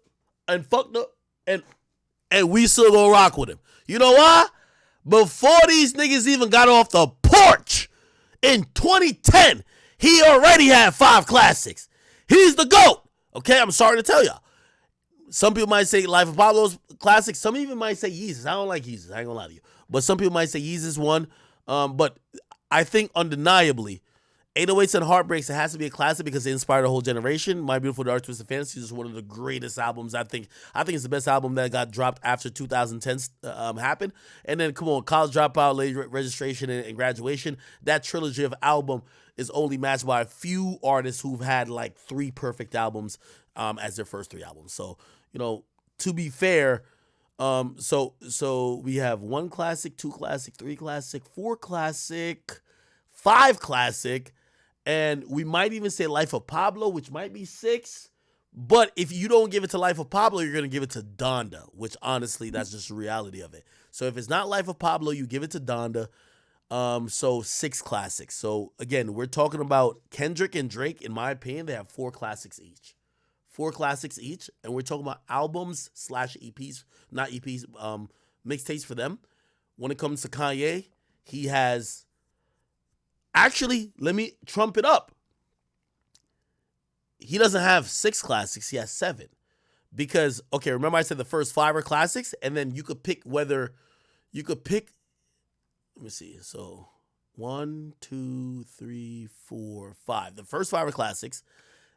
and we still gonna rock with him. You know why? Before these niggas even got off the porch in 2010, he already had 5 classics. He's the GOAT. Okay, I'm sorry to tell y'all. Some people might say Life of Pablo's classic. Some even might say Yeezus. I don't like Yeezus. I ain't gonna lie to you. But some people might say Yeezus won. But I think undeniably, 808s and Heartbreaks, it has to be a classic because it inspired a whole generation. My Beautiful Dark Twisted Fantasy is one of the greatest albums. I think it's the best album that got dropped after 2010 happened. And then, come on, College Dropout, Late Registration, and Graduation. That trilogy of album is only matched by a few artists who've had like 3 perfect albums as their first 3 albums. So, you know, to be fair, so we have 1 classic, 2 classic, 3 classic, 4 classic, 5 classic, and we might even say Life of Pablo, which might be 6. But if you don't give it to Life of Pablo, you're going to give it to Donda, which honestly, that's just the reality of it. So if it's not Life of Pablo, you give it to Donda. So 6 classics. So again, we're talking about Kendrick and Drake. In my opinion, they have 4 classics each. 4 classics each. And we're talking about albums / EPs, not EPs, mixtapes for them. When it comes to Kanye, he has Actually, let me trump it up. He doesn't have 6 classics. He has 7. Because, okay, remember I said the first 5 are classics, and then you could pick whether you could pick. Let me see. So 1, 2, 3, 4, 5. The first 5 are classics.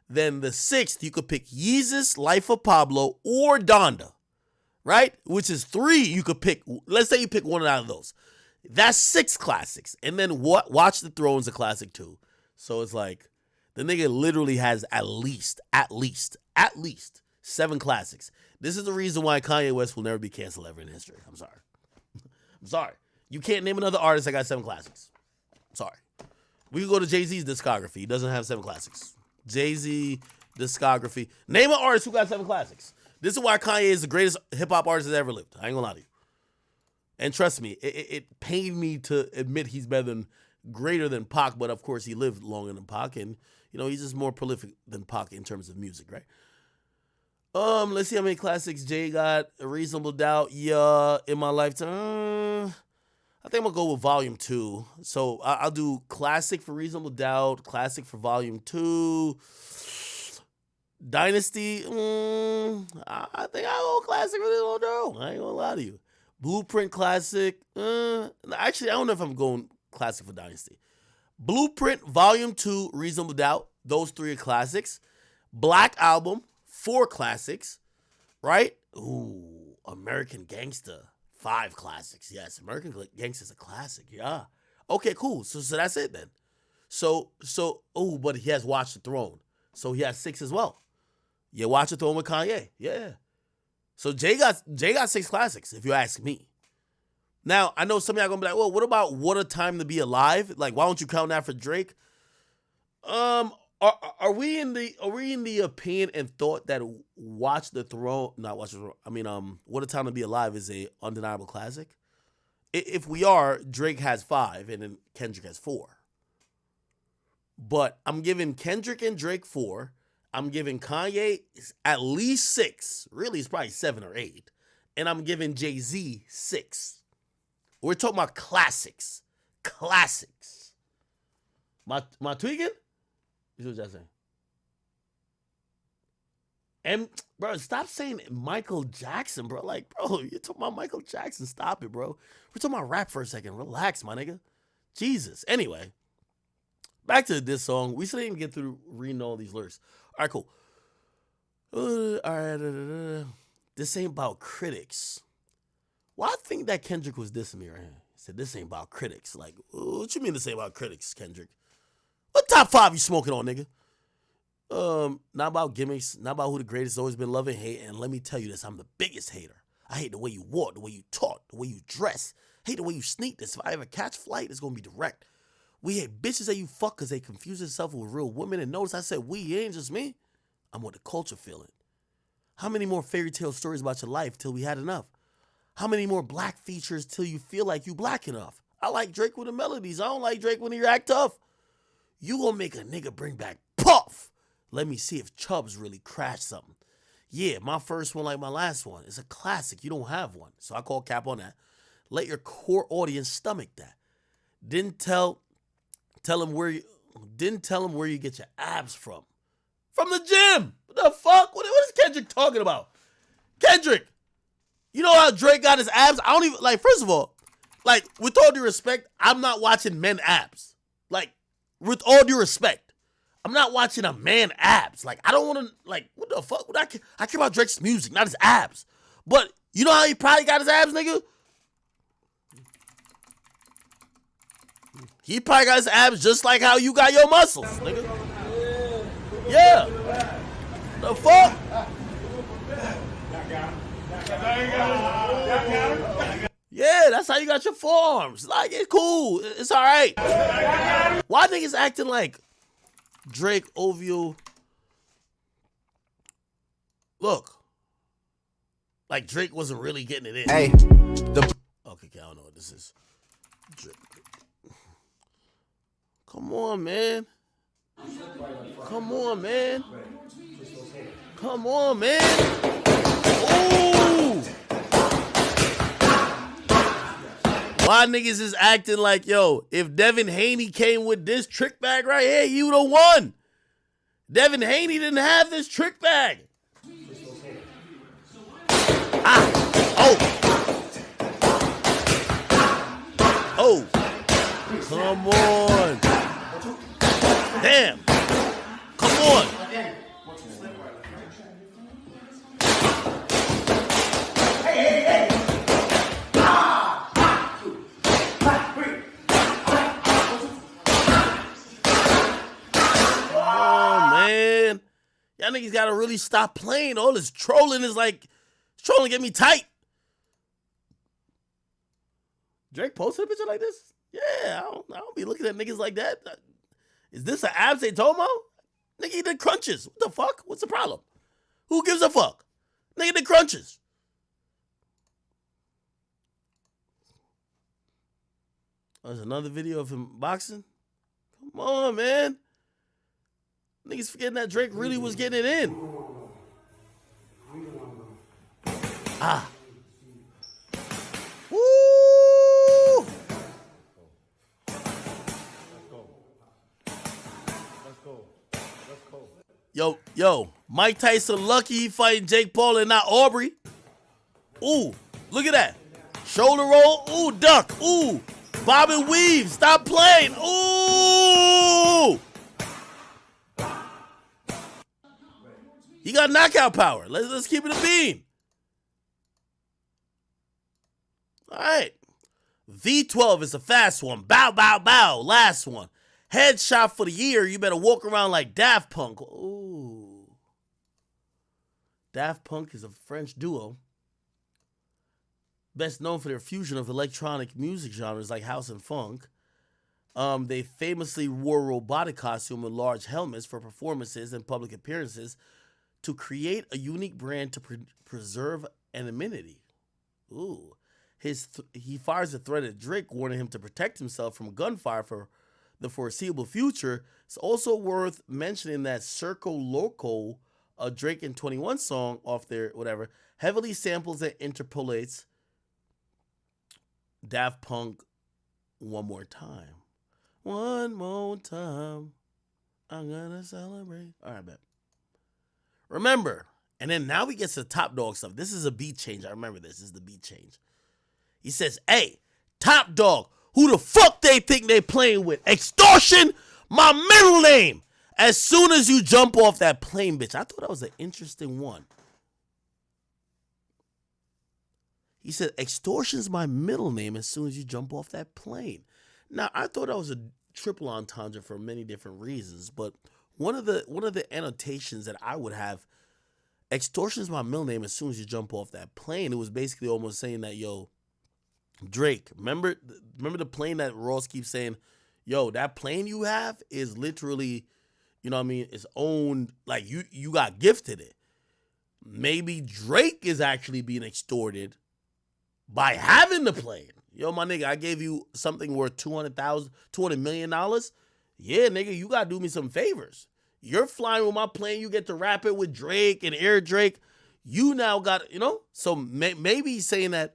Then the 6th, you could pick Yeezus, Life of Pablo, or Donda, right? Which is 3 you could pick. Let's say you pick one out of those. That's 6 classics. And then Watch the Throne's a classic too. So it's like the nigga literally has at least 7 classics. This is the reason why Kanye West will never be canceled ever in history. I'm sorry. I'm sorry. You can't name another artist that got 7 classics. I'm sorry. We can go to Jay-Z's discography. He doesn't have 7 classics. Jay-Z discography. Name an artist who got 7 classics. This is why Kanye is the greatest hip-hop artist that ever lived. I ain't gonna lie to you. And trust me, it pained me to admit he's greater than Pac, but of course he lived longer than Pac, and you know he's just more prolific than Pac in terms of music, right? Let's see how many classics Jay got. A Reasonable Doubt, yeah, in my lifetime. I think I'm gonna go with Volume 2. So I'll do classic for Reasonable Doubt, classic for Volume 2. Dynasty, I think I'll go classic for Reasonable Doubt. I ain't gonna lie to you. Blueprint classic. Actually, I don't know if I'm going classic for Dynasty. Blueprint, Volume 2, Reasonable Doubt. Those 3 are classics. Black Album, 4 classics. Right? Ooh, American Gangsta, 5 classics. Yes, American Gangsta's a classic. Yeah. Okay, cool. So that's it then. But he has Watch the Throne. So he has 6 as well. Yeah, Watch the Throne with Kanye. Yeah. So Jay got 6 classics, if you ask me. Now, I know some of y'all gonna be like, well, what about What a Time to Be Alive? Like, why don't you count that for Drake? Are we in the opinion and thought that What a Time to Be Alive is a undeniable classic? If we are, Drake has 5 and then Kendrick has 4. But I'm giving Kendrick and Drake 4. I'm giving Kanye at least 6. Really, it's probably 7 or 8. And I'm giving Jay-Z 6. We're talking about classics. Classics. My tweaking? This is what y'all saying. And, bro, stop saying Michael Jackson, bro. Like, bro, you're talking about Michael Jackson. Stop it, bro. We're talking about rap for a second. Relax, my nigga. Jesus. Anyway, back to this song. We still didn't even get through reading all these lyrics. All right, cool. All right. This ain't about critics. Well, I think that Kendrick was dissing me right here. He said, this ain't about critics. Like, what you mean this ain't about critics, Kendrick? What top 5 you smoking on, nigga? Not about gimmicks, not about who the greatest, always been love and hate. And let me tell you this, I'm the biggest hater. I hate the way you walk, the way you talk, the way you dress. Hate the way you sneak this. If I ever catch flight, it's going to be direct. We hate bitches that you fuck because they confuse themselves with real women. And notice I said we, ain't just me. I'm what the culture feeling. How many more fairy tale stories about your life till we had enough? How many more black features till you feel like you black enough? I like Drake with the melodies. I don't like Drake when he act tough. You gonna make a nigga bring back Puff. Let me see if Chubbs really crashed something. Yeah, my first one like my last one. It's a classic. You don't have one. So I call cap on that. Let your core audience stomach that. Didn't tell him where you get your abs from. From the gym. What the fuck? What is Kendrick talking about? Kendrick, you know how Drake got his abs? I don't even, like, first of all, like, with all due respect, I'm not watching men abs. Like, with all due respect, I'm not watching a man abs. Like, I don't want to, like, what the fuck? I care about Drake's music, not his abs. But you know how he probably got his abs, nigga? He probably got his abs just like how you got your muscles, nigga. Yeah. The fuck? Yeah, that's how you got your forearms. Like, it's cool. It's all right. Why niggas acting like Drake, OVO? Look. Like Drake wasn't really getting it in. Hey. Okay, I don't know what this is. Drake. Come on, man. Come on, man. Come on, man. Ooh. Why niggas is acting like, yo, if Devin Haney came with this trick bag right here, he would have won. Devin Haney didn't have this trick bag. Oh. Come on. Damn. Come on. Man. Y'all niggas gotta really stop playing. All this trolling is like, trolling get me tight. Drake posted a picture like this? Yeah, I don't be looking at niggas like that. Is this an abs Tomo? Nigga, he did crunches. What the fuck? What's the problem? Who gives a fuck? Nigga did crunches. There's another video of him boxing. Come on, man. Niggas forgetting that Drake really was getting it in. Woo! Yo, Mike Tyson lucky he fighting Jake Paul and not Aubrey. Ooh, look at that. Shoulder roll, ooh, duck, ooh. Bob and weave, stop playing, ooh. He got knockout power. Let's keep it a beam. All right. V12 is a fast one. Bow, bow, bow. Last one. Headshot for the year. You better walk around like Daft Punk. Ooh. Daft Punk is a French duo. Best known for their fusion of electronic music genres like house and funk. They famously wore robotic costume with large helmets for performances and public appearances to create a unique brand to preserve anonymity. Ooh. He fires a threat at Drake, warning him to protect himself from gunfire for the foreseeable future. It's also worth mentioning that Circo Loco, a Drake and 21 song off their whatever, heavily samples and interpolates Daft Punk One More Time. One more time, I'm gonna celebrate. All right, bet. Remember, and then now we get to the Top Dog stuff. This is a beat change. I remember this. This is the beat change. He says, hey, Top Dog, who the fuck they think they playing with? Extortion, my middle name. As soon as you jump off that plane, bitch. I thought that was an interesting one. He said, extortion's my middle name as soon as you jump off that plane. Now, I thought that was a triple entendre for many different reasons, but one of the annotations that I would have, extortion's my middle name as soon as you jump off that plane. It was basically almost saying that, yo, Drake, remember the plane that Ross keeps saying, yo, that plane you have is literally, you know what I mean, it's owned, like you got gifted it. Maybe Drake is actually being extorted by having the plane. Yo, my nigga, I gave you something worth $200 million. Yeah, nigga, you gotta do me some favors. You're flying with my plane, you get to rap it with Drake and Air Drake. You now got, you know, so maybe he's saying that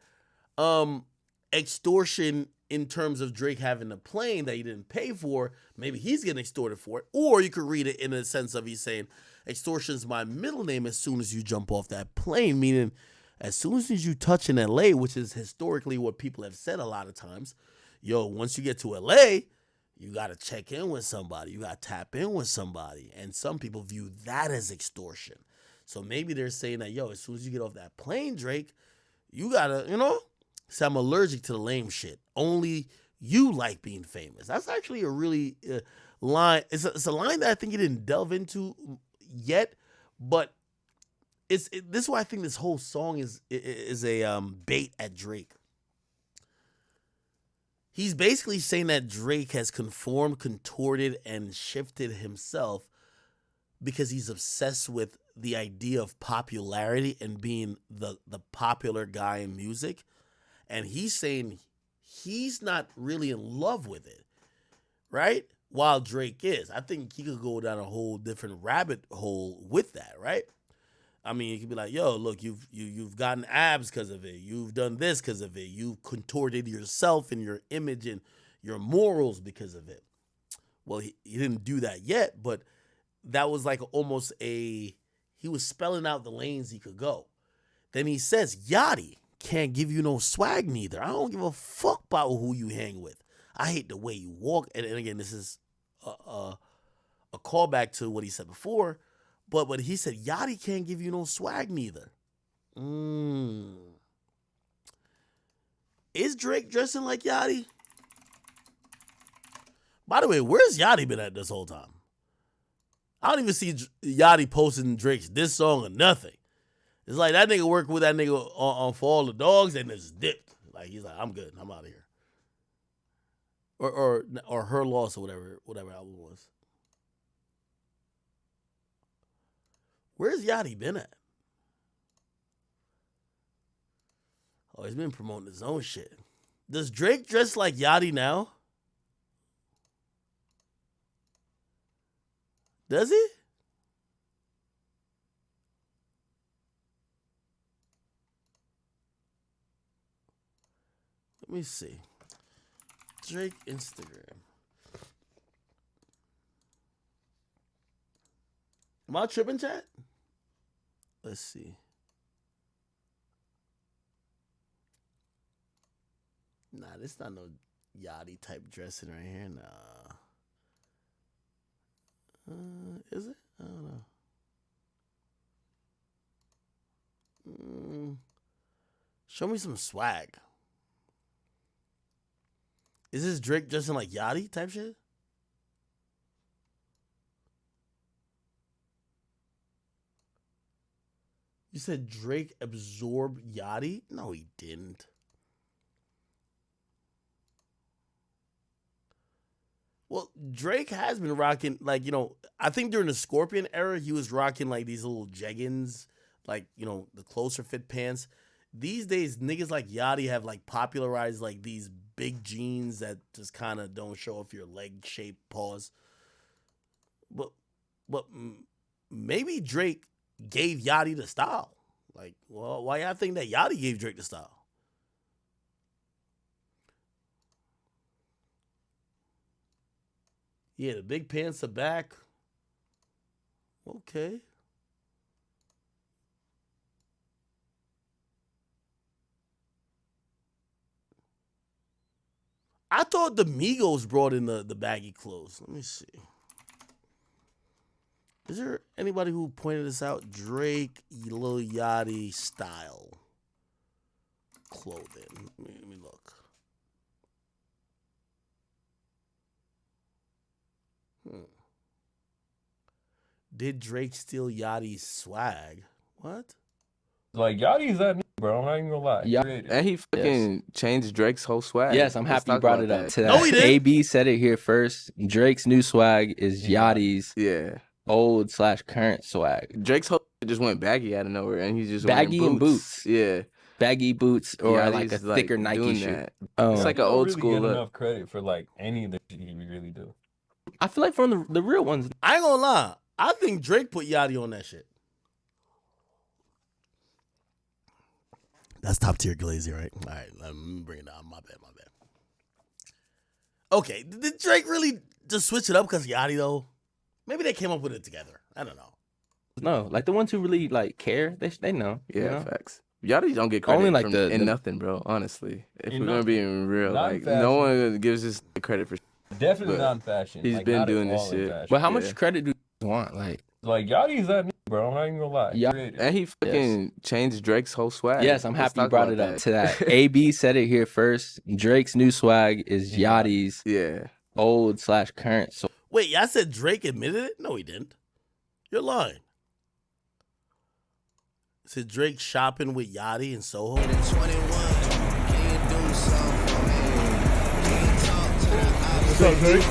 extortion in terms of Drake having a plane that he didn't pay for, maybe he's getting extorted for it. Or you could read it in a sense of he's saying, extortion's my middle name as soon as you jump off that plane, meaning as soon as you touch in LA, which is historically what people have said a lot of times, yo, once you get to LA, you got to check in with somebody. You got to tap in with somebody. And some people view that as extortion. So maybe they're saying that, yo, as soon as you get off that plane, Drake, you got to, you know, say I'm allergic to the lame shit. Only you like being famous. That's actually a really line. It's a line that I think you didn't delve into yet, but this is why I think this whole song is a bait at Drake. He's basically saying that Drake has conformed, contorted, and shifted himself because he's obsessed with the idea of popularity and being the popular guy in music. And he's saying he's not really in love with it, right? While Drake is. I think he could go down a whole different rabbit hole with that, right? I mean, it could be like, yo, look, you've gotten abs because of it. You've done this because of it. You've contorted yourself and your image and your morals because of it. Well, he didn't do that yet, but that was like almost he was spelling out the lanes he could go. Then he says, Yachty can't give you no swag neither. I don't give a fuck about who you hang with. I hate the way you walk. And again, this is a callback to what he said before. But he said, Yachty can't give you no swag neither. Is Drake dressing like Yachty? By the way, where's Yachty been at this whole time? I don't even see Yachty posting Drake's diss song or nothing. It's like that nigga worked with that nigga on For All the Dogs and just dipped. Like he's like, I'm good. I'm out of here. Or Her Loss or whatever album was. Where's Yachty been at? Oh, he's been promoting his own shit. Does Drake dress like Yachty now? Does he? Let me see. Drake Instagram. Am I tripping, chat? Let's see. Nah, this not no Yachty type dressing right here. Nah. Is it? I don't know. Show me some swag. Is this Drake dressing like Yachty type shit? You said Drake absorbed Yachty? No, he didn't. Well, Drake has been rocking, like, you know, I think during the Scorpion era, he was rocking, like, these little jeggings, like, you know, the closer fit pants. These days, niggas like Yachty have, like, popularized, like, these big jeans that just kind of don't show off your leg shape, pause. But maybe Drake gave Yachty the style. Like, well, why y'all think that Yachty gave Drake the style? Yeah, the big pants are back. Okay. I thought the Migos brought in the baggy clothes. Let me see. Is there anybody who pointed this out? Drake, Lil Yachty style clothing. Let me look. Did Drake steal Yachty's swag? What? Like, Yachty's that nigga, bro. I'm not even gonna lie. Yeah, and he fucking changed Drake's whole swag. Yes, I'm happy you brought it up. To that. No, he didn't. AB said it here first. Drake's new swag is Yachty's old / current swag. Drake's whole just went baggy out of nowhere, and he's just baggy wearing boots. Yeah, baggy boots or yeah, like a thicker Nike shoe. It's like an old really school get look. Enough credit for like any of the shit he really do. I feel like from the real ones. I ain't gonna lie. I think Drake put Yachty on that shit. That's top tier glazy, right? All right, let me bring it down. My bad. Okay, did Drake really just switch it up because Yachty though? Maybe they came up with it together. I don't know. No, like the ones who really like care, they know. Yeah, you know? facts. Yachty don't get credit only like in nothing, bro. Honestly, if In we're gonna be real, like no one gives us the credit for. Definitely not in fashion. He's like, been not doing at this all in shit. fashion. But how much credit do you want? Like Yachty's that nigga, bro. I'm not even gonna lie. Yeah, and he fucking changed Drake's whole swag. Yes, I'm happy you brought it up. To that. AB said it here first. Drake's new swag is Yachty's old / current swag. Wait, y'all said Drake admitted it? No, he didn't. You're lying. Said Drake shopping with Yachty in Soho. What's up, Drake?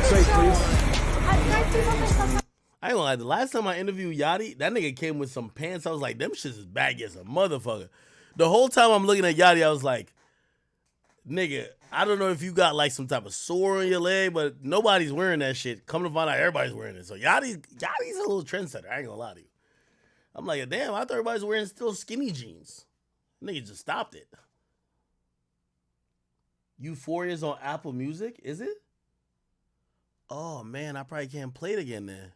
Say, please. I ain't gonna lie, the last time I interviewed Yachty, that nigga came with some pants. I was like, them shits is baggy as a motherfucker. The whole time I'm looking at Yachty, I was like, nigga, I don't know if you got like some type of sore on your leg, but nobody's wearing that shit. Come to find out, everybody's wearing it. So Yachty's a little trendsetter. I ain't gonna lie to you. I'm like, damn, I thought everybody's wearing still skinny jeans. Nigga just stopped it. Euphoria's on Apple Music, is it? Oh man, I probably can't play it again then.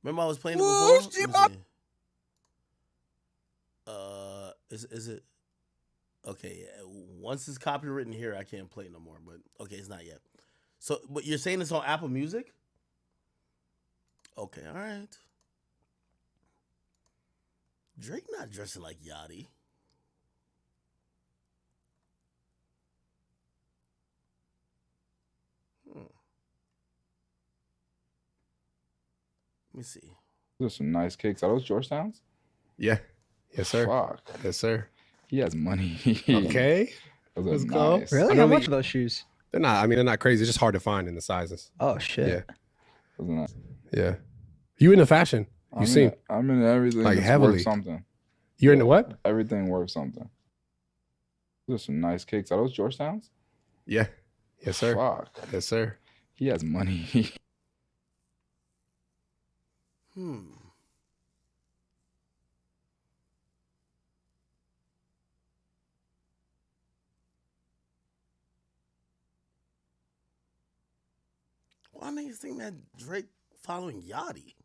Remember I was playing it before? Let me see. Is it? Okay, yeah. Once it's copywritten here, I can't play it no more. But okay, it's not yet. So, but you're saying it's on Apple Music? Okay, all right. Drake not dressing like Yachty. Let me see. Those are some nice cakes. Are those Georgetowns? Yeah. Yes, sir. Fuck. Yes, sir. He has money. Okay. Those are nice. Really? How much are those shoes? They're not. I mean, they're not crazy. It's just hard to find in the sizes. Oh shit. Yeah. Those are nice. Yeah. You into fashion? You seem I'm into everything. like that's heavily. worth something. You're into what? Everything worth something. Those are some nice cakes. Are those Georgetowns? Yeah. Yes, sir. Fuck. Yes, sir. He has money. Why niggas think that Drake following Yachty?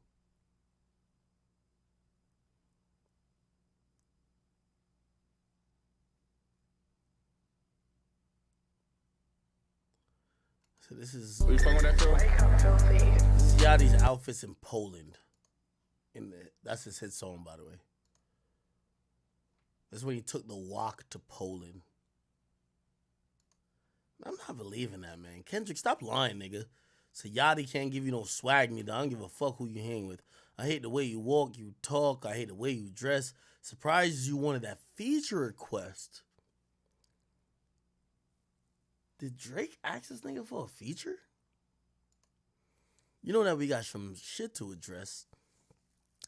So this is Yachty's outfits in Poland. That's his hit song, by the way. That's when he took the walk to Poland. I'm not believing that, man. Kendrick, stop lying, nigga. So Yachty can't give you no swag, nigga. I don't give a fuck who you hang with. I hate the way you walk, you talk. I hate the way you dress. Surprised you wanted that feature request. Did Drake ask this nigga for a feature? You know that we got some shit to address.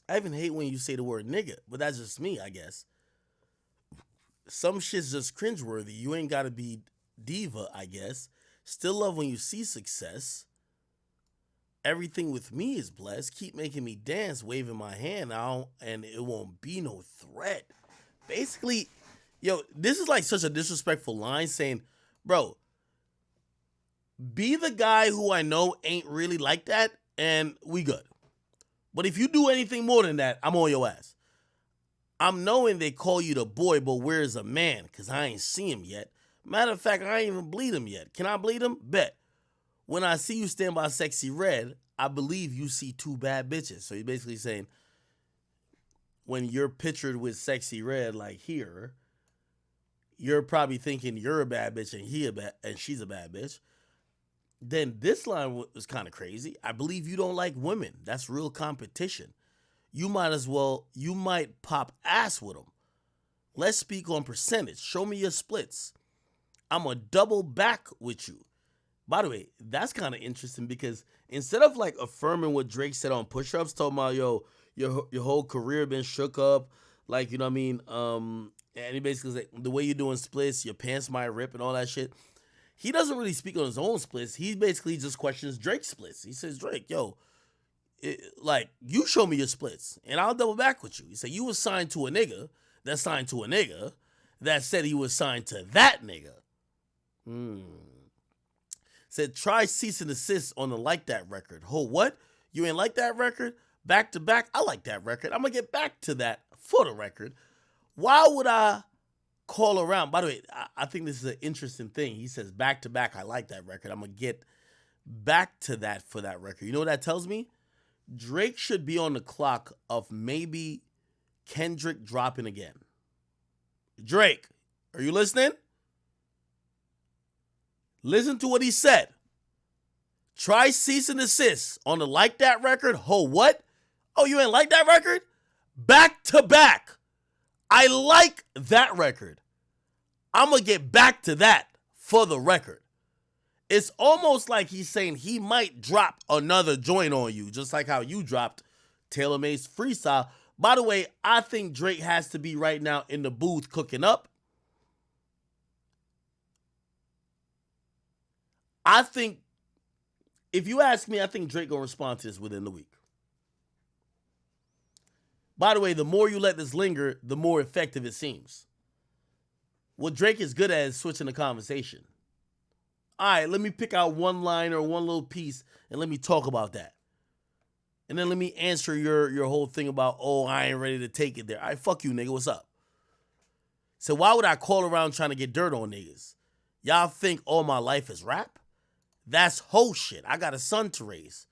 I even hate when you say the word nigga, but that's just me, I guess. Some shit's just cringeworthy. You ain't gotta be diva, I guess. Still love when you see success. Everything with me is blessed. Keep making me dance, waving my hand out, and it won't be no threat. Basically, yo, this is like such a disrespectful line saying, bro, be the guy who I know ain't really like that, and we good. But if you do anything more than that, I'm on your ass. I'm knowing they call you the boy, but where's a man? Because I ain't see him yet. Matter of fact, I ain't even bleed him yet. Can I bleed him? Bet. When I see you stand by Sexy Red, I believe you see two bad bitches. So you're basically saying, when you're pictured with Sexy Red, like here, you're probably thinking you're a bad bitch and she's a bad bitch. Then this line was kind of crazy. I believe you don't like women. That's real competition. You might pop ass with them. Let's speak on percentage. Show me your splits. I'm a double back with you. By the way, that's kind of interesting because instead of like affirming what Drake said on push-ups, talking about, yo, your whole career been shook up, like, you know what I mean? And he basically said, the way you're doing splits, your pants might rip and all that shit. He doesn't really speak on his own splits. He basically just questions Drake's splits. He says, Drake, yo, you show me your splits and I'll double back with you. He said, you was signed to a nigga that signed to a nigga that said he was signed to that nigga. Said, try cease and desist on the Like That record. Oh, what? You ain't like that record? Back to back? I like that record. I'm going to get back to that for the record. Why would I call around? By the way, I think this is an interesting thing. He says, back to back, I like that record. I'm going to get back to that for that record. You know what that tells me? Drake should be on the clock of maybe Kendrick dropping again. Drake, are you listening? Listen to what he said. Try cease and desist on the Like That record. Oh, what? Oh, you ain't like that record? Back to back. I like that record. I'm going to get back to that for the record. It's almost like he's saying he might drop another joint on you, just like how you dropped Taylor Made's Freestyle. By the way, I think Drake has to be right now in the booth cooking up. I think, if you ask me, I think Drake gonna respond to this within the week. By the way, the more you let this linger, the more effective it seems. What Drake is good at is switching the conversation. All right, let me pick out one line or one little piece and let me talk about that. And then let me answer your whole thing about, oh, I ain't ready to take it there. All right, fuck you, nigga. What's up? So why would I call around trying to get dirt on niggas? Y'all think all my life is rap? That's whole shit. I got a son to raise.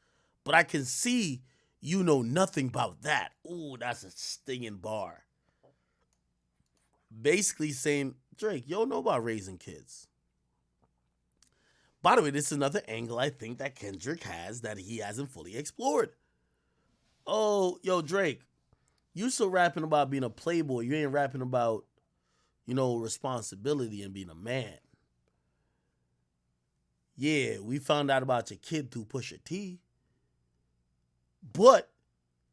But I can see you know nothing about that. Ooh, that's a stinging bar. Basically saying, Drake, you don't know about raising kids. By the way, this is another angle I think that Kendrick has that he hasn't fully explored. Oh, yo, Drake, you still rapping about being a playboy. You ain't rapping about, responsibility and being a man. Yeah, we found out about your kid through Pusha T. But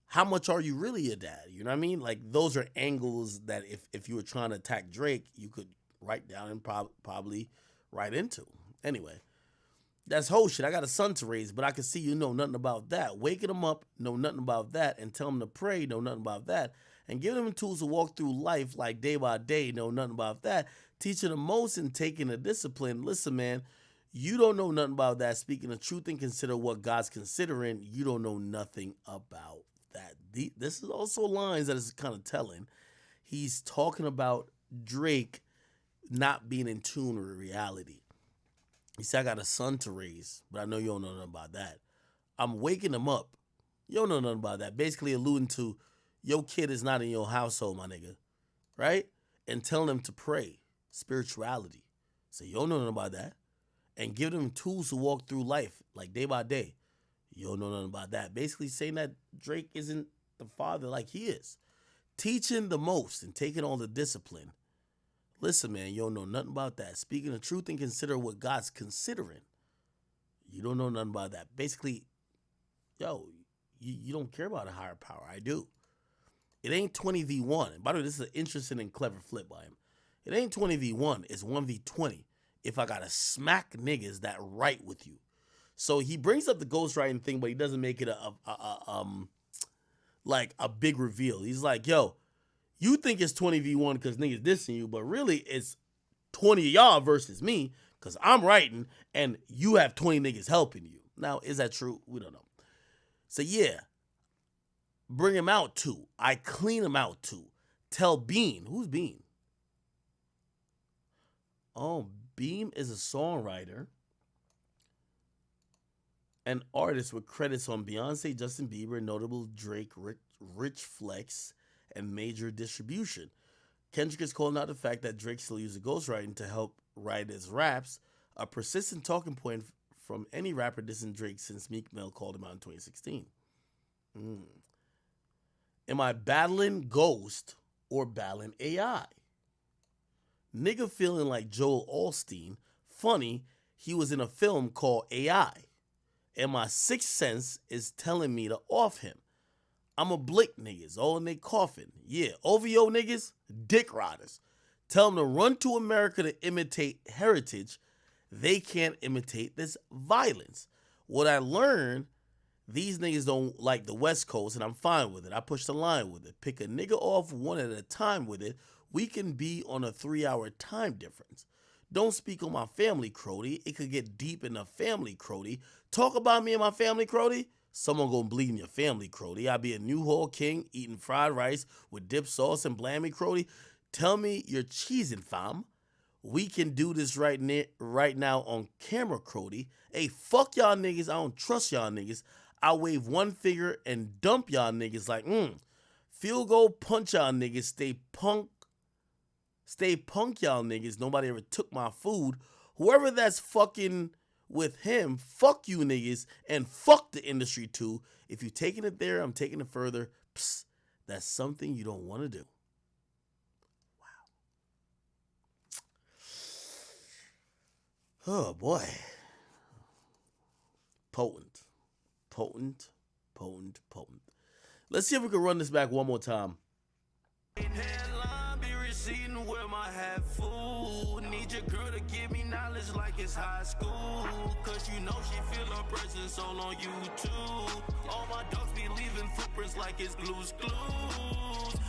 how much are you really a dad? You know what I mean? Like, those are angles that if you were trying to attack Drake, you could write down and probably write into. Anyway, that's whole shit. I got a son to raise, but I can see you know nothing about that. Waking him up, know nothing about that, and tell him to pray, know nothing about that. And giving him tools to walk through life like day by day, know nothing about that. Teaching him most and taking the discipline. Listen, man, you don't know nothing about that. Speaking the truth and consider what God's considering, you don't know nothing about that. This is also lines that is kind of telling. He's talking about Drake not being in tune with reality. He said, I got a son to raise, but I know you don't know nothing about that. I'm waking him up. You don't know nothing about that. Basically alluding to, your kid is not in your household, my nigga. Right? And telling them to pray. Spirituality. So you don't know nothing about that. And give them tools to walk through life, like day by day. You don't know nothing about that. Basically saying that Drake isn't the father like he is. Teaching the most and taking all the discipline. Listen, man, you don't know nothing about that. Speaking the truth and consider what God's considering. You don't know nothing about that. Basically, you don't care about a higher power. I do. It ain't 20v1. By the way, this is an interesting and clever flip by him. It ain't 20v1. It's 1v20. If I gotta smack niggas that write with you. So he brings up the ghostwriting thing, but he doesn't make it a big reveal. He's like, yo, you think it's 20v1 because niggas dissing you, but really it's 20 of y'all versus me because I'm writing and you have 20 niggas helping you. Now, is that true? We don't know. So yeah, bring him out too. I clean him out too. Tell Bean. Who's Bean? Oh, Beam is a songwriter, an artist with credits on Beyonce, Justin Bieber, notable Drake, Rich Flex, and major distribution. Kendrick is calling out the fact that Drake still uses ghostwriting to help write his raps, a persistent talking point from any rapper dissing Drake since Meek Mill called him out in 2016. Am I battling Ghost or battling AI? Nigga feeling like Joel Osteen. Funny, he was in a film called AI. And my sixth sense is telling me to off him. I'm a blick niggas, all in they coffin. Yeah, OVO niggas, dick riders. Tell them to run to America to imitate heritage. They can't imitate this violence. What I learned, these niggas don't like the West Coast, and I'm fine with it. I push the line with it. Pick a nigga off one at a time with it. We can be on a 3-hour time difference. Don't speak on my family, Crody. It could get deep in the family, Crody. Talk about me and my family, Crody. Someone gonna bleed in your family, Crody. I be a New Hall King eating fried rice with dip sauce and blammy, Crody. Tell me you're cheesing, fam. We can do this right now on camera, Crody. Hey, fuck y'all niggas. I don't trust y'all niggas. I wave one finger and dump y'all niggas like, field goal punch y'all niggas. Stay punk y'all niggas. Nobody ever took my food. Whoever that's fucking with him, fuck you niggas, and fuck the industry too. If you're taking it there, I'm taking it further. Psst, that's something you don't want to do. Wow. Oh boy. Potent. Let's see if we can run this back one more time. Where my hat food, need you your girl to give me knowledge like it's high school. Cause you know she feel our presence all on YouTube. All my dogs be leaving footprints like it's Blue's Clues.